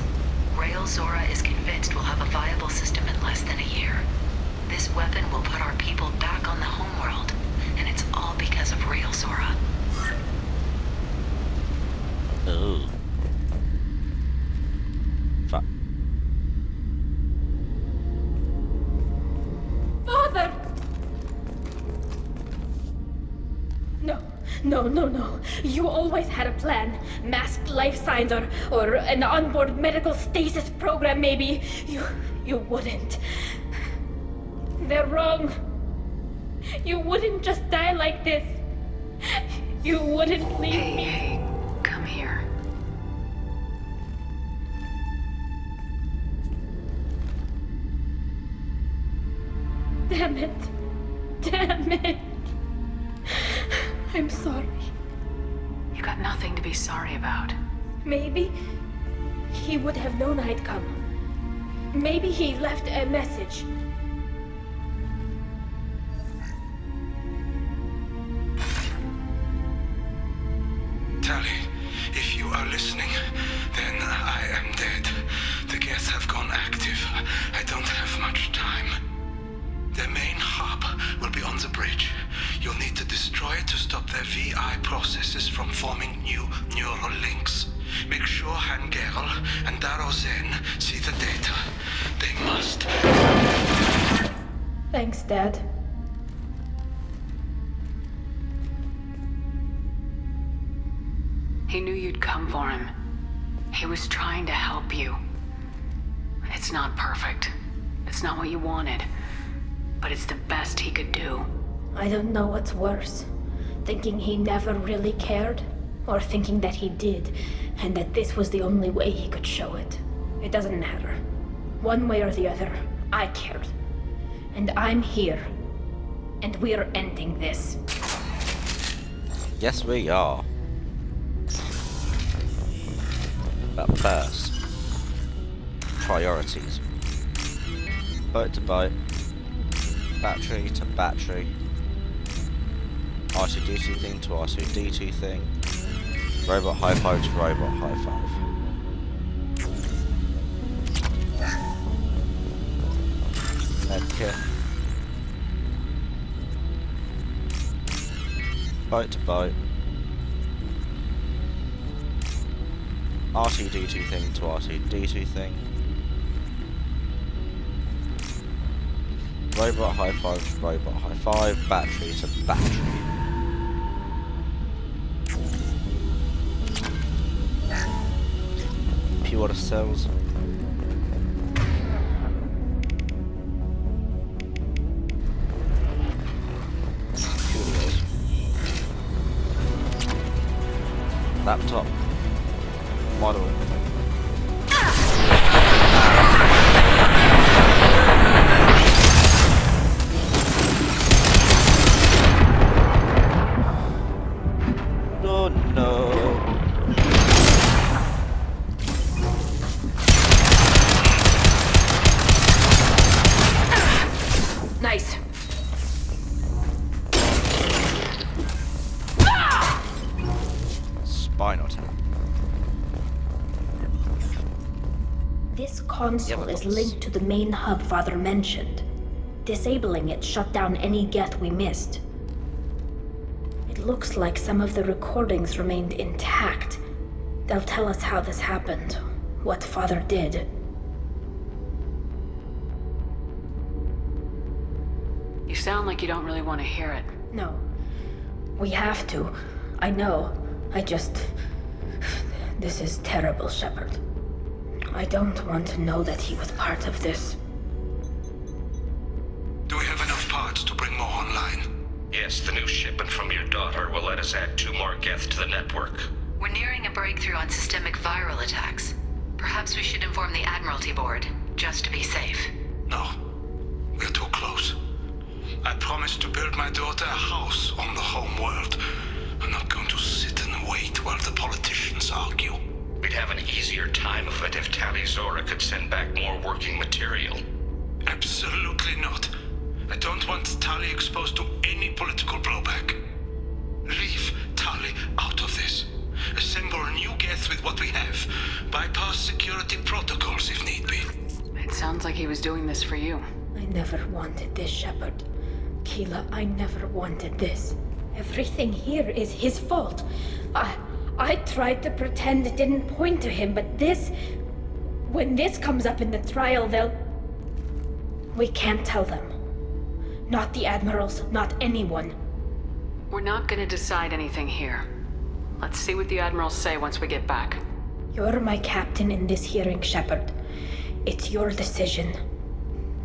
Rael Zora is convinced we'll have a viable system in less than a year. This weapon will put our people back on the homeworld. And it's all because of Rael Zora. Ooh. Fuck. Father! No. You always had a plan. Masked life signs or an onboard medical stasis program maybe. You wouldn't. They're wrong. You wouldn't just die like this. You wouldn't leave me. Hey, come here. Damn it. I'm sorry. You got nothing to be sorry about. Maybe he would have known I'd come. Maybe he left a message. Tali, if you are listening, then I am dead. The Geth have gone active. I don't have much time. Their main hub will be on the bridge. You'll need to destroy it to stop their VI processes from forming new neural links. Make sure Hangerl and Daro Zen see the data. They must. Thanks, Dad. He knew you'd come for him. He was trying to help you. It's not perfect. It's not what you wanted. But it's the best he could do. I don't know what's worse. Thinking he never really cared, or thinking that he did, and that this was the only way he could show it. It doesn't matter. One way or the other, I cared. And I'm here. And we're ending this. Yes, we are. But first, priorities. Boat to boat, battery to battery, R2-D2 thing to R2-D2 thing, robot high five to robot high five. Medkit. Boat to boat. R2-D2 thing to R2-D2 thing. Robot high five, battery to battery. Pure cells. Laptop model. No. Nice. Spinal tap. This console is linked to the main hub Father mentioned. Disabling it shut down any Geth we missed. It looks like some of the recordings remained intact. They'll tell us how this happened, what Father did. You sound like you don't really want to hear it. No. We have to. I know. This is terrible, Shepard. I don't want to know that he was part of this. Do we have enough parts to bring more online? Yes, the new shipment from your daughter will let us add 2 more Geth to the network. We're nearing a breakthrough on systemic viral attacks. Perhaps we should inform the Admiralty Board, just to be safe. No. We're too close. I promised to build my daughter a house on the home world. I'm not going to sit and wait while the politicians argue. We'd have an easier time of it if Tali Zora could send back more working material. Absolutely not. I don't want Tali exposed to any political blowback. Leave Tali out of this. Assemble new Geth with what we have. Bypass security protocols if need be. It sounds like he was doing this for you. I never wanted this, Shepard. Keela, I never wanted this. Everything here is his fault. I tried to pretend it didn't point to him, but this... When this comes up in the trial, they'll... We can't tell them. Not the Admirals, not anyone. We're not gonna decide anything here. Let's see what the Admirals say once we get back. You're my captain in this hearing, Shepard. It's your decision.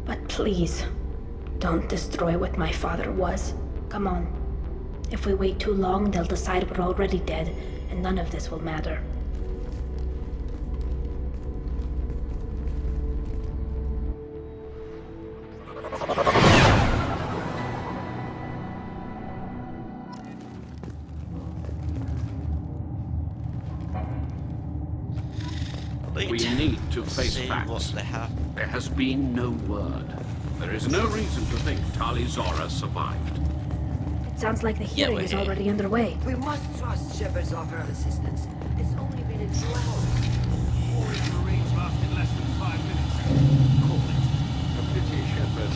But please, don't destroy what my father was. Come on. If we wait too long, they'll decide we're already dead, and none of this will matter. We need to face facts. There has been no word. There is no reason to think Tali Zora survived. It sounds like the hearing is already underway. We must trust Shepard's offer of assistance. It's only been a few hours. Marines lasted less than 5 minutes. Call it a pity, Shepard.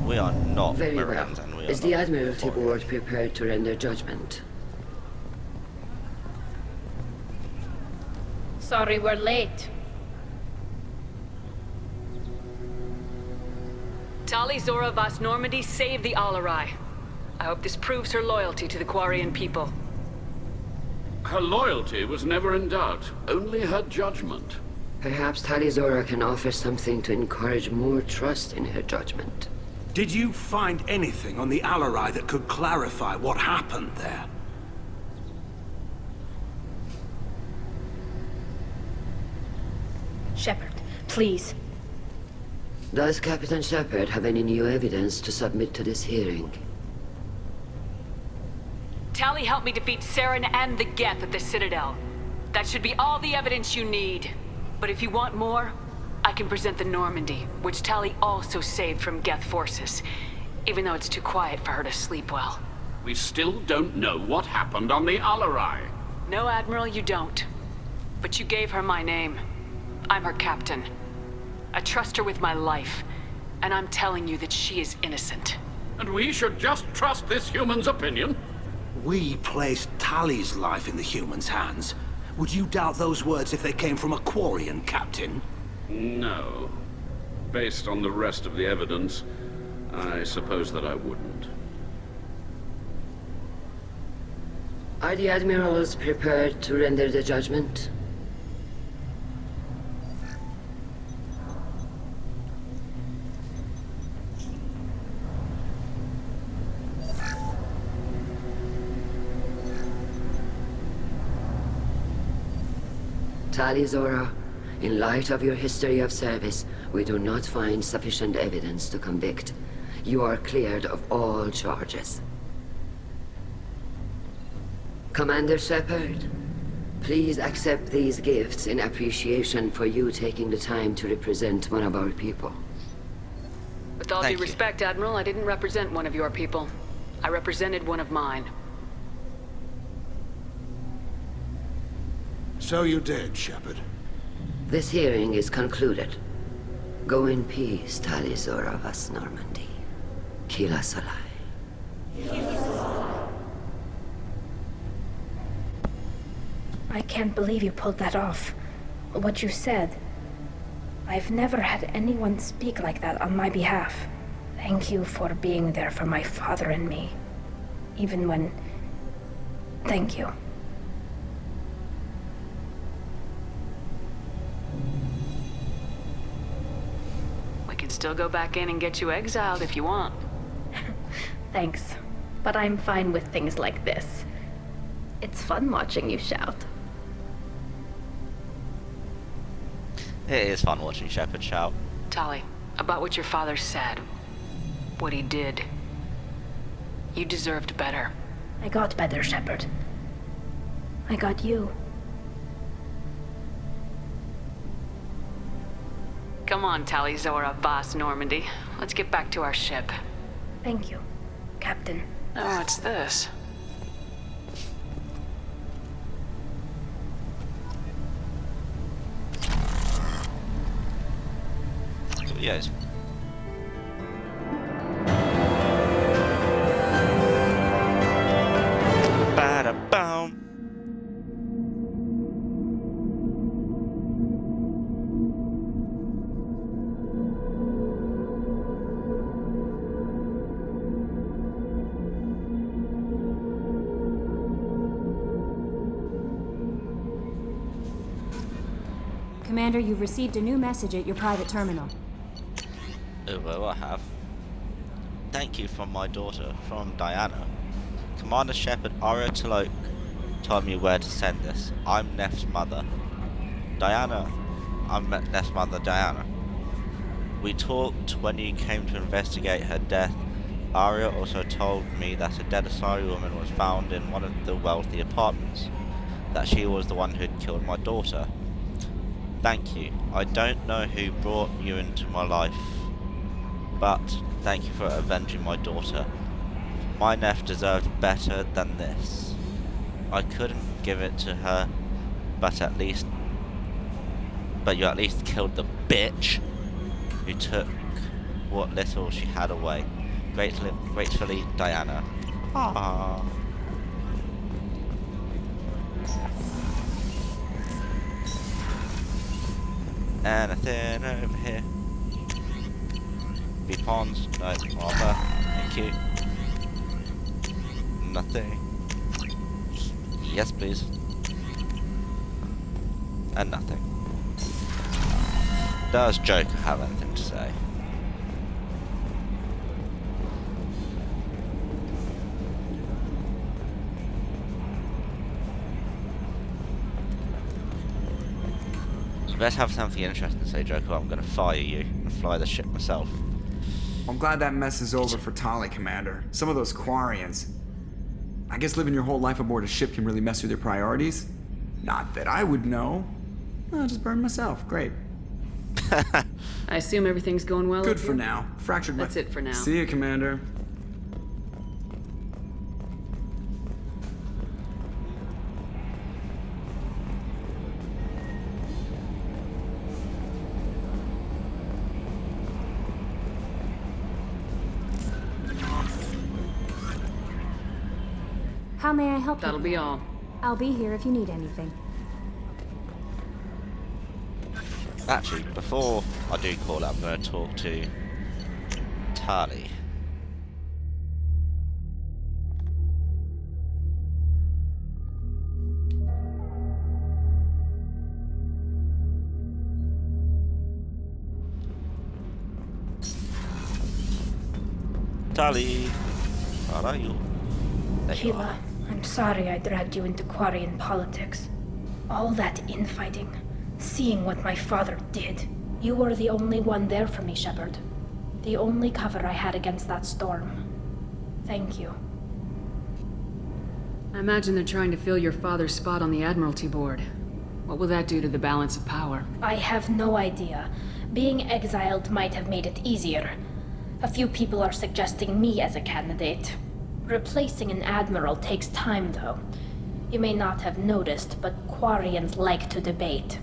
We are not Very well. Marines, and we are Is the Admiralty Board prepared to render judgment? Sorry we're late. Tali Zora Vas Normandy saved the Alarai. I hope this proves her loyalty to the Quarian people. Her loyalty was never in doubt, only her judgment. Perhaps Tali Zora can offer something to encourage more trust in her judgment. Did you find anything on the Alarai that could clarify what happened there? Shepard, please. Does Captain Shepard have any new evidence to submit to this hearing? Tali helped me defeat Saren and the Geth at the Citadel. That should be all the evidence you need. But if you want more, I can present the Normandy, which Tali also saved from Geth forces, even though it's too quiet for her to sleep well. We still don't know what happened on the Alarai. No, Admiral, you don't. But you gave her my name. I'm her captain. I trust her with my life, and I'm telling you that she is innocent. And we should just trust this human's opinion? We placed Tali's life in the human's hands. Would you doubt those words if they came from a Quarian captain? No. based on the rest of the evidence, I suppose that I wouldn't. Are the admirals prepared to render the judgment? Tali Zora, in light of your history of service, we do not find sufficient evidence to convict. You are cleared of all charges. Commander Shepard, please accept these gifts in appreciation for you taking the time to represent one of our people. With all due respect, Admiral, I didn't represent one of your people. I represented one of mine. So you did, Shepard. This hearing is concluded. Go in peace, Tali Zora Vas Normandy. Kila Solai. I can't believe you pulled that off. What you said. I've never had anyone speak like that on my behalf. Thank you for being there for my father and me. Even when... Thank you. We can still go back in and get you exiled if you want. Thanks. But I'm fine with things like this. It's fun watching you shout. It is fun watching Shepard shout. Tali, about what your father said. What he did. You deserved better. I got better, Shepard. I got you. Come on, Tali Zora Vas Normandy. Let's get back to our ship. Thank you, Captain. Oh, what's this? Yes. Bada-boom. Commander, you've received a new message at your private terminal. Oh, well, I have. Thank you from my daughter, from Diana. Commander Shepard Aria T'Loak told me where to send this. I'm Neff's mother. Diana. I'm Neff's mother, Diana. We talked when you came to investigate her death. Aria also told me that a dead Asari woman was found in one of the wealthy apartments. That she was the one who'd killed my daughter. Thank you. I don't know who brought you into my life, but thank you for avenging my daughter. My Neff deserved better than this. I couldn't give it to her, but you at least killed the bitch who took what little she had away. Gratefully, Diana. Aww. Anything over here? Be pawns? No, armor. Thank you. Nothing. Yes, please. And nothing. Does Joker have anything to say? You best have something interesting to say, Joker. I'm gonna fire you and fly the ship myself. I'm glad that mess is over for Tali, Commander. Some of those Quarians. I guess living your whole life aboard a ship can really mess with your priorities. Not that I would know. I'll just burn myself. Great. I assume everything's going well. Good for now. Fractured. That's it for now. See you, Commander. How may I help you? That'll be all. I'll be here if you need anything. Actually, before I do call it, I'm going to talk to Tali. Tali, where are you? There you are. Keela, I'm sorry I dragged you into Quarian politics. All that infighting, seeing what my father did. You were the only one there for me, Shepard. The only cover I had against that storm. Thank you. I imagine they're trying to fill your father's spot on the Admiralty Board. What will that do to the balance of power? I have no idea. Being exiled might have made it easier. A few people are suggesting me as a candidate. Replacing an admiral takes time, though. You may not have noticed, but Quarians like to debate.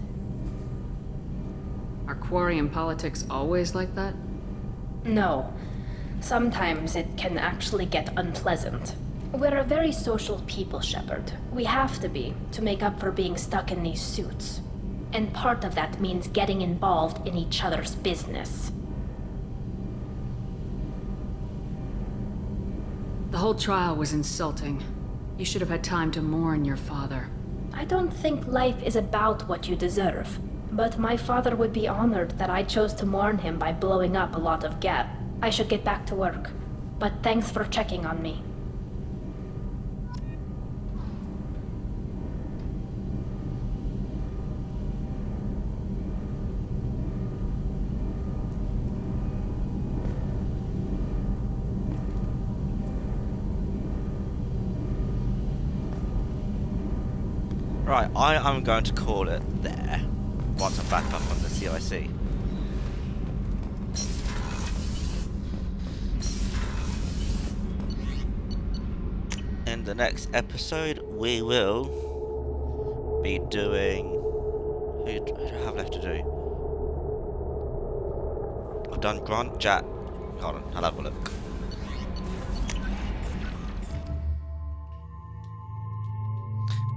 Are Quarian politics always like that? No. Sometimes it can actually get unpleasant. We're a very social people, Shepard. We have to be, to make up for being stuck in these suits. And part of that means getting involved in each other's business. The whole trial was insulting. You should have had time to mourn your father. I don't think life is about what you deserve. But my father would be honored that I chose to mourn him by blowing up a lot of Geth. I should get back to work. But thanks for checking on me. Right, I am going to call it there once I'm back up on the CIC. In the next episode, we will be doing... Who do I have left to do? I've done Grant, Jack... Hold on, I'll have a look.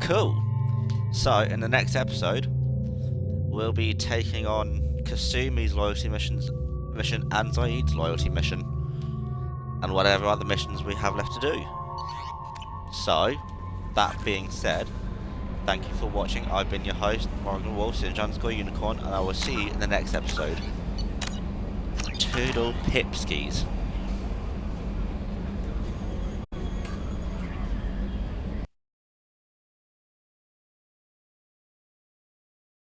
Cool. So, in the next episode, we'll be taking on Kasumi's loyalty mission and Zaid's loyalty mission, and whatever other missions we have left to do. So, that being said, thank you for watching. I've been your host, Morgan Wolf, Sinjan_Unicorn, and I will see you in the next episode. Toodle pipskis.